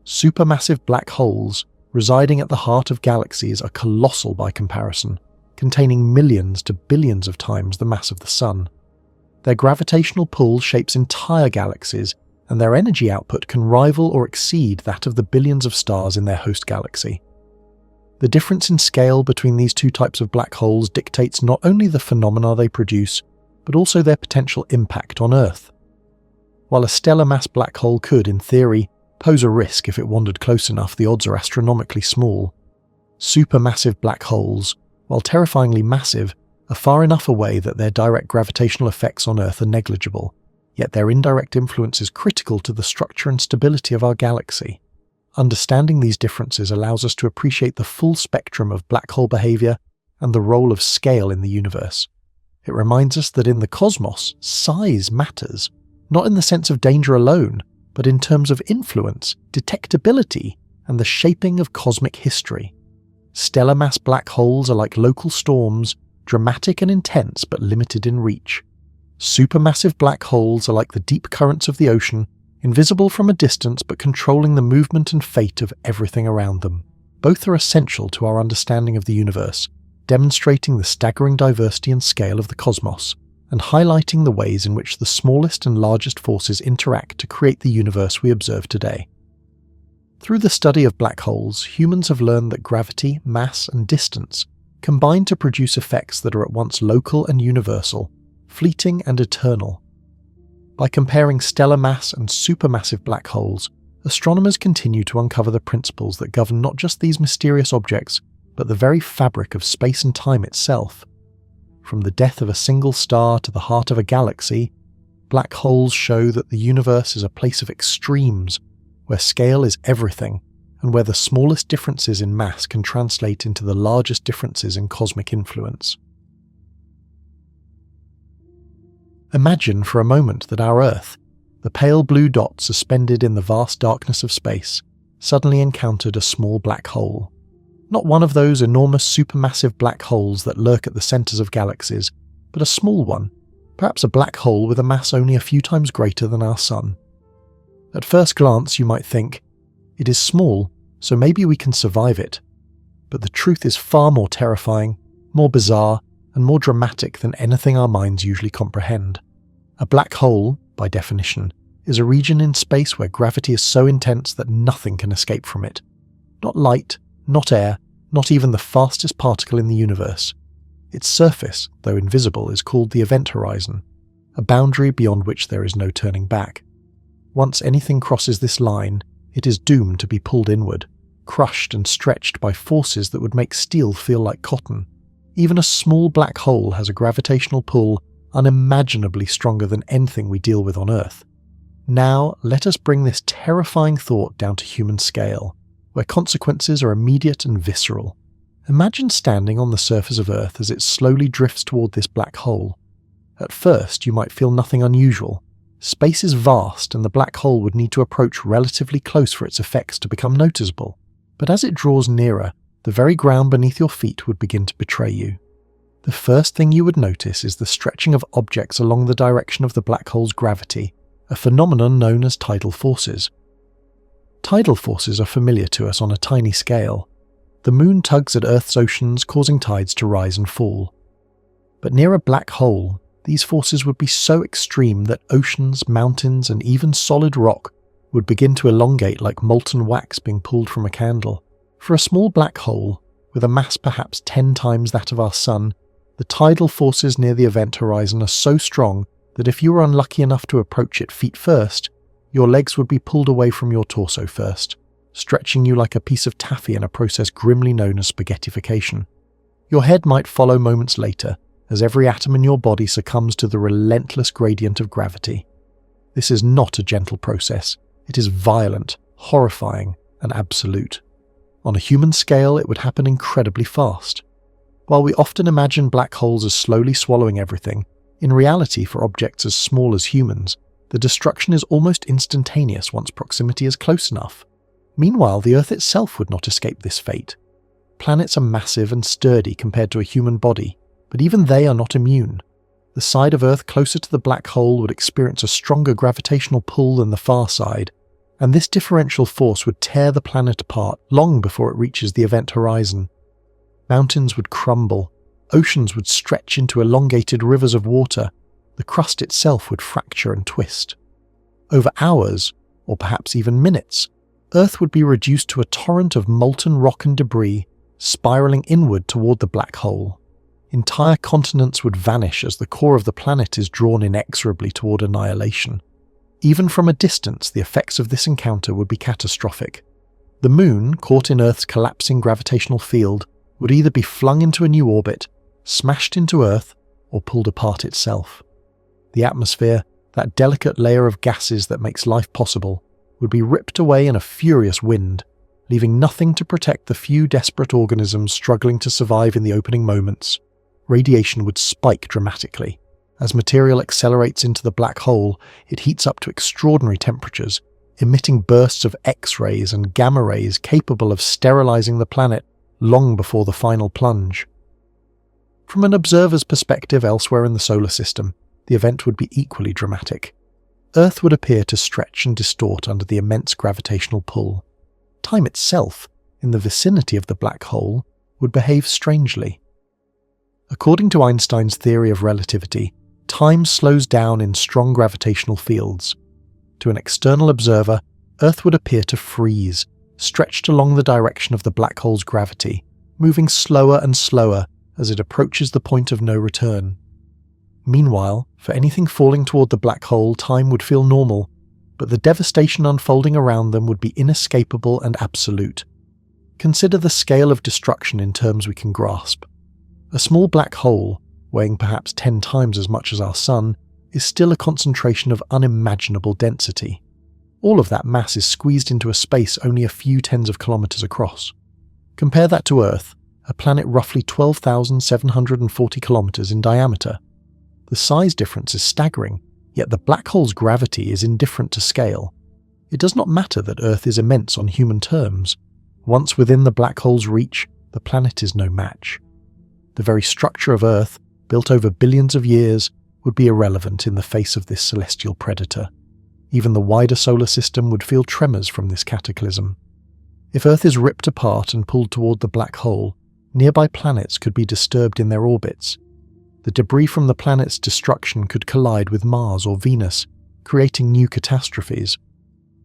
Supermassive black holes, residing at the heart of galaxies, are colossal by comparison, containing millions to billions of times the mass of the Sun. Their gravitational pull shapes entire galaxies, and their energy output can rival or exceed that of the billions of stars in their host galaxy. The difference in scale between these two types of black holes dictates not only the phenomena they produce, but also their potential impact on Earth. While a stellar mass black hole could, in theory, pose a risk if it wandered close enough, the odds are astronomically small. Supermassive black holes, while terrifyingly massive, are far enough away that their direct gravitational effects on Earth are negligible, yet their indirect influence is critical to the structure and stability of our galaxy. Understanding these differences allows us to appreciate the full spectrum of black hole behavior and the role of scale in the universe. It reminds us that in the cosmos, size matters, not in the sense of danger alone, but in terms of influence, detectability, and the shaping of cosmic history. Stellar mass black holes are like local storms, dramatic and intense but limited in reach. Supermassive black holes are like the deep currents of the ocean, invisible from a distance but controlling the movement and fate of everything around them. Both are essential to our understanding of the universe, demonstrating the staggering diversity and scale of the cosmos, and highlighting the ways in which the smallest and largest forces interact to create the universe we observe today. Through the study of black holes, humans have learned that gravity, mass, and distance combine to produce effects that are at once local and universal, fleeting and eternal. By comparing stellar mass and supermassive black holes, astronomers continue to uncover the principles that govern not just these mysterious objects, but the very fabric of space and time itself. From the death of a single star to the heart of a galaxy, black holes show that the universe is a place of extremes, where scale is everything, and where the smallest differences in mass can translate into the largest differences in cosmic influence. Imagine for a moment that our Earth, the pale blue dot suspended in the vast darkness of space, suddenly encountered a small black hole. Not one of those enormous supermassive black holes that lurk at the centres of galaxies, but a small one, perhaps a black hole with a mass only a few times greater than our Sun. At first glance you might think, it is small, so maybe we can survive it. But the truth is far more terrifying, more bizarre, and more dramatic than anything our minds usually comprehend. A black hole, by definition, is a region in space where gravity is so intense that nothing can escape from it. Not light, not air, not even the fastest particle in the universe. Its surface, though invisible, is called the event horizon, a boundary beyond which there is no turning back. Once anything crosses this line, it is doomed to be pulled inward, crushed and stretched by forces that would make steel feel like cotton. Even a small black hole has a gravitational pull unimaginably stronger than anything we deal with on Earth. Now, let us bring this terrifying thought down to human scale, where consequences are immediate and visceral. Imagine standing on the surface of Earth as it slowly drifts toward this black hole. At first, you might feel nothing unusual. Space is vast, and the black hole would need to approach relatively close for its effects to become noticeable. But as it draws nearer, the very ground beneath your feet would begin to betray you. The first thing you would notice is the stretching of objects along the direction of the black hole's gravity, a phenomenon known as tidal forces. Tidal forces are familiar to us on a tiny scale. The moon tugs at Earth's oceans, causing tides to rise and fall. But near a black hole, these forces would be so extreme that oceans, mountains, and even solid rock would begin to elongate like molten wax being pulled from a candle. For a small black hole, with a mass perhaps 10 times that of our Sun, the tidal forces near the event horizon are so strong that if you were unlucky enough to approach it feet first, your legs would be pulled away from your torso first, stretching you like a piece of taffy in a process grimly known as spaghettification. Your head might follow moments later, as every atom in your body succumbs to the relentless gradient of gravity. This is not a gentle process. It is violent, horrifying, and absolute. On a human scale, it would happen incredibly fast. While we often imagine black holes as slowly swallowing everything, in reality for objects as small as humans, the destruction is almost instantaneous once proximity is close enough. Meanwhile, the Earth itself would not escape this fate. Planets are massive and sturdy compared to a human body, but even they are not immune. The side of Earth closer to the black hole would experience a stronger gravitational pull than the far side, and this differential force would tear the planet apart long before it reaches the event horizon. Mountains would crumble, oceans would stretch into elongated rivers of water, the crust itself would fracture and twist. Over hours, or perhaps even minutes, Earth would be reduced to a torrent of molten rock and debris, spiraling inward toward the black hole. Entire continents would vanish as the core of the planet is drawn inexorably toward annihilation. Even from a distance, the effects of this encounter would be catastrophic. The Moon, caught in Earth's collapsing gravitational field, would either be flung into a new orbit, smashed into Earth, or pulled apart itself. The atmosphere, that delicate layer of gases that makes life possible, would be ripped away in a furious wind, leaving nothing to protect the few desperate organisms struggling to survive in the opening moments. Radiation would spike dramatically. As material accelerates into the black hole, it heats up to extraordinary temperatures, emitting bursts of X-rays and gamma rays capable of sterilizing the planet long before the final plunge. From an observer's perspective elsewhere in the solar system, the event would be equally dramatic. Earth would appear to stretch and distort under the immense gravitational pull. Time itself, in the vicinity of the black hole, would behave strangely. According to Einstein's theory of relativity, time slows down in strong gravitational fields. To an external observer, Earth would appear to freeze, stretched along the direction of the black hole's gravity, moving slower and slower as it approaches the point of no return. Meanwhile, for anything falling toward the black hole, time would feel normal, but the devastation unfolding around them would be inescapable and absolute. Consider the scale of destruction in terms we can grasp. A small black hole, weighing perhaps 10 times as much as our Sun, is still a concentration of unimaginable density. All of that mass is squeezed into a space only a few tens of kilometers across. Compare that to Earth, a planet roughly 12,740 kilometers in diameter. The size difference is staggering, yet the black hole's gravity is indifferent to scale. It does not matter that Earth is immense on human terms. Once within the black hole's reach, the planet is no match. The very structure of Earth, built over billions of years, would be irrelevant in the face of this celestial predator. Even the wider solar system would feel tremors from this cataclysm. If Earth is ripped apart and pulled toward the black hole, nearby planets could be disturbed in their orbits. The debris from the planet's destruction could collide with Mars or Venus, creating new catastrophes.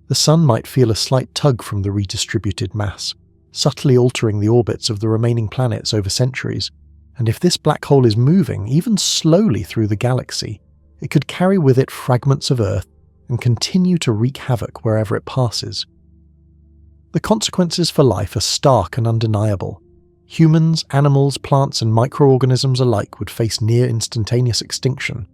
The Sun might feel a slight tug from the redistributed mass, subtly altering the orbits of the remaining planets over centuries. And if this black hole is moving, even slowly through the galaxy, it could carry with it fragments of Earth and continue to wreak havoc wherever it passes. The consequences for life are stark and undeniable. Humans, animals, plants, and microorganisms alike would face near instantaneous extinction.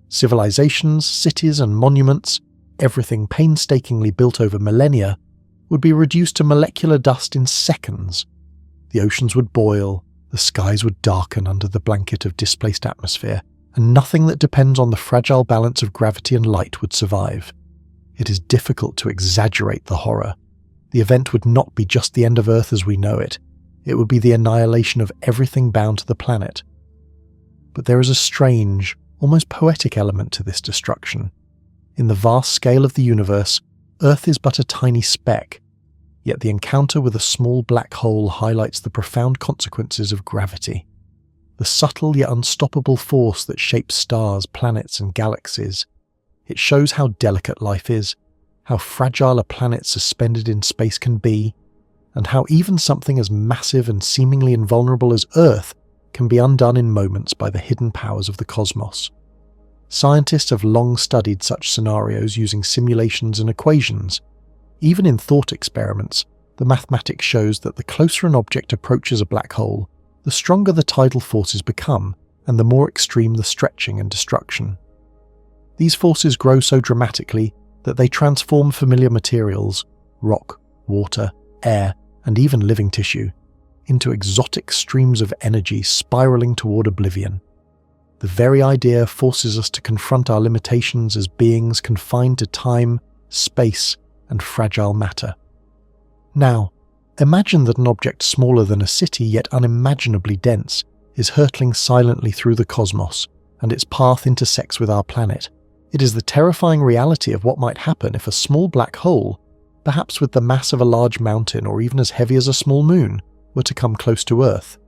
Civilizations, cities, and monuments, everything painstakingly built over millennia, would be reduced to molecular dust in seconds. The oceans would boil, the skies would darken under the blanket of displaced atmosphere, and nothing that depends on the fragile balance of gravity and light would survive. It is difficult to exaggerate the horror. The event would not be just the end of Earth as we know it. It would be the annihilation of everything bound to the planet. But there is a strange, almost poetic element to this destruction. In the vast scale of the universe, Earth is but a tiny speck, yet the encounter with a small black hole highlights the profound consequences of gravity. The subtle yet unstoppable force that shapes stars, planets, and galaxies. It shows how delicate life is, how fragile a planet suspended in space can be, and how even something as massive and seemingly invulnerable as Earth can be undone in moments by the hidden powers of the cosmos. Scientists have long studied such scenarios using simulations and equations. Even in thought experiments, the mathematics shows that the closer an object approaches a black hole, the stronger the tidal forces become, and the more extreme the stretching and destruction. These forces grow so dramatically that they transform familiar materials, rock, water, air, and even living tissue, into exotic streams of energy spiraling toward oblivion. The very idea forces us to confront our limitations as beings confined to time, space, and fragile matter. Now, imagine that an object smaller than a city yet unimaginably dense is hurtling silently through the cosmos, and its path intersects with our planet. It is the terrifying reality of what might happen if a small black hole, perhaps with the mass of a large mountain or even as heavy as a small moon, were to come close to Earth.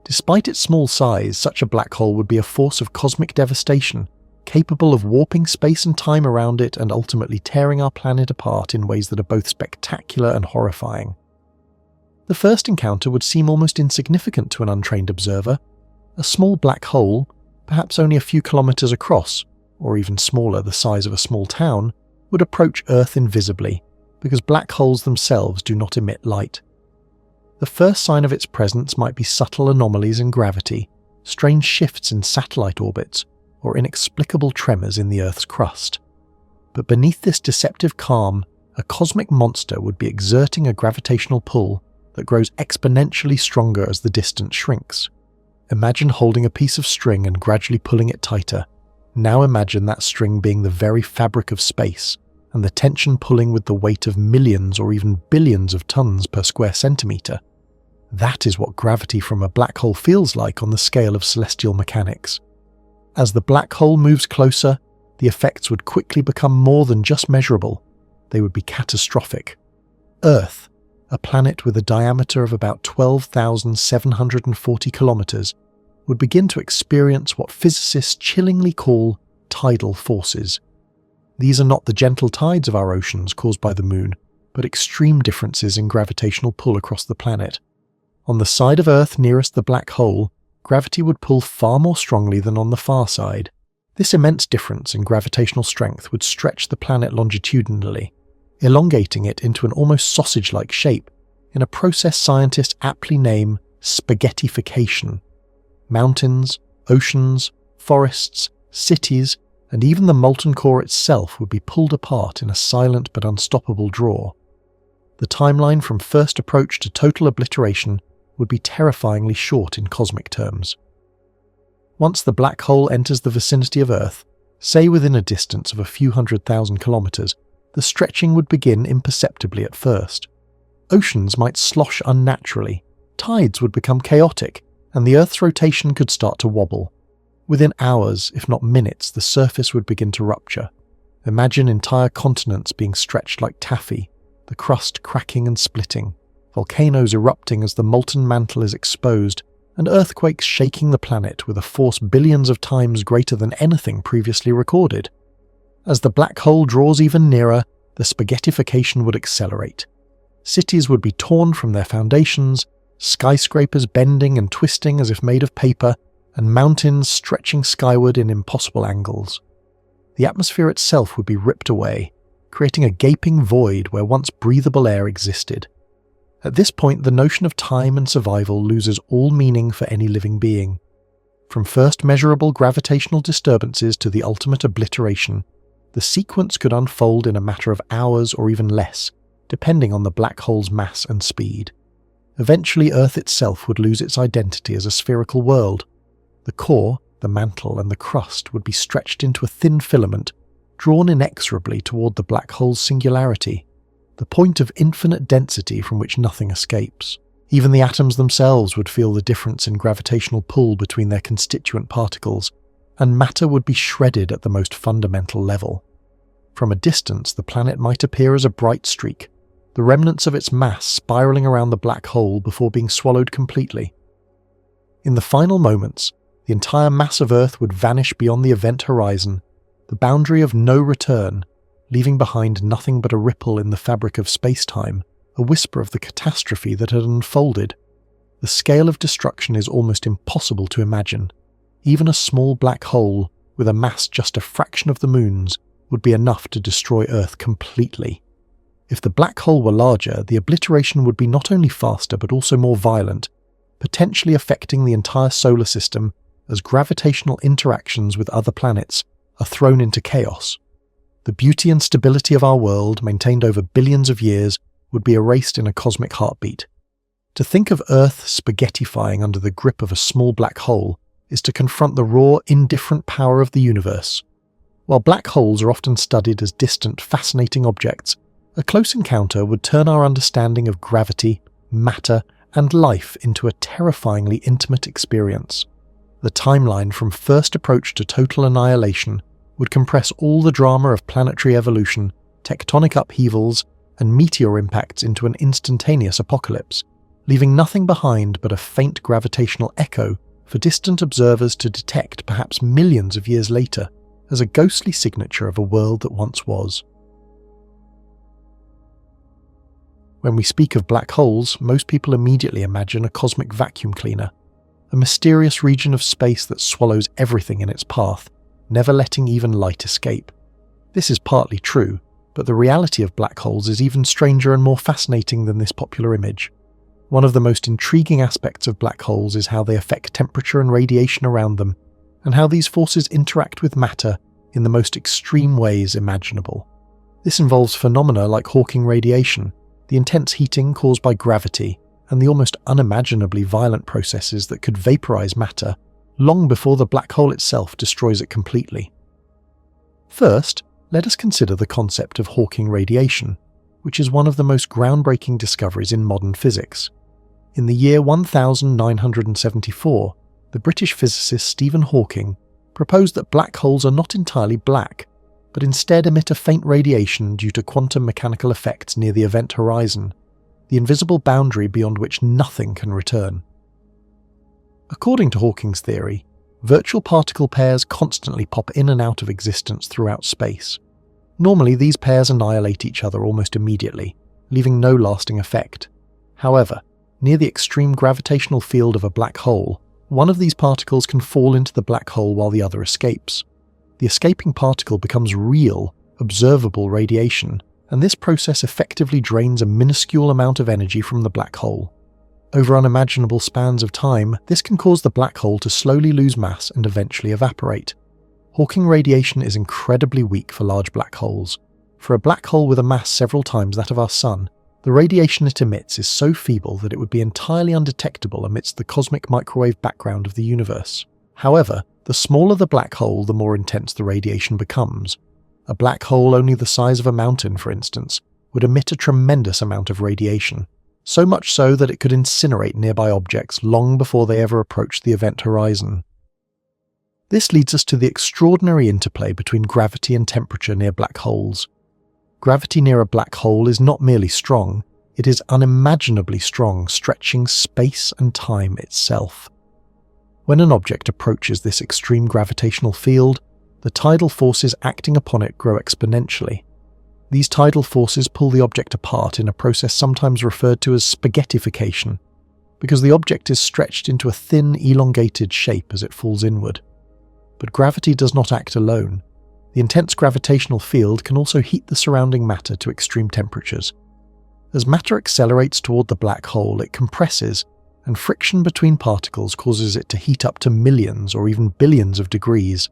Despite its small size, such a black hole would be a force of cosmic devastation, capable of warping space and time around it and ultimately tearing our planet apart in ways that are both spectacular and horrifying. The first encounter would seem almost insignificant to an untrained observer. A small black hole, perhaps only a few kilometers across, or even smaller, the size of a small town, would approach Earth invisibly, because black holes themselves do not emit light. The first sign of its presence might be subtle anomalies in gravity, strange shifts in satellite orbits, or inexplicable tremors in the Earth's crust. But beneath this deceptive calm, a cosmic monster would be exerting a gravitational pull that grows exponentially stronger as the distance shrinks. Imagine holding a piece of string and gradually pulling it tighter. Now imagine that string being the very fabric of space, and the tension pulling with the weight of millions or even billions of tons per square centimeter. That is what gravity from a black hole feels like on the scale of celestial mechanics. As the black hole moves closer, the effects would quickly become more than just measurable. They would be catastrophic. Earth, a planet with a diameter of about 12,740 kilometers, would begin to experience what physicists chillingly call tidal forces. These are not the gentle tides of our oceans caused by the moon, but extreme differences in gravitational pull across the planet. On the side of Earth nearest the black hole, gravity would pull far more strongly than on the far side. This immense difference in gravitational strength would stretch the planet longitudinally, elongating it into an almost sausage-like shape, in a process scientists aptly name spaghettification. Mountains, oceans, forests, cities, and even the molten core itself would be pulled apart in a silent but unstoppable draw. The timeline from first approach to total obliteration would be terrifyingly short in cosmic terms. Once the black hole enters the vicinity of Earth, say within a distance of a few 100,000 kilometers, the stretching would begin imperceptibly at first. Oceans might slosh unnaturally, tides would become chaotic, and the Earth's rotation could start to wobble. Within hours, if not minutes, the surface would begin to rupture. Imagine entire continents being stretched like taffy, the crust cracking and splitting, volcanoes erupting as the molten mantle is exposed, and earthquakes shaking the planet with a force billions of times greater than anything previously recorded. As the black hole draws even nearer, the spaghettification would accelerate. Cities would be torn from their foundations, skyscrapers bending and twisting as if made of paper, and mountains stretching skyward in impossible angles. The atmosphere itself would be ripped away, creating a gaping void where once breathable air existed. At this point, the notion of time and survival loses all meaning for any living being. From first measurable gravitational disturbances to the ultimate obliteration, the sequence could unfold in a matter of hours or even less, depending on the black hole's mass and speed. Eventually, Earth itself would lose its identity as a spherical world. The core, the mantle, and the crust would be stretched into a thin filament, drawn inexorably toward the black hole's singularity, the point of infinite density from which nothing escapes. Even the atoms themselves would feel the difference in gravitational pull between their constituent particles, and matter would be shredded at the most fundamental level. From a distance, the planet might appear as a bright streak, the remnants of its mass spiraling around the black hole before being swallowed completely. In the final moments, the entire mass of Earth would vanish beyond the event horizon, the boundary of no return, leaving behind nothing but a ripple in the fabric of space-time, a whisper of the catastrophe that had unfolded. The scale of destruction is almost impossible to imagine. Even a small black hole, with a mass just a fraction of the moon's, would be enough to destroy Earth completely. If the black hole were larger, the obliteration would be not only faster but also more violent, potentially affecting the entire solar system as gravitational interactions with other planets, are thrown into chaos. The beauty and stability of our world, maintained over billions of years, would be erased in a cosmic heartbeat. To think of Earth spaghettifying under the grip of a small black hole is to confront the raw, indifferent power of the universe. While black holes are often studied as distant, fascinating objects, a close encounter would turn our understanding of gravity, matter, and life into a terrifyingly intimate experience. The timeline from first approach to total annihilation would compress all the drama of planetary evolution, tectonic upheavals, and meteor impacts into an instantaneous apocalypse, leaving nothing behind but a faint gravitational echo for distant observers to detect perhaps millions of years later as a ghostly signature of a world that once was. When we speak of black holes, most people immediately imagine a cosmic vacuum cleaner, a mysterious region of space that swallows everything in its path, never letting even light escape. This is partly true, but the reality of black holes is even stranger and more fascinating than this popular image. One of the most intriguing aspects of black holes is how they affect temperature and radiation around them, and how these forces interact with matter in the most extreme ways imaginable. This involves phenomena like Hawking radiation, the intense heating caused by gravity, and the almost unimaginably violent processes that could vaporize matter long before the black hole itself destroys it completely. First, let us consider the concept of Hawking radiation, which is one of the most groundbreaking discoveries in modern physics. In the year 1974, the British physicist Stephen Hawking proposed that black holes are not entirely black, but instead emit a faint radiation due to quantum mechanical effects near the event horizon, the invisible boundary beyond which nothing can return. According to Hawking's theory, virtual particle pairs constantly pop in and out of existence throughout space. Normally, these pairs annihilate each other almost immediately, leaving no lasting effect. However, near the extreme gravitational field of a black hole, one of these particles can fall into the black hole while the other escapes. The escaping particle becomes real, observable radiation, and this process effectively drains a minuscule amount of energy from the black hole. Over unimaginable spans of time, this can cause the black hole to slowly lose mass and eventually evaporate. Hawking radiation is incredibly weak for large black holes. For a black hole with a mass several times that of our Sun, the radiation it emits is so feeble that it would be entirely undetectable amidst the cosmic microwave background of the universe. However, the smaller the black hole, the more intense the radiation becomes. A black hole only the size of a mountain, for instance, would emit a tremendous amount of radiation, so much so that it could incinerate nearby objects long before they ever approached the event horizon. This leads us to the extraordinary interplay between gravity and temperature near black holes. Gravity near a black hole is not merely strong, it is unimaginably strong, stretching space and time itself. When an object approaches this extreme gravitational field, the tidal forces acting upon it grow exponentially. These tidal forces pull the object apart in a process sometimes referred to as spaghettification, because the object is stretched into a thin, elongated shape as it falls inward. But gravity does not act alone. The intense gravitational field can also heat the surrounding matter to extreme temperatures. As matter accelerates toward the black hole, it compresses, and friction between particles causes it to heat up to millions or even billions of degrees.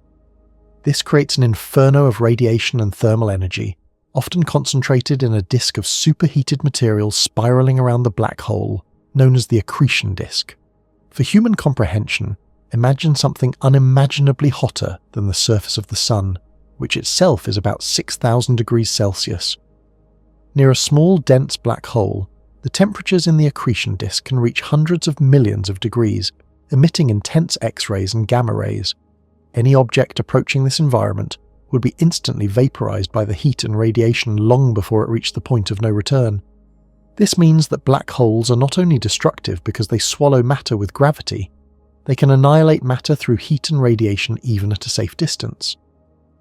This creates an inferno of radiation and thermal energy, often concentrated in a disk of superheated material spiraling around the black hole, known as the accretion disk. For human comprehension, imagine something unimaginably hotter than the surface of the Sun, which itself is about 6,000 degrees Celsius. Near a small, dense black hole, the temperatures in the accretion disk can reach hundreds of millions of degrees, emitting intense X-rays and gamma rays. Any object approaching this environment would be instantly vaporized by the heat and radiation long before it reached the point of no return. This means that black holes are not only destructive because they swallow matter with gravity, they can annihilate matter through heat and radiation even at a safe distance.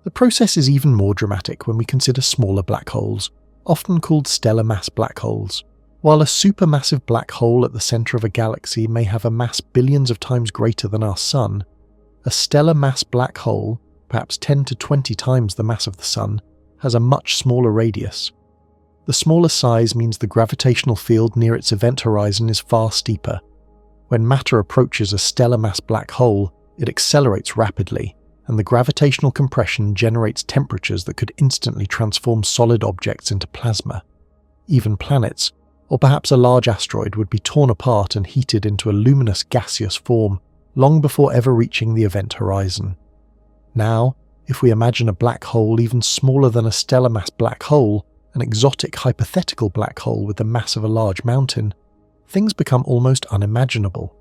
The process is even more dramatic when we consider smaller black holes, often called stellar mass black holes. While a supermassive black hole at the center of a galaxy may have a mass billions of times greater than our Sun, a stellar mass black hole, perhaps 10 to 20 times the mass of the Sun, has a much smaller radius. The smaller size means the gravitational field near its event horizon is far steeper. When matter approaches a stellar mass black hole, it accelerates rapidly, and the gravitational compression generates temperatures that could instantly transform solid objects into plasma. Even planets, or perhaps a large asteroid, would be torn apart and heated into a luminous gaseous form long before ever reaching the event horizon. Now, if we imagine a black hole even smaller than a stellar mass black hole, an exotic hypothetical black hole with the mass of a large mountain, things become almost unimaginable.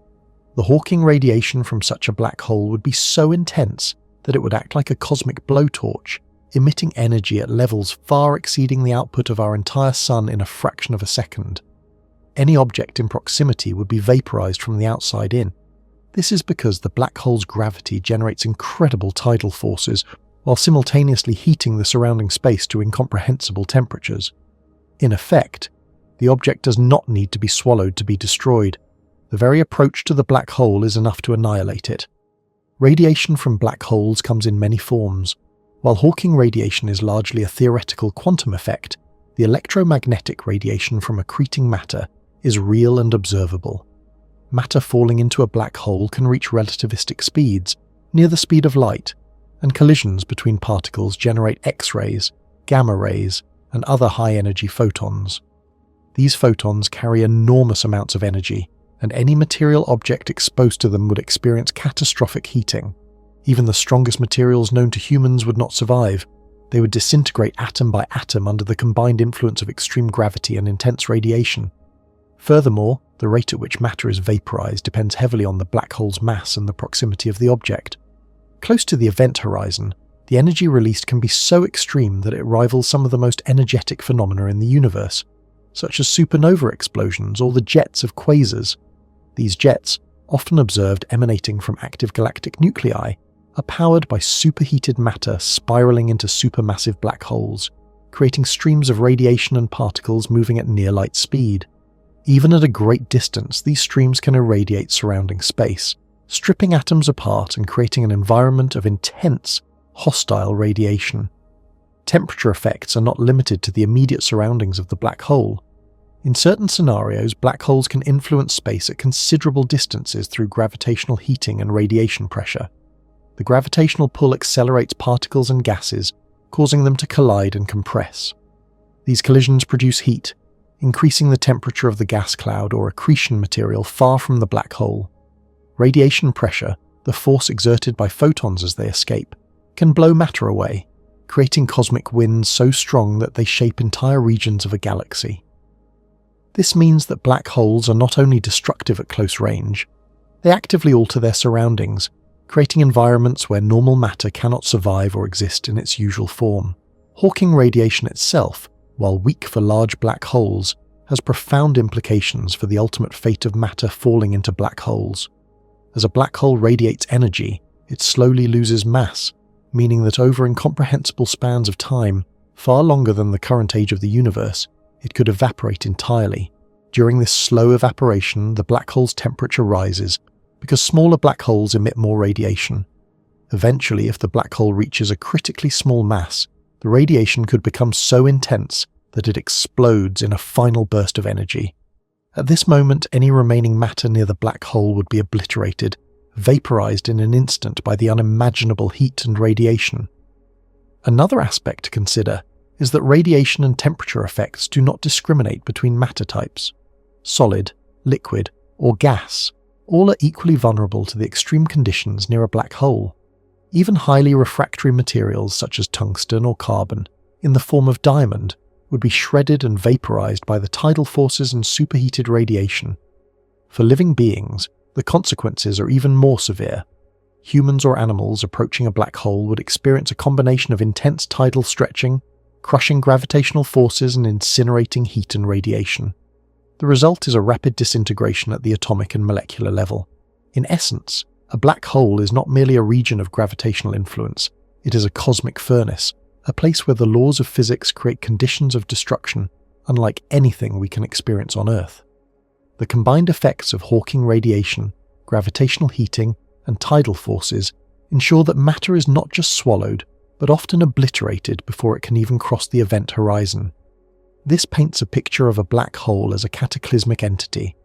The Hawking radiation from such a black hole would be so intense that it would act like a cosmic blowtorch, emitting energy at levels far exceeding the output of our entire sun in a fraction of a second. Any object in proximity would be vaporized from the outside in. This is because the black hole's gravity generates incredible tidal forces while simultaneously heating the surrounding space to incomprehensible temperatures. In effect, the object does not need to be swallowed to be destroyed. The very approach to the black hole is enough to annihilate it. Radiation from black holes comes in many forms. While Hawking radiation is largely a theoretical quantum effect, the electromagnetic radiation from accreting matter is real and observable. Matter falling into a black hole can reach relativistic speeds, near the speed of light, and collisions between particles generate X-rays, gamma rays, and other high-energy photons. These photons carry enormous amounts of energy, and any material object exposed to them would experience catastrophic heating. Even the strongest materials known to humans would not survive. They would disintegrate atom by atom under the combined influence of extreme gravity and intense radiation. Furthermore, the rate at which matter is vaporized depends heavily on the black hole's mass and the proximity of the object. Close to the event horizon, the energy released can be so extreme that it rivals some of the most energetic phenomena in the universe, such as supernova explosions or the jets of quasars. These jets, often observed emanating from active galactic nuclei, are powered by superheated matter spiraling into supermassive black holes, creating streams of radiation and particles moving at near light speed. Even at a great distance, these streams can irradiate surrounding space, stripping atoms apart and creating an environment of intense, hostile radiation. Temperature effects are not limited to the immediate surroundings of the black hole. In certain scenarios, black holes can influence space at considerable distances through gravitational heating and radiation pressure. The gravitational pull accelerates particles and gases, causing them to collide and compress. These collisions produce heat, increasing the temperature of the gas cloud or accretion material far from the black hole. Radiation pressure, the force exerted by photons as they escape, can blow matter away, creating cosmic winds so strong that they shape entire regions of a galaxy. This means that black holes are not only destructive at close range, they actively alter their surroundings, creating environments where normal matter cannot survive or exist in its usual form. Hawking radiation itself, while weak for large black holes, has profound implications for the ultimate fate of matter falling into black holes. As a black hole radiates energy, it slowly loses mass, meaning that over incomprehensible spans of time, far longer than the current age of the universe, it could evaporate entirely. During this slow evaporation, the black hole's temperature rises, because smaller black holes emit more radiation. Eventually, if the black hole reaches a critically small mass, the radiation could become so intense that it explodes in a final burst of energy. At this moment, any remaining matter near the black hole would be obliterated, vaporized in an instant by the unimaginable heat and radiation. Another aspect to consider is that radiation and temperature effects do not discriminate between matter types. Solid, liquid, or gas all are equally vulnerable to the extreme conditions near a black hole. Even highly refractory materials such as tungsten or carbon, in the form of diamond, would be shredded and vaporized by the tidal forces and superheated radiation. For living beings, the consequences are even more severe. Humans or animals approaching a black hole would experience a combination of intense tidal stretching, crushing gravitational forces, and incinerating heat and radiation. The result is a rapid disintegration at the atomic and molecular level. In essence, a black hole is not merely a region of gravitational influence, it is a cosmic furnace, a place where the laws of physics create conditions of destruction unlike anything we can experience on Earth. The combined effects of Hawking radiation, gravitational heating, and tidal forces ensure that matter is not just swallowed, but often obliterated before it can even cross the event horizon. This paints a picture of a black hole as a cataclysmic entity,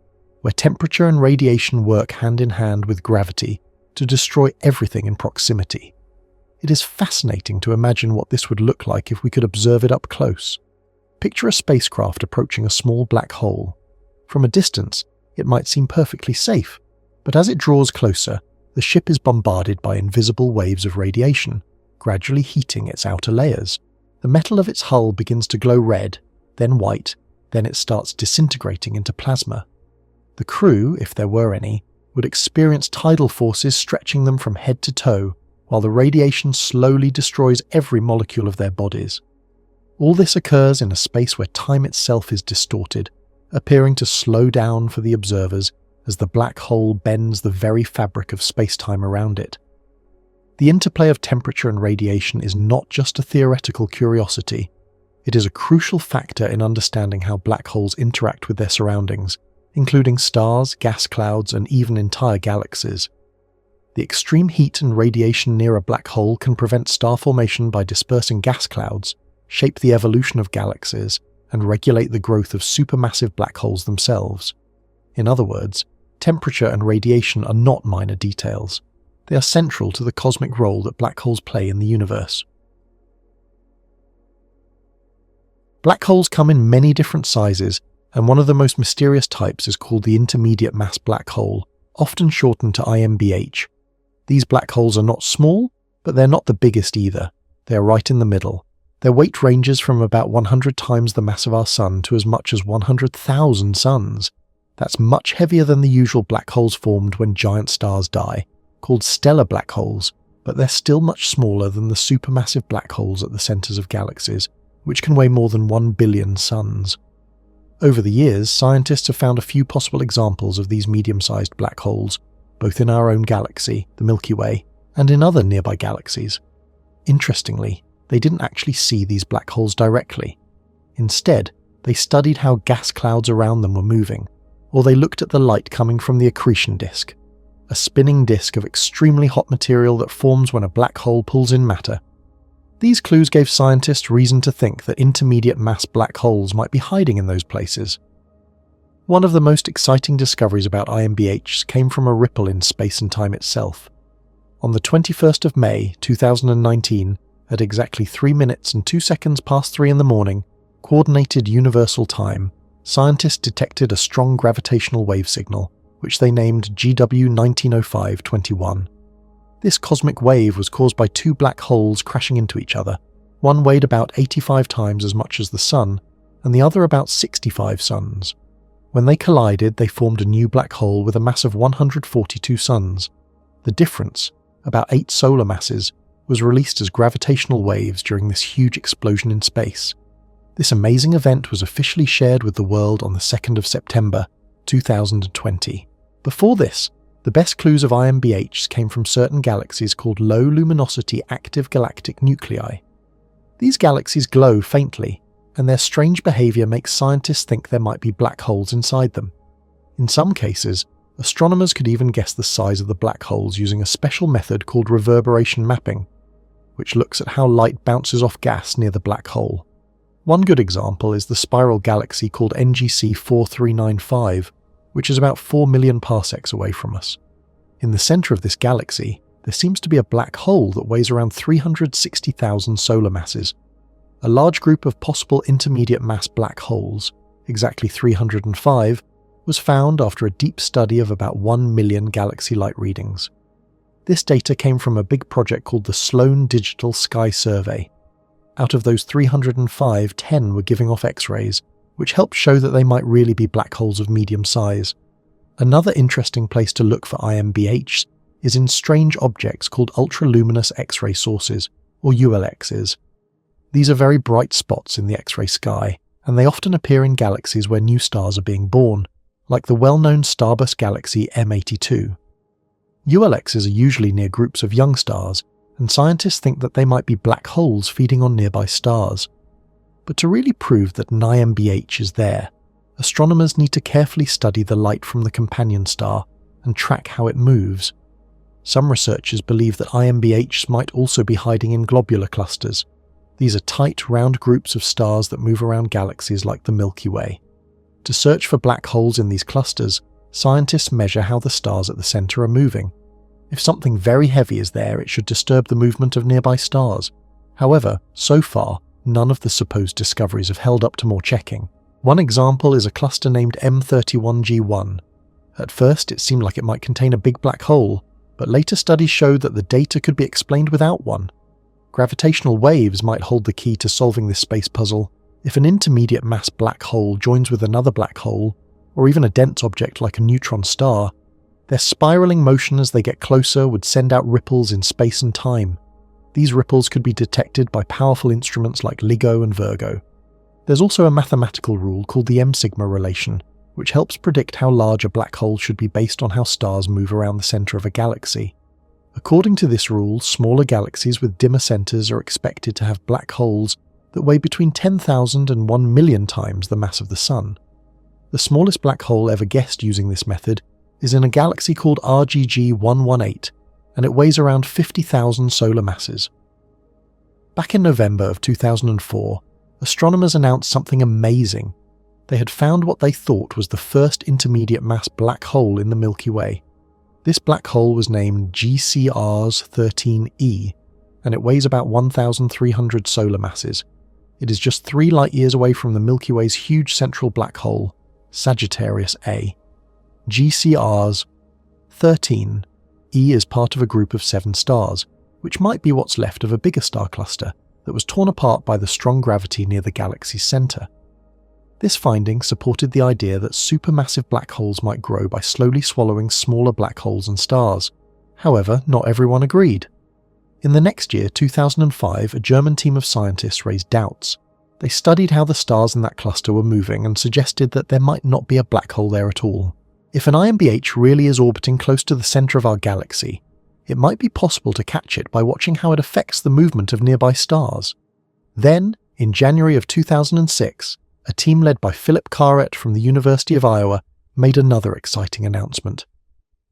where temperature and radiation work hand in hand with gravity to destroy everything in proximity. It is fascinating to imagine what this would look like if we could observe it up close. Picture a spacecraft approaching a small black hole. From a distance, it might seem perfectly safe, but as it draws closer, the ship is bombarded by invisible waves of radiation, gradually heating its outer layers. The metal of its hull begins to glow red, then white, then it starts disintegrating into plasma. The crew, if there were any, would experience tidal forces stretching them from head to toe, while the radiation slowly destroys every molecule of their bodies. All this occurs in a space where time itself is distorted, appearing to slow down for the observers as the black hole bends the very fabric of space-time around it. The interplay of temperature and radiation is not just a theoretical curiosity. It is a crucial factor in understanding how black holes interact with their surroundings, including stars, gas clouds, and even entire galaxies. The extreme heat and radiation near a black hole can prevent star formation by dispersing gas clouds, shape the evolution of galaxies, and regulate the growth of supermassive black holes themselves. In other words, temperature and radiation are not minor details. They are central to the cosmic role that black holes play in the universe. Black holes come in many different sizes, and one of the most mysterious types is called the intermediate mass black hole, often shortened to IMBH. These black holes are not small, but they're not the biggest either. They are right in the middle. Their weight ranges from about 100 times the mass of our Sun to as much as 100,000 suns. That's much heavier than the usual black holes formed when giant stars die, called stellar black holes, but they're still much smaller than the supermassive black holes at the centers of galaxies, which can weigh more than 1 billion suns. Over the years, scientists have found a few possible examples of these medium-sized black holes, both in our own galaxy, the Milky Way, and in other nearby galaxies. Interestingly, they didn't actually see these black holes directly. Instead, they studied how gas clouds around them were moving, or they looked at the light coming from the accretion disk, a spinning disk of extremely hot material that forms when a black hole pulls in matter. These clues gave scientists reason to think that intermediate mass black holes might be hiding in those places. One of the most exciting discoveries about IMBHs came from a ripple in space and time itself. On the 21st of May, 2019, at exactly 3 minutes and 2 seconds past 3 in the morning, Coordinated Universal Time, scientists detected a strong gravitational wave signal, which they named GW190521. This cosmic wave was caused by two black holes crashing into each other. One weighed about 85 times as much as the Sun, and the other about 65 suns. When they collided, they formed a new black hole with a mass of 142 suns. The difference, about 8 solar masses, was released as gravitational waves during this huge explosion in space. This amazing event was officially shared with the world on the 2nd of September, 2020. Before this, the best clues of IMBHs came from certain galaxies called low-luminosity active galactic nuclei. These galaxies glow faintly, and their strange behavior makes scientists think there might be black holes inside them. In some cases, astronomers could even guess the size of the black holes using a special method called reverberation mapping, which looks at how light bounces off gas near the black hole. One good example is the spiral galaxy called NGC 4395, which is about 4 million parsecs away from us. In the center of this galaxy, there seems to be a black hole that weighs around 360,000 solar masses. A large group of possible intermediate mass black holes, exactly 305, was found after a deep study of about 1 million galaxy light readings. This data came from a big project called the Sloan Digital Sky Survey. Out of those 305, 10 were giving off X-rays, which helped show that they might really be black holes of medium size. Another interesting place to look for IMBHs is in strange objects called ultraluminous X-ray sources, or ULXs. These are very bright spots in the X-ray sky, and they often appear in galaxies where new stars are being born, like the well-known starburst galaxy M82. ULXs are usually near groups of young stars, and scientists think that they might be black holes feeding on nearby stars. But to really prove that an IMBH is there, astronomers need to carefully study the light from the companion star and track how it moves. Some researchers believe that IMBHs might also be hiding in globular clusters. These are tight, round groups of stars that move around galaxies like the Milky Way. To search for black holes in these clusters, scientists measure how the stars at the center are moving. If something very heavy is there, it should disturb the movement of nearby stars. However, so far, none of the supposed discoveries have held up to more checking. One example is a cluster named M31G1. At first, it seemed like it might contain a big black hole, but later studies showed that the data could be explained without one. Gravitational waves might hold the key to solving this space puzzle. If an intermediate mass black hole joins with another black hole, or even a dense object like a neutron star, their spiraling motion as they get closer would send out ripples in space and time. These ripples could be detected by powerful instruments like LIGO and Virgo. There's also a mathematical rule called the M-sigma relation, which helps predict how large a black hole should be based on how stars move around the centre of a galaxy. According to this rule, smaller galaxies with dimmer centres are expected to have black holes that weigh between 10,000 and 1 million times the mass of the Sun. The smallest black hole ever guessed using this method is in a galaxy called RGG 118, and it weighs around 50,000 solar masses. Back in November of 2004, astronomers announced something amazing. They had found what they thought was the first intermediate mass black hole in the Milky Way. This black hole was named GCRS 13e, and it weighs about 1,300 solar masses. It is just 3 light-years away from the Milky Way's huge central black hole, Sagittarius A. GCRS 13e is part of a group of 7 stars, which might be what's left of a bigger star cluster that was torn apart by the strong gravity near the galaxy's centre. This finding supported the idea that supermassive black holes might grow by slowly swallowing smaller black holes and stars. However, not everyone agreed. In the next year, 2005, a German team of scientists raised doubts. They studied how the stars in that cluster were moving and suggested that there might not be a black hole there at all. If an IMBH really is orbiting close to the centre of our galaxy, it might be possible to catch it by watching how it affects the movement of nearby stars. Then, in January of 2006, a team led by Philip Carrett from the University of Iowa made another exciting announcement.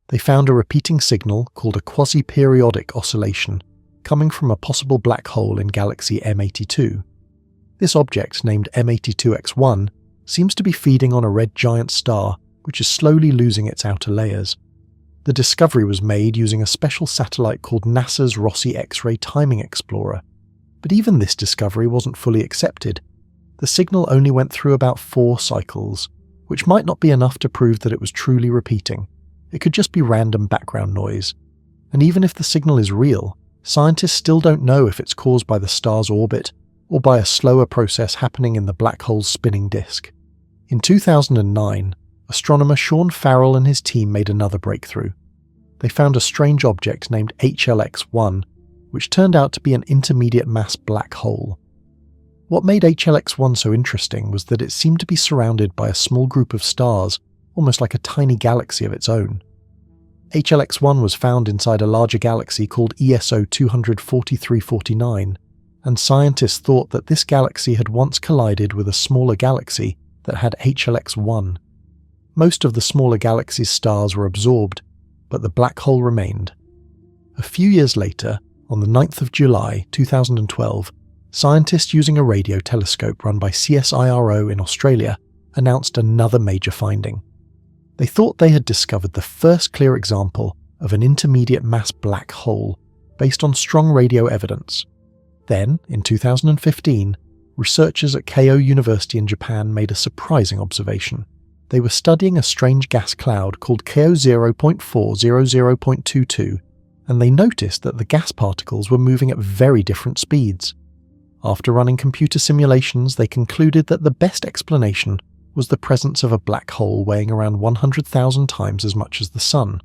They found a repeating signal called a quasi-periodic oscillation coming from a possible black hole in galaxy M82. This object, named M82X1, seems to be feeding on a red giant star which is slowly losing its outer layers. The discovery was made using a special satellite called NASA's Rossi X-ray Timing Explorer. But even this discovery wasn't fully accepted. The signal only went through about 4 cycles, which might not be enough to prove that it was truly repeating. It could just be random background noise. And even if the signal is real, scientists still don't know if it's caused by the star's orbit or by a slower process happening in the black hole's spinning disk. In 2009, astronomer Sean Farrell and his team made another breakthrough. They found a strange object named HLX-1, which turned out to be an intermediate mass black hole. What made HLX-1 so interesting was that it seemed to be surrounded by a small group of stars, almost like a tiny galaxy of its own. HLX-1 was found inside a larger galaxy called ESO 24349, and scientists thought that this galaxy had once collided with a smaller galaxy that had HLX-1. Most of the smaller galaxy's stars were absorbed, but the black hole remained. A few years later, on the 9th of July 2012, scientists using a radio telescope run by CSIRO in Australia announced another major finding. They thought they had discovered the first clear example of an intermediate mass black hole based on strong radio evidence. Then, in 2015, researchers at Keio University in Japan made a surprising observation. They were studying a strange gas cloud called Keio 0.400.22, and they noticed that the gas particles were moving at very different speeds. After running computer simulations, they concluded that the best explanation was the presence of a black hole weighing around 100,000 times as much as the Sun.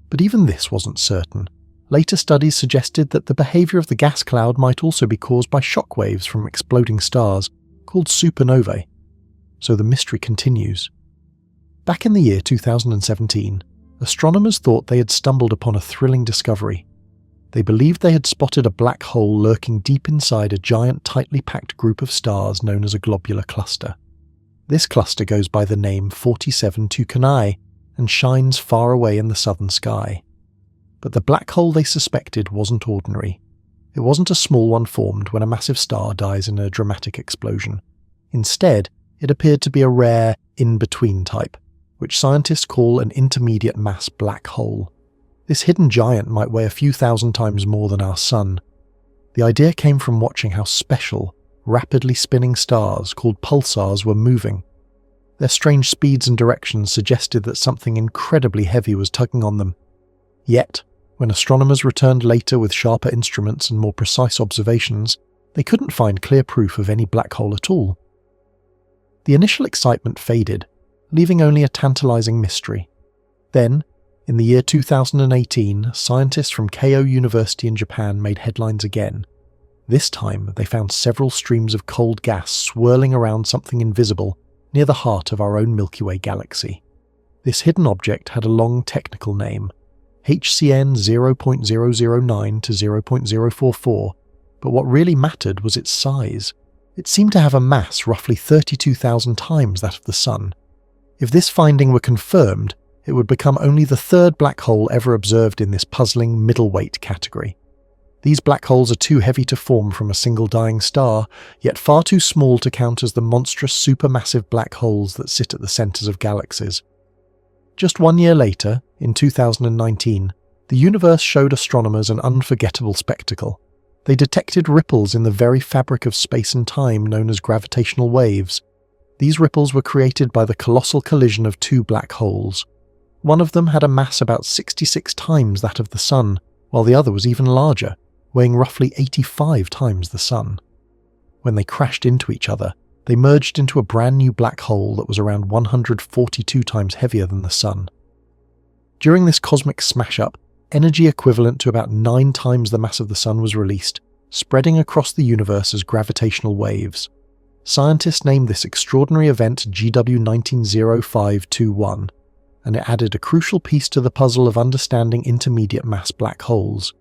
But even this wasn't certain. Later studies suggested that the behaviour of the gas cloud might also be caused by shock waves from exploding stars, called supernovae. So the mystery continues. Back in the year 2017, astronomers thought they had stumbled upon a thrilling discovery. They believed they had spotted a black hole lurking deep inside a giant tightly packed group of stars known as a globular cluster. This cluster goes by the name 47 Tucanae and shines far away in the southern sky. But the black hole they suspected wasn't ordinary. It wasn't a small one formed when a massive star dies in a dramatic explosion. Instead, it appeared to be a rare in-between type, which scientists call an intermediate mass black hole. This hidden giant might weigh a few thousand times more than our Sun. The idea came from watching how special, rapidly spinning stars called pulsars were moving. Their strange speeds and directions suggested that something incredibly heavy was tugging on them. Yet, when astronomers returned later with sharper instruments and more precise observations, they couldn't find clear proof of any black hole at all. The initial excitement faded, leaving only a tantalizing mystery. Then, in the year 2018, scientists from Keio University in Japan made headlines again. This time, they found several streams of cold gas swirling around something invisible near the heart of our own Milky Way galaxy. This hidden object had a long technical name, HCN 0.009 to 0.044, but what really mattered was its size. It seemed to have a mass roughly 32,000 times that of the Sun. If this finding were confirmed, it would become only the third black hole ever observed in this puzzling middleweight category. These black holes are too heavy to form from a single dying star, yet far too small to count as the monstrous supermassive black holes that sit at the centres of galaxies. Just 1 year later, in 2019, the universe showed astronomers an unforgettable spectacle. They detected ripples in the very fabric of space and time known as gravitational waves. These ripples were created by the colossal collision of two black holes. One of them had a mass about 66 times that of the Sun, while the other was even larger, weighing roughly 85 times the Sun. When they crashed into each other, they merged into a brand new black hole that was around 142 times heavier than the Sun. During this cosmic smash-up, energy equivalent to about 9 times the mass of the Sun was released, spreading across the universe as gravitational waves. Scientists named this extraordinary event GW 190521, and it added a crucial piece to the puzzle of understanding intermediate mass black holes.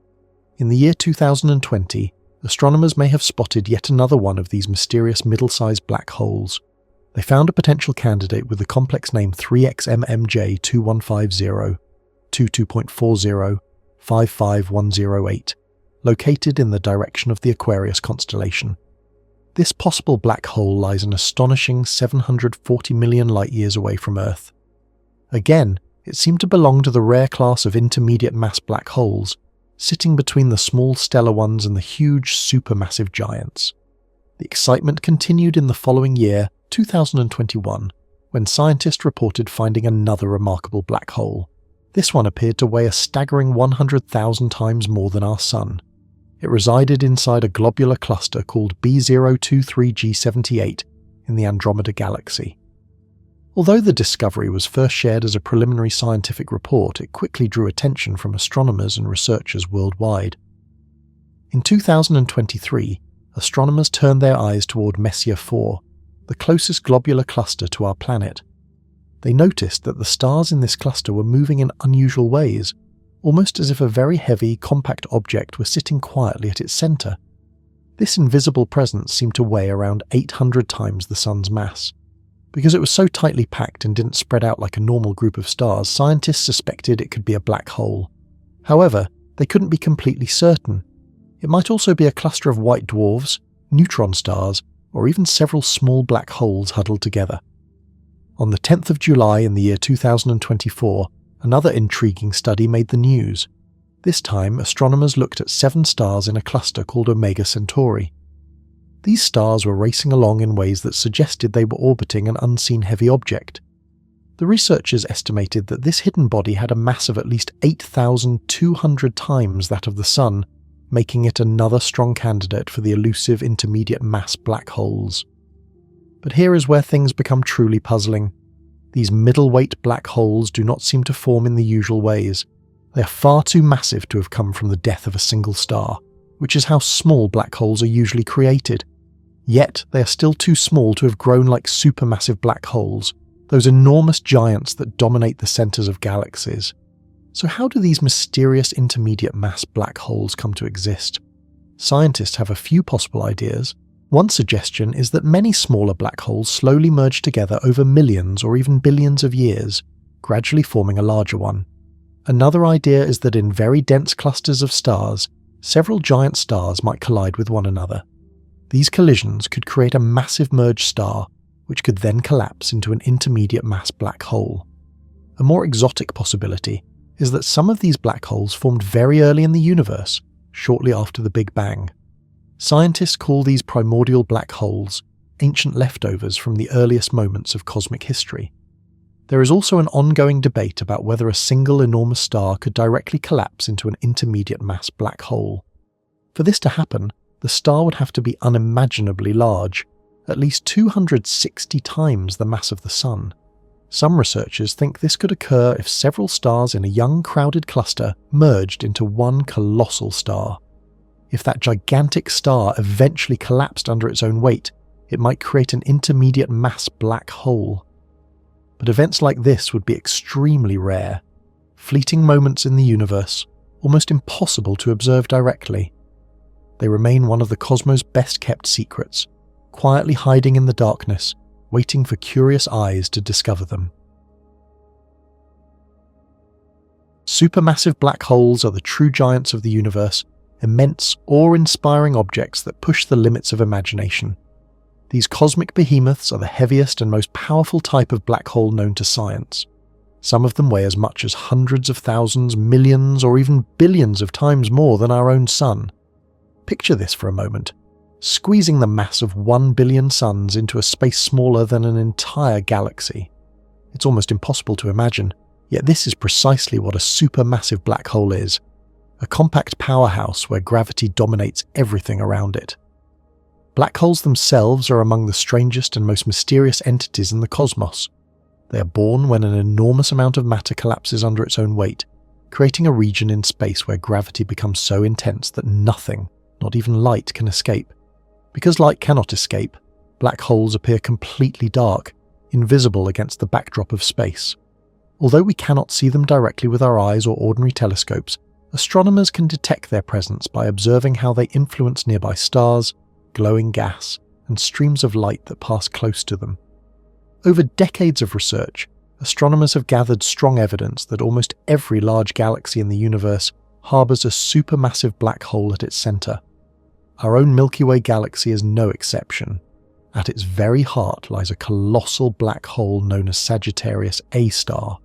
In the year 2020, astronomers may have spotted yet another one of these mysterious middle-sized black holes. They found a potential candidate with the complex name 3XMMJ2150, 22.40, 55108, located in the direction of the Aquarius constellation. This possible black hole lies an astonishing 740 million light-years away from Earth. Again, it seemed to belong to the rare class of intermediate mass black holes, sitting between the small stellar ones and the huge supermassive giants. The excitement continued in the following year, 2021, when scientists reported finding another remarkable black hole. This one appeared to weigh a staggering 100,000 times more than our Sun. It resided inside a globular cluster called B023G78 in the Andromeda Galaxy. Although the discovery was first shared as a preliminary scientific report, it quickly drew attention from astronomers and researchers worldwide. In 2023, astronomers turned their eyes toward Messier 4, the closest globular cluster to our planet. They noticed that the stars in this cluster were moving in unusual ways, almost as if a very heavy, compact object were sitting quietly at its centre. This invisible presence seemed to weigh around 800 times the Sun's mass. Because it was so tightly packed and didn't spread out like a normal group of stars, scientists suspected it could be a black hole. However, they couldn't be completely certain. It might also be a cluster of white dwarfs, neutron stars, or even several small black holes huddled together. On the 10th of July in the year 2024, another intriguing study made the news. This time, astronomers looked at 7 stars in a cluster called Omega Centauri. These stars were racing along in ways that suggested they were orbiting an unseen heavy object. The researchers estimated that this hidden body had a mass of at least 8,200 times that of the Sun, making it another strong candidate for the elusive intermediate mass black holes. But here is where things become truly puzzling. These middleweight black holes do not seem to form in the usual ways. They are far too massive to have come from the death of a single star, which is how small black holes are usually created. Yet they are still too small to have grown like supermassive black holes, those enormous giants that dominate the centres of galaxies. So how do these mysterious intermediate mass black holes come to exist? Scientists have a few possible ideas. One suggestion is that many smaller black holes slowly merge together over millions or even billions of years, gradually forming a larger one. Another idea is that in very dense clusters of stars, several giant stars might collide with one another. These collisions could create a massive merged star, which could then collapse into an intermediate mass black hole. A more exotic possibility is that some of these black holes formed very early in the universe, shortly after the Big Bang. Scientists call these primordial black holes ancient leftovers from the earliest moments of cosmic history. There is also an ongoing debate about whether a single enormous star could directly collapse into an intermediate mass black hole. For this to happen, the star would have to be unimaginably large, at least 260 times the mass of the Sun. Some researchers think this could occur if several stars in a young, crowded cluster merged into one colossal star. If that gigantic star eventually collapsed under its own weight, it might create an intermediate mass black hole. But events like this would be extremely rare, fleeting moments in the universe, almost impossible to observe directly. They remain one of the cosmos' best-kept secrets, quietly hiding in the darkness, waiting for curious eyes to discover them. Supermassive black holes are the true giants of the universe, immense, awe-inspiring objects that push the limits of imagination. These cosmic behemoths are the heaviest and most powerful type of black hole known to science. Some of them weigh as much as hundreds of thousands, millions, or even billions of times more than our own Sun. Picture this for a moment. Squeezing the mass of 1 billion suns into a space smaller than an entire galaxy. It's almost impossible to imagine, yet this is precisely what a supermassive black hole is. A compact powerhouse where gravity dominates everything around it. Black holes themselves are among the strangest and most mysterious entities in the cosmos. They are born when an enormous amount of matter collapses under its own weight, creating a region in space where gravity becomes so intense that nothing, not even light, can escape. Because light cannot escape, black holes appear completely dark, invisible against the backdrop of space. Although we cannot see them directly with our eyes or ordinary telescopes, astronomers can detect their presence by observing how they influence nearby stars, glowing gas, and streams of light that pass close to them. Over decades of research, astronomers have gathered strong evidence that almost every large galaxy in the universe harbours a supermassive black hole at its centre. Our own Milky Way galaxy is no exception. At its very heart lies a colossal black hole known as Sagittarius A star.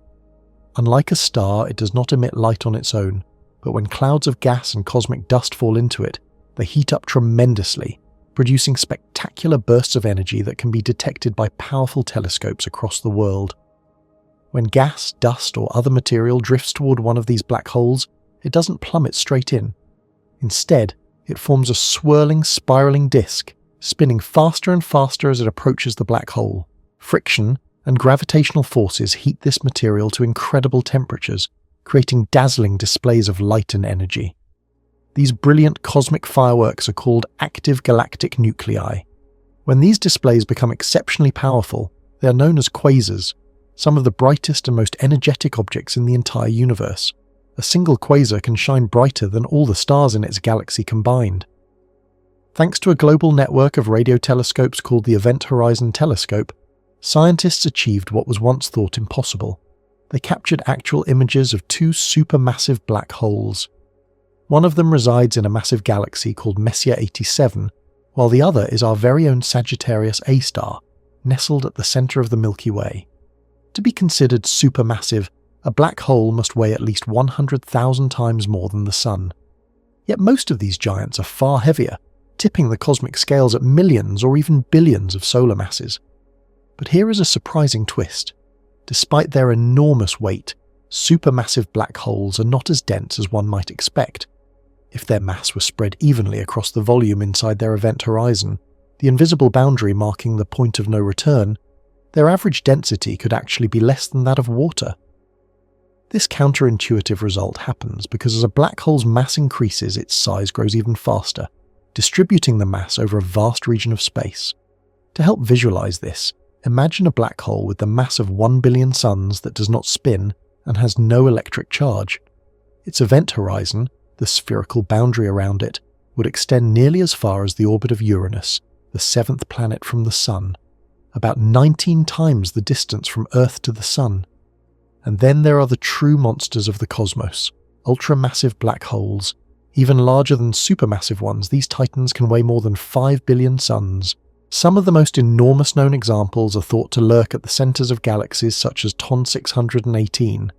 Unlike a star, it does not emit light on its own, but when clouds of gas and cosmic dust fall into it, they heat up tremendously, producing spectacular bursts of energy that can be detected by powerful telescopes across the world. When gas, dust, or other material drifts toward one of these black holes, it doesn't plummet straight in. Instead, it forms a swirling, spiraling disk, spinning faster and faster as it approaches the black hole. Friction and gravitational forces heat this material to incredible temperatures, creating dazzling displays of light and energy. These brilliant cosmic fireworks are called active galactic nuclei. When these displays become exceptionally powerful, they are known as quasars, some of the brightest and most energetic objects in the entire universe. A single quasar can shine brighter than all the stars in its galaxy combined. Thanks to a global network of radio telescopes called the Event Horizon Telescope, scientists achieved what was once thought impossible. They captured actual images of two supermassive black holes. One of them resides in a massive galaxy called Messier 87, while the other is our very own Sagittarius A star, nestled at the centre of the Milky Way. To be considered supermassive, a black hole must weigh at least 100,000 times more than the Sun. Yet most of these giants are far heavier, tipping the cosmic scales at millions or even billions of solar masses. But here is a surprising twist. Despite their enormous weight, supermassive black holes are not as dense as one might expect. If their mass was spread evenly across the volume inside their event horizon, the invisible boundary marking the point of no return, their average density could actually be less than that of water. This counterintuitive result happens because as a black hole's mass increases, its size grows even faster, distributing the mass over a vast region of space. To help visualize this, imagine a black hole with the mass of 1 billion suns that does not spin and has no electric charge. Its event horizon, the spherical boundary around it, would extend nearly as far as the orbit of Uranus, the seventh planet from the Sun, about 19 times the distance from Earth to the Sun. And then there are the true monsters of the cosmos, ultramassive black holes. Even larger than supermassive ones, these titans can weigh more than 5 billion suns. Some of the most enormous known examples are thought to lurk at the centres of galaxies such as TON 618.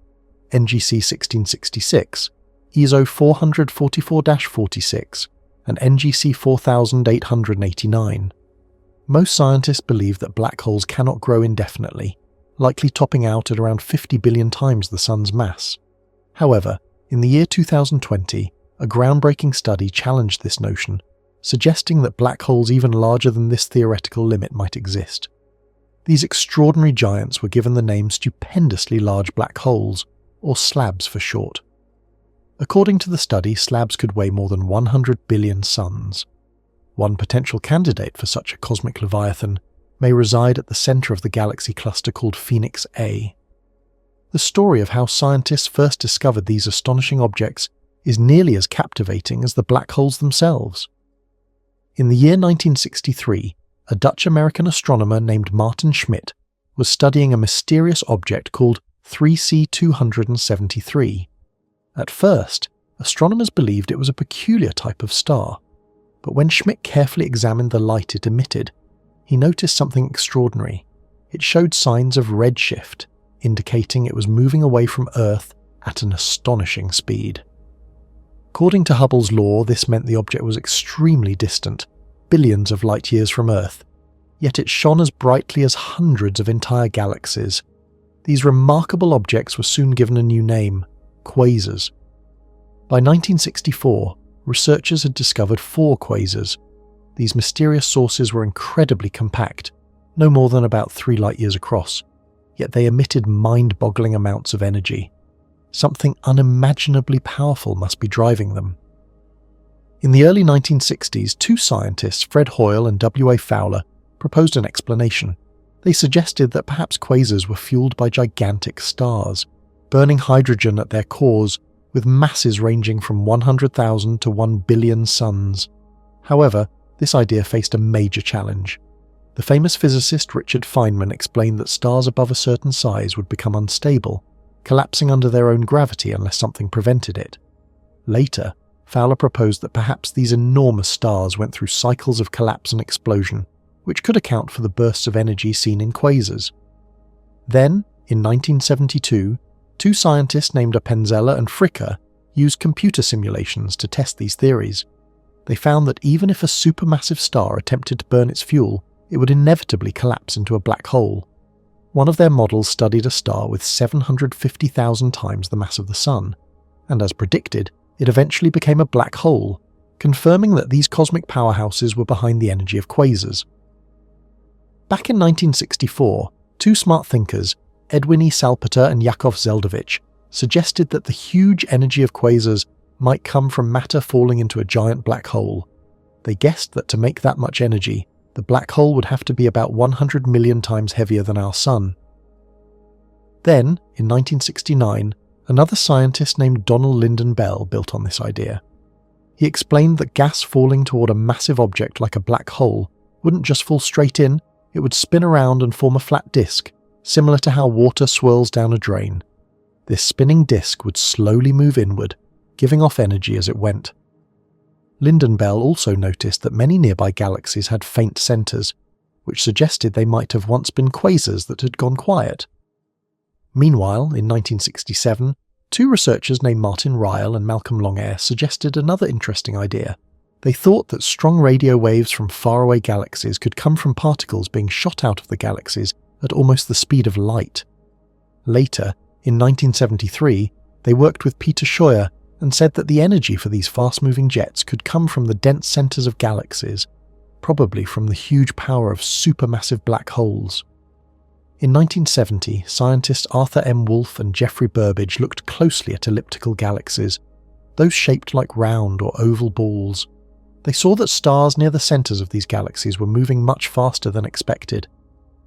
NGC 1666, ESO 444-46, and NGC 4889. Most scientists believe that black holes cannot grow indefinitely, likely topping out at around 50 billion times the Sun's mass. However, in the year 2020, a groundbreaking study challenged this notion, suggesting that black holes even larger than this theoretical limit might exist. These extraordinary giants were given the name stupendously large black holes, or slabs for short. According to the study, slabs could weigh more than 100 billion suns. One potential candidate for such a cosmic leviathan may reside at the centre of the galaxy cluster called Phoenix A. The story of how scientists first discovered these astonishing objects is nearly as captivating as the black holes themselves. In the year 1963, a Dutch-American astronomer named Martin Schmidt was studying a mysterious object called 3C273. At first, astronomers believed it was a peculiar type of star, but when Schmidt carefully examined the light it emitted, he noticed something extraordinary. It showed signs of redshift, indicating it was moving away from Earth at an astonishing speed. According to Hubble's law, this meant the object was extremely distant, billions of light years from Earth, yet it shone as brightly as hundreds of entire galaxies. These remarkable objects were soon given a new name: quasars. By 1964, researchers had discovered 4 quasars. These mysterious sources were incredibly compact, no more than about 3 light-years across, yet they emitted mind-boggling amounts of energy. Something unimaginably powerful must be driving them. In the early 1960s, 2 scientists, Fred Hoyle and W.A. Fowler, proposed an explanation. They suggested that perhaps quasars were fueled by gigantic stars, burning hydrogen at their cores, with masses ranging from 100,000 to 1 billion suns. However, this idea faced a major challenge. The famous physicist Richard Feynman explained that stars above a certain size would become unstable, collapsing under their own gravity unless something prevented it. Later, Fowler proposed that perhaps these enormous stars went through cycles of collapse and explosion, which could account for the bursts of energy seen in quasars. Then, in 1972, 2 scientists named Appenzeller and Fricker used computer simulations to test these theories. They found that even if a supermassive star attempted to burn its fuel, it would inevitably collapse into a black hole. One of their models studied a star with 750,000 times the mass of the Sun, and as predicted, it eventually became a black hole, confirming that these cosmic powerhouses were behind the energy of quasars. Back in 1964, 2 smart thinkers, Edwin E. Salpeter and Yakov Zeldovich, suggested that the huge energy of quasars might come from matter falling into a giant black hole. They guessed that to make that much energy, the black hole would have to be about 100 million times heavier than our Sun. Then, in 1969, another scientist named Donald Lyndon Bell built on this idea. He explained that gas falling toward a massive object like a black hole wouldn't just fall straight in, it would spin around and form a flat disk, similar to how water swirls down a drain. This spinning disk would slowly move inward, giving off energy as it went. Lyndon Bell also noticed that many nearby galaxies had faint centres, which suggested they might have once been quasars that had gone quiet. Meanwhile, in 1967, 2 researchers named Martin Ryle and Malcolm Longair suggested another interesting idea. They thought that strong radio waves from faraway galaxies could come from particles being shot out of the galaxies at almost the speed of light. Later, in 1973, they worked with Peter Scheuer and said that the energy for these fast-moving jets could come from the dense centres of galaxies, probably from the huge power of supermassive black holes. In 1970, scientists Arthur M. Wolf and Geoffrey Burbidge looked closely at elliptical galaxies, those shaped like round or oval balls. They saw that stars near the centres of these galaxies were moving much faster than expected.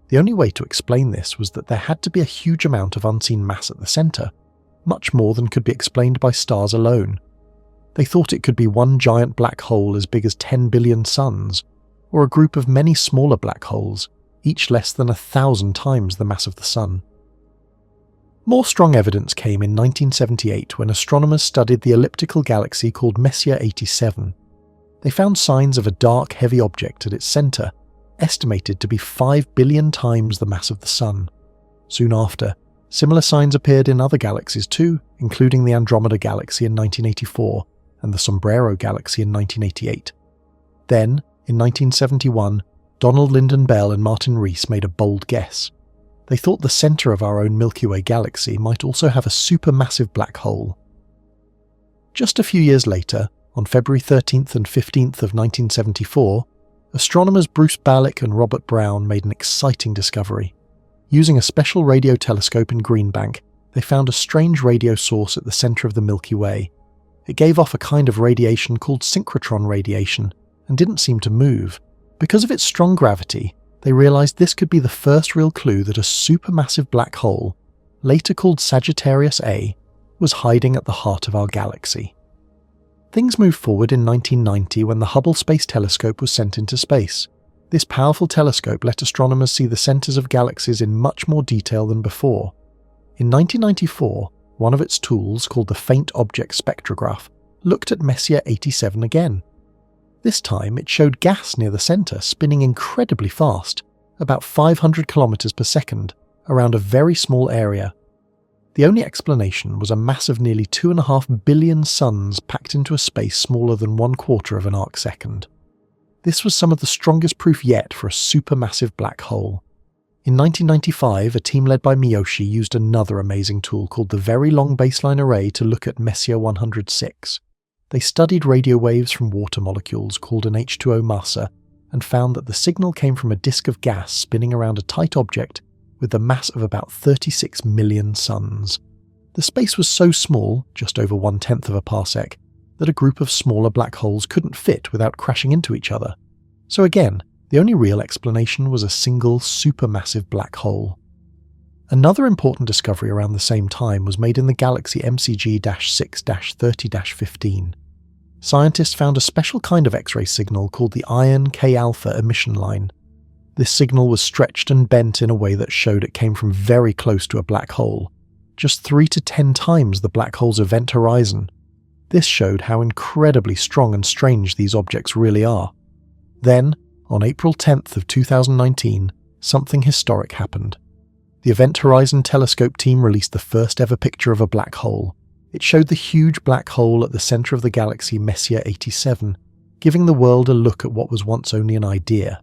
The only way to explain this was that there had to be a huge amount of unseen mass at the centre, much more than could be explained by stars alone. They thought it could be one giant black hole as big as 10 billion suns, or a group of many smaller black holes, each less than 1,000 times the mass of the Sun. More strong evidence came in 1978 when astronomers studied the elliptical galaxy called Messier 87. They found signs of a dark, heavy object at its centre, estimated to be 5 billion times the mass of the Sun. Soon after, Similar signs appeared in other galaxies too, including the Andromeda Galaxy in 1984 and the Sombrero Galaxy in 1988. Then, in 1971, Donald Lyndon Bell and Martin Rees made a bold guess. They thought the centre of our own Milky Way galaxy might also have a supermassive black hole. Just a few years later, on February 13th and 15th of 1974, astronomers Bruce Ballack and Robert Brown made an exciting discovery. Using a special radio telescope in Green Bank, they found a strange radio source at the centre of the Milky Way. It gave off a kind of radiation called synchrotron radiation and didn't seem to move. Because of its strong gravity, they realised this could be the first real clue that a supermassive black hole, later called Sagittarius A, was hiding at the heart of our galaxy. Things moved forward in 1990 when the Hubble Space Telescope was sent into space. This powerful telescope let astronomers see the centres of galaxies in much more detail than before. In 1994, one of its tools, called the Faint Object Spectrograph, looked at Messier 87 again. This time it showed gas near the centre spinning incredibly fast, about 500 kilometers per second, around a very small area. The only explanation was a mass of nearly 2.5 billion suns packed into a space smaller than 1/4 of an arcsecond. This was some of the strongest proof yet for a supermassive black hole. In 1995, a team led by Miyoshi used another amazing tool called the Very Long Baseline Array to look at Messier 106. They studied radio waves from water molecules called an H2O massa and found that the signal came from a disk of gas spinning around a tight object with the mass of about 36 million suns. The space was so small, just over 1/10 of a parsec, that a group of smaller black holes couldn't fit without crashing into each other. So again, the only real explanation was a single supermassive black hole. Another important discovery around the same time was made in the galaxy MCG-6-30-15. Scientists found a special kind of X-ray signal called the iron K-alpha emission line. This signal was stretched and bent in a way that showed it came from very close to a black hole, just 3 to 10 times the black hole's event horizon. This showed how incredibly strong and strange these objects really are. Then, on April 10th of 2019, something historic happened. The Event Horizon Telescope team released the first ever picture of a black hole. It showed the huge black hole at the centre of the galaxy Messier 87, giving the world a look at what was once only an idea.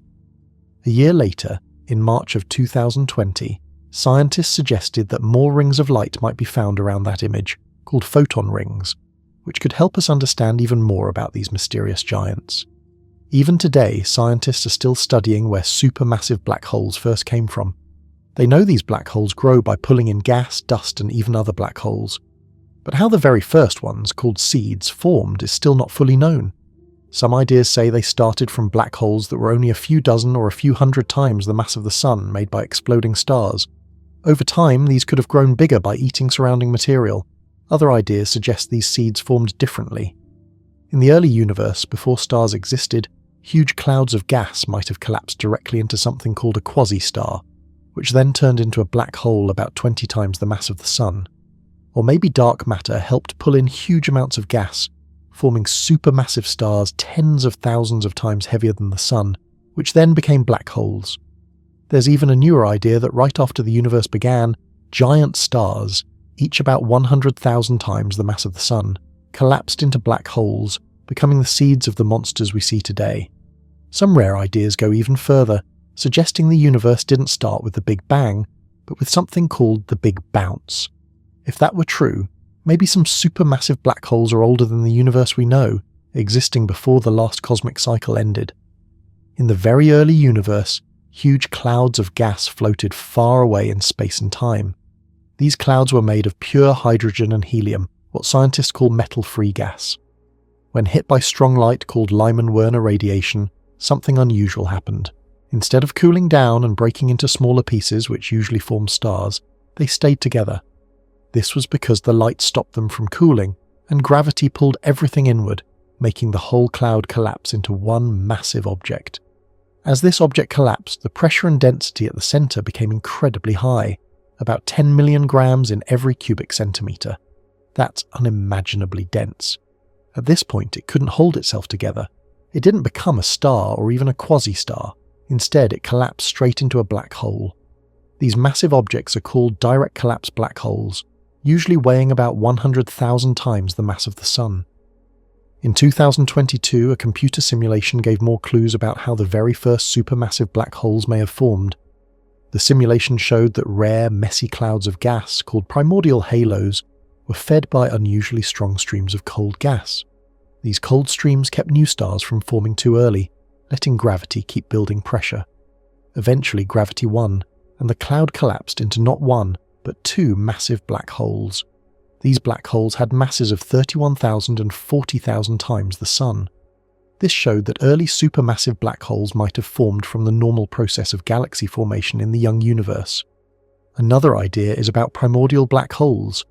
A year later, in March of 2020, scientists suggested that more rings of light might be found around that image, called photon rings, which could help us understand even more about these mysterious giants. Even today, scientists are still studying where supermassive black holes first came from. They know these black holes grow by pulling in gas, dust, and even other black holes. But how the very first ones, called seeds, formed is still not fully known. Some ideas say they started from black holes that were only a few dozen or a few hundred times the mass of the Sun made by exploding stars. Over time, these could have grown bigger by eating surrounding material. Other ideas suggest these seeds formed differently. In the early universe, before stars existed, huge clouds of gas might have collapsed directly into something called a quasi-star, which then turned into a black hole about 20 times the mass of the Sun. Or maybe dark matter helped pull in huge amounts of gas, forming supermassive stars tens of thousands of times heavier than the Sun, which then became black holes. There's even a newer idea that right after the universe began, giant stars, each about 100,000 times the mass of the Sun, collapsed into black holes, becoming the seeds of the monsters we see today. Some rare ideas go even further, suggesting the universe didn't start with the Big Bang, but with something called the Big Bounce. If that were true, maybe some supermassive black holes are older than the universe we know, existing before the last cosmic cycle ended. In the very early universe, huge clouds of gas floated far away in space and time. These clouds were made of pure hydrogen and helium, what scientists call metal-free gas. When hit by strong light called Lyman-Werner radiation, something unusual happened. Instead of cooling down and breaking into smaller pieces, which usually form stars, they stayed together. This was because the light stopped them from cooling, and gravity pulled everything inward, making the whole cloud collapse into one massive object. As this object collapsed, the pressure and density at the centre became incredibly high, about 10 million grams in every cubic centimetre. That's unimaginably dense. At this point, it couldn't hold itself together. It didn't become a star or even a quasi-star. Instead, it collapsed straight into a black hole. These massive objects are called direct collapse black holes, usually weighing about 100,000 times the mass of the Sun. In 2022, a computer simulation gave more clues about how the very first supermassive black holes may have formed. The simulation showed that rare, messy clouds of gas, called primordial halos, were fed by unusually strong streams of cold gas. These cold streams kept new stars from forming too early, letting gravity keep building pressure. Eventually, gravity won, and the cloud collapsed into not one, but two massive black holes. These black holes had masses of 31,000 and 40,000 times the Sun. This showed that early supermassive black holes might have formed from the normal process of galaxy formation in the young universe. Another idea is about primordial black holes.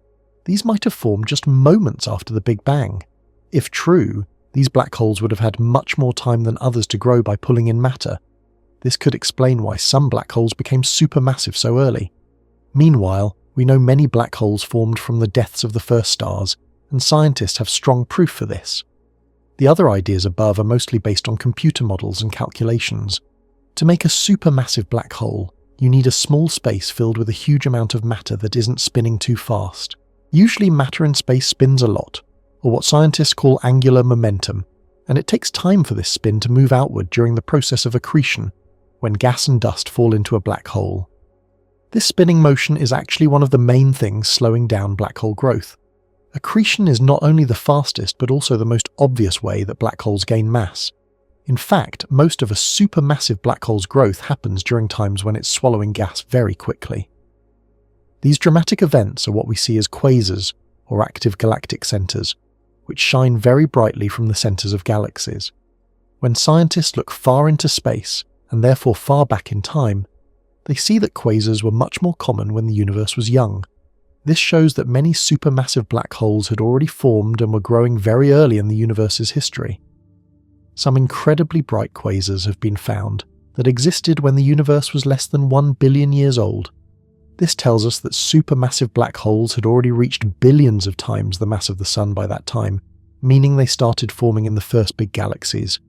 These might have formed just moments after the Big Bang. If true, these black holes would have had much more time than others to grow by pulling in matter. This could explain why some black holes became supermassive so early. Meanwhile, we know many black holes formed from the deaths of the first stars, and scientists have strong proof for this. The other ideas above are mostly based on computer models and calculations. To make a supermassive black hole, you need a small space filled with a huge amount of matter that isn't spinning too fast. Usually matter in space spins a lot, or what scientists call angular momentum, and it takes time for this spin to move outward during the process of accretion, when gas and dust fall into a black hole. This spinning motion is actually one of the main things slowing down black hole growth. Accretion is not only the fastest but also the most obvious way that black holes gain mass. In fact, most of a supermassive black hole's growth happens during times when it's swallowing gas very quickly. These dramatic events are what we see as quasars, or active galactic centers, which shine very brightly from the centers of galaxies. When scientists look far into space, and therefore far back in time, they see that quasars were much more common when the universe was young. This shows that many supermassive black holes had already formed and were growing very early in the universe's history. Some incredibly bright quasars have been found that existed when the universe was less than 1 billion years old. This tells us that supermassive black holes had already reached billions of times the mass of the Sun by that time, meaning they started forming in the first big galaxies.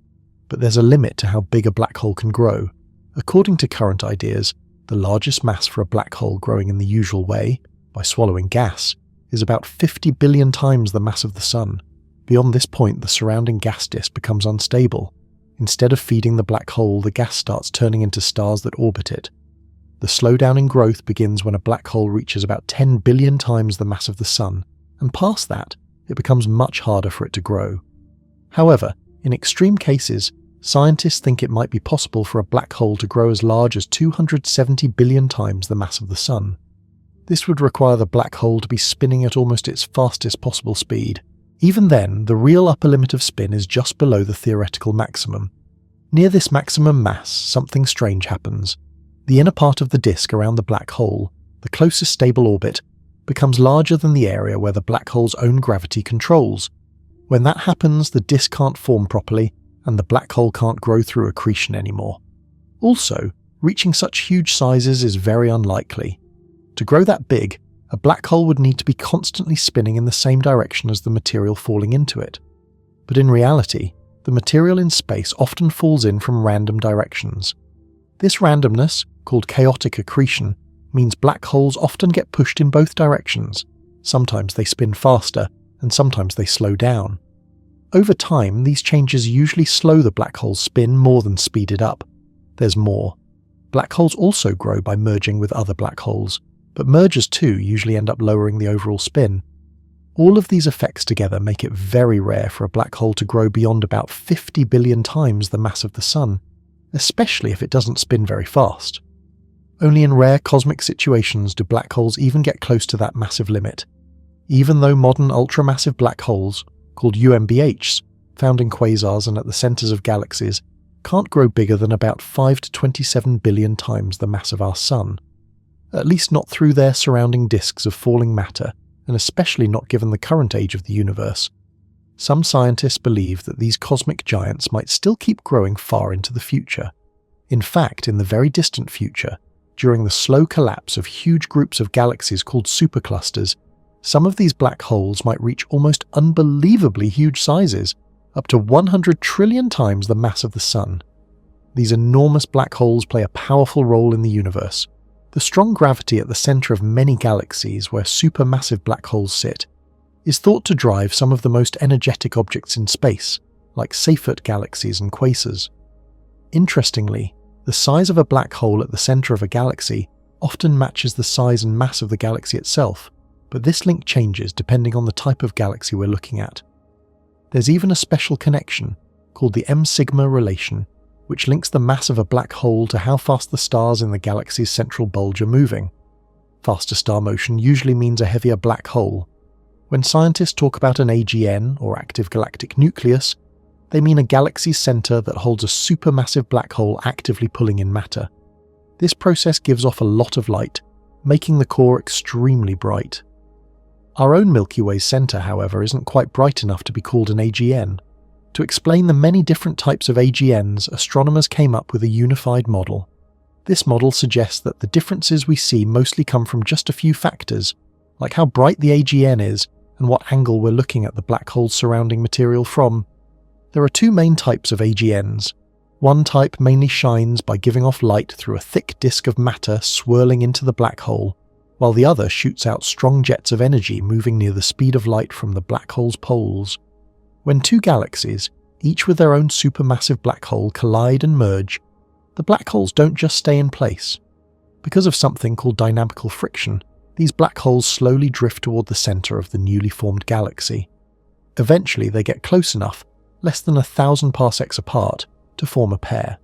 But there's a limit to how big a black hole can grow. According to current ideas, the largest mass for a black hole growing in the usual way, by swallowing gas, is about 50 billion times the mass of the Sun. Beyond this point, the surrounding gas disk becomes unstable. Instead of feeding the black hole, the gas starts turning into stars that orbit it. The slowdown in growth begins when a black hole reaches about 10 billion times the mass of the Sun, and past that, it becomes much harder for it to grow. However, in extreme cases, scientists think it might be possible for a black hole to grow as large as 270 billion times the mass of the Sun. This would require the black hole to be spinning at almost its fastest possible speed. Even then, the real upper limit of spin is just below the theoretical maximum. Near this maximum mass, something strange happens. The inner part of the disk around the black hole, the closest stable orbit, becomes larger than the area where the black hole's own gravity controls. When that happens, the disk can't form properly, and the black hole can't grow through accretion anymore. Also, reaching such huge sizes is very unlikely. To grow that big, a black hole would need to be constantly spinning in the same direction as the material falling into it. But in reality, the material in space often falls in from random directions. This randomness, called chaotic accretion, means black holes often get pushed in both directions. Sometimes they spin faster, and sometimes they slow down. Over time, these changes usually slow the black hole's spin more than speed it up. There's more. Black holes also grow by merging with other black holes, but mergers too usually end up lowering the overall spin. All of these effects together make it very rare for a black hole to grow beyond about 50 billion times the mass of the Sun, especially if it doesn't spin very fast. Only in rare cosmic situations do black holes even get close to that massive limit. Even though modern ultramassive black holes, called IMBHs, found in quasars and at the centers of galaxies, can't grow bigger than about 5 to 27 billion times the mass of our Sun. At least not through their surrounding disks of falling matter, and especially not given the current age of the universe. Some scientists believe that these cosmic giants might still keep growing far into the future. In fact, in the very distant future, during the slow collapse of huge groups of galaxies called superclusters, some of these black holes might reach almost unbelievably huge sizes, up to 100 trillion times the mass of the Sun. These enormous black holes play a powerful role in the universe. The strong gravity at the centre of many galaxies where supermassive black holes sit is thought to drive some of the most energetic objects in space, like Seyfert galaxies and quasars. Interestingly, the size of a black hole at the centre of a galaxy often matches the size and mass of the galaxy itself, but this link changes depending on the type of galaxy we're looking at. There's even a special connection, called the M-sigma relation, which links the mass of a black hole to how fast the stars in the galaxy's central bulge are moving. Faster star motion usually means a heavier black hole. When scientists talk about an AGN, or active galactic nucleus, they mean a galaxy's centre that holds a supermassive black hole actively pulling in matter. This process gives off a lot of light, making the core extremely bright. Our own Milky Way's centre, however, isn't quite bright enough to be called an AGN. To explain the many different types of AGNs, astronomers came up with a unified model. This model suggests that the differences we see mostly come from just a few factors, like how bright the AGN is and what angle we're looking at the black hole's surrounding material from. There are two main types of AGNs. One type mainly shines by giving off light through a thick disk of matter swirling into the black hole, while the other shoots out strong jets of energy moving near the speed of light from the black hole's poles. When two galaxies, each with their own supermassive black hole, collide and merge, the black holes don't just stay in place. Because of something called dynamical friction, these black holes slowly drift toward the centre of the newly formed galaxy. Eventually they get close enough, less than 1,000 parsecs apart, to form a pair.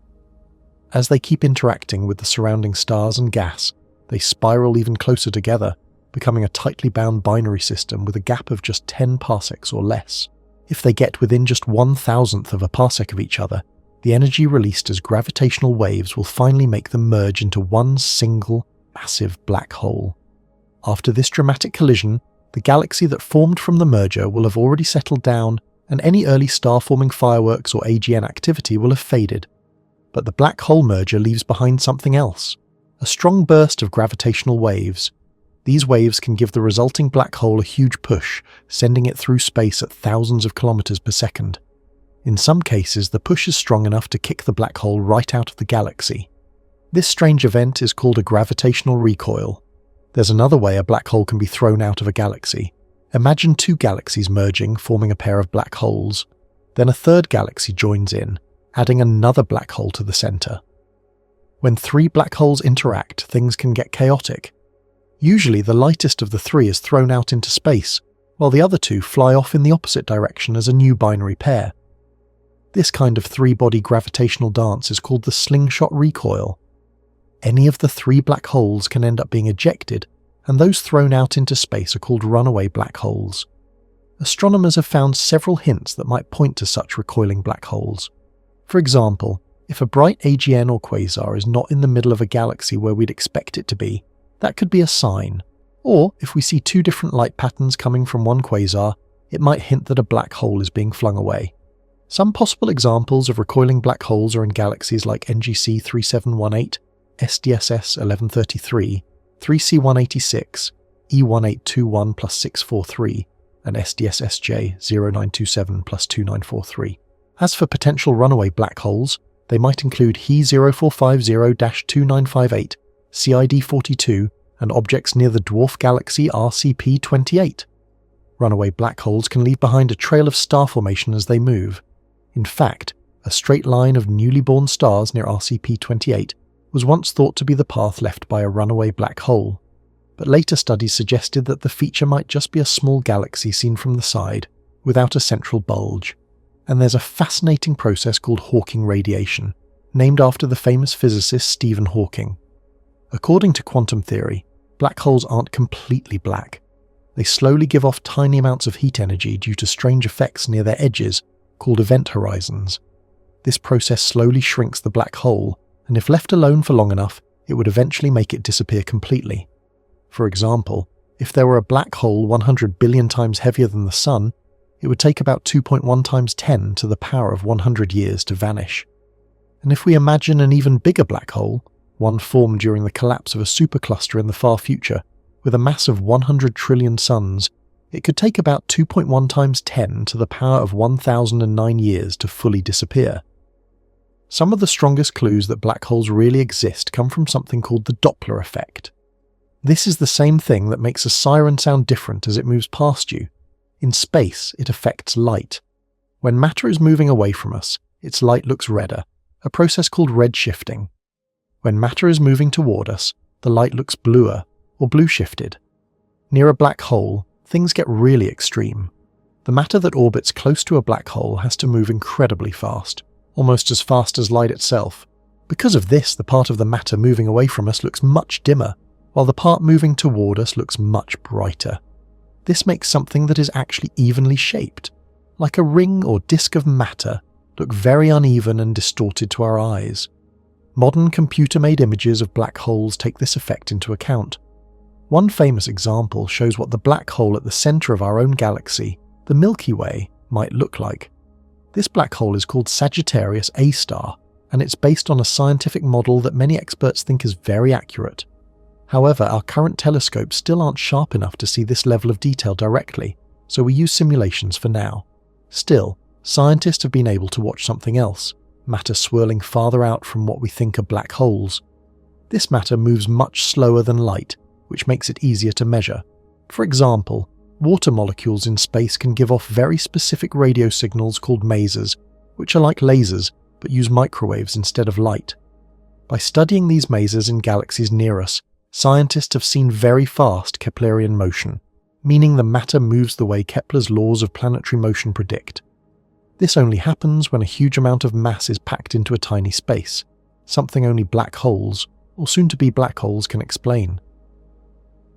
As they keep interacting with the surrounding stars and gas, they spiral even closer together, becoming a tightly bound binary system with a gap of just 10 parsecs or less. If they get within just 1,000th of a parsec of each other, the energy released as gravitational waves will finally make them merge into one single, massive black hole. After this dramatic collision, the galaxy that formed from the merger will have already settled down, and any early star-forming fireworks or AGN activity will have faded. But the black hole merger leaves behind something else, a strong burst of gravitational waves. These waves can give the resulting black hole a huge push, sending it through space at thousands of kilometers per second. In some cases, the push is strong enough to kick the black hole right out of the galaxy. This strange event is called a gravitational recoil. There's another way a black hole can be thrown out of a galaxy. Imagine two galaxies merging, forming a pair of black holes. Then a third galaxy joins in, adding another black hole to the center. When three black holes interact, things can get chaotic. Usually the lightest of the three is thrown out into space, while the other two fly off in the opposite direction as a new binary pair. This kind of three-body gravitational dance is called the slingshot recoil. Any of the three black holes can end up being ejected, and those thrown out into space are called runaway black holes. Astronomers have found several hints that might point to such recoiling black holes. For example, if a bright AGN or quasar is not in the middle of a galaxy where we'd expect it to be, that could be a sign. Or, if we see two different light patterns coming from one quasar, it might hint that a black hole is being flung away. Some possible examples of recoiling black holes are in galaxies like NGC 3718, SDSS 1133, 3C186, E1821 plus 643, and SDSSJ 0927 plus 2943. As for potential runaway black holes, they might include He 0450-2958, CID42, and objects near the dwarf galaxy RCP-28. Runaway black holes can leave behind a trail of star formation as they move. In fact, a straight line of newly born stars near RCP-28 was once thought to be the path left by a runaway black hole, but later studies suggested that the feature might just be a small galaxy seen from the side, without a central bulge. And there's a fascinating process called Hawking radiation, named after the famous physicist Stephen Hawking. According to quantum theory, black holes aren't completely black. They slowly give off tiny amounts of heat energy due to strange effects near their edges, called event horizons. This process slowly shrinks the black hole, and if left alone for long enough, it would eventually make it disappear completely. For example, if there were a black hole 100 billion times heavier than the Sun, it would take about 2.1 times 10 to the power of 100 years to vanish. And if we imagine an even bigger black hole, one formed during the collapse of a supercluster in the far future, with a mass of 100 trillion suns, it could take about 2.1 times 10 to the power of 1009 years to fully disappear. Some of the strongest clues that black holes really exist come from something called the Doppler effect. This is the same thing that makes a siren sound different as it moves past you. In space, it affects light. When matter is moving away from us, its light looks redder, a process called redshifting. When matter is moving toward us, the light looks bluer, or blue-shifted. Near a black hole, things get really extreme. The matter that orbits close to a black hole has to move incredibly fast, almost as fast as light itself. Because of this, the part of the matter moving away from us looks much dimmer, while the part moving toward us looks much brighter. This makes something that is actually evenly shaped, like a ring or disk of matter, look very uneven and distorted to our eyes. Modern computer-made images of black holes take this effect into account. One famous example shows what the black hole at the centre of our own galaxy, the Milky Way, might look like. This black hole is called Sagittarius A star, and it's based on a scientific model that many experts think is very accurate. However, our current telescopes still aren't sharp enough to see this level of detail directly, so we use simulations for now. Still, scientists have been able to watch something else, matter swirling farther out from what we think are black holes. This matter moves much slower than light, which makes it easier to measure. For example, water molecules in space can give off very specific radio signals called masers, which are like lasers but use microwaves instead of light. By studying these masers in galaxies near us, scientists have seen very fast Keplerian motion, meaning the matter moves the way Kepler's laws of planetary motion predict. This only happens when a huge amount of mass is packed into a tiny space, something only black holes, or soon-to-be black holes, can explain.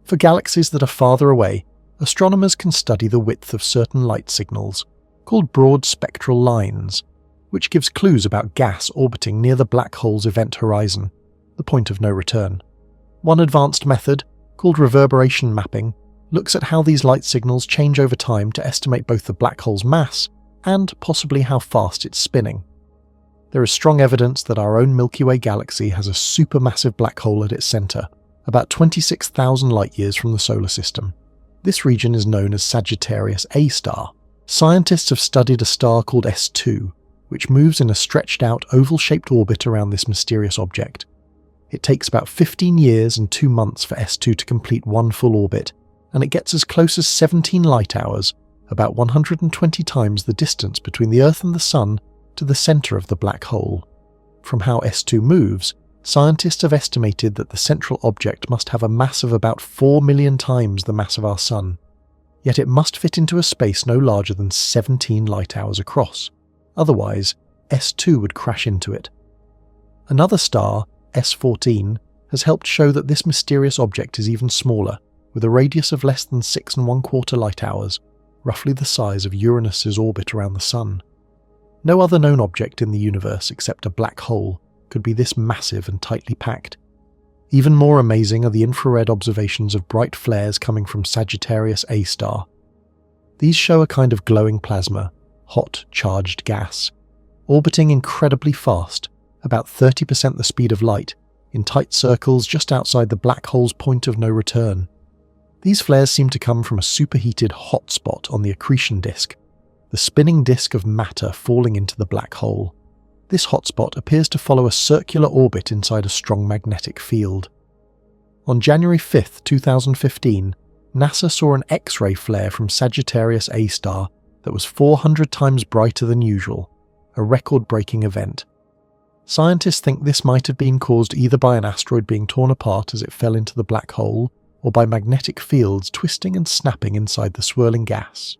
For galaxies that are farther away, astronomers can study the width of certain light signals, called broad spectral lines, which gives clues about gas orbiting near the black hole's event horizon, the point of no return. One advanced method, called reverberation mapping, looks at how these light signals change over time to estimate both the black hole's mass and possibly how fast it's spinning. There is strong evidence that our own Milky Way galaxy has a supermassive black hole at its centre, about 26,000 light-years from the solar system. This region is known as Sagittarius A star. Scientists have studied a star called S2, which moves in a stretched-out oval-shaped orbit around this mysterious object. It takes about 15 years and 2 months for S2 to complete one full orbit, and it gets as close as 17 light-hours, about 120 times the distance between the Earth and the Sun, to the centre of the black hole. From how S2 moves, scientists have estimated that the central object must have a mass of about 4 million times the mass of our Sun. Yet it must fit into a space no larger than 17 light-hours across. Otherwise, S2 would crash into it. Another star, S14, has helped show that this mysterious object is even smaller, with a radius of less than 6 1/4 light-hours, roughly the size of Uranus's orbit around the Sun. No other known object in the universe except a black hole could be this massive and tightly packed. Even more amazing are the infrared observations of bright flares coming from Sagittarius A star. These show a kind of glowing plasma, hot, charged gas, orbiting incredibly fast, about 30% the speed of light, in tight circles just outside the black hole's point of no return. These flares seem to come from a superheated hot spot on the accretion disk, the spinning disk of matter falling into the black hole. This hotspot appears to follow a circular orbit inside a strong magnetic field. On January 5, 2015, NASA saw an X-ray flare from Sagittarius A star that was 400 times brighter than usual, a record-breaking event. Scientists think this might have been caused either by an asteroid being torn apart as it fell into the black hole, or by magnetic fields twisting and snapping inside the swirling gas.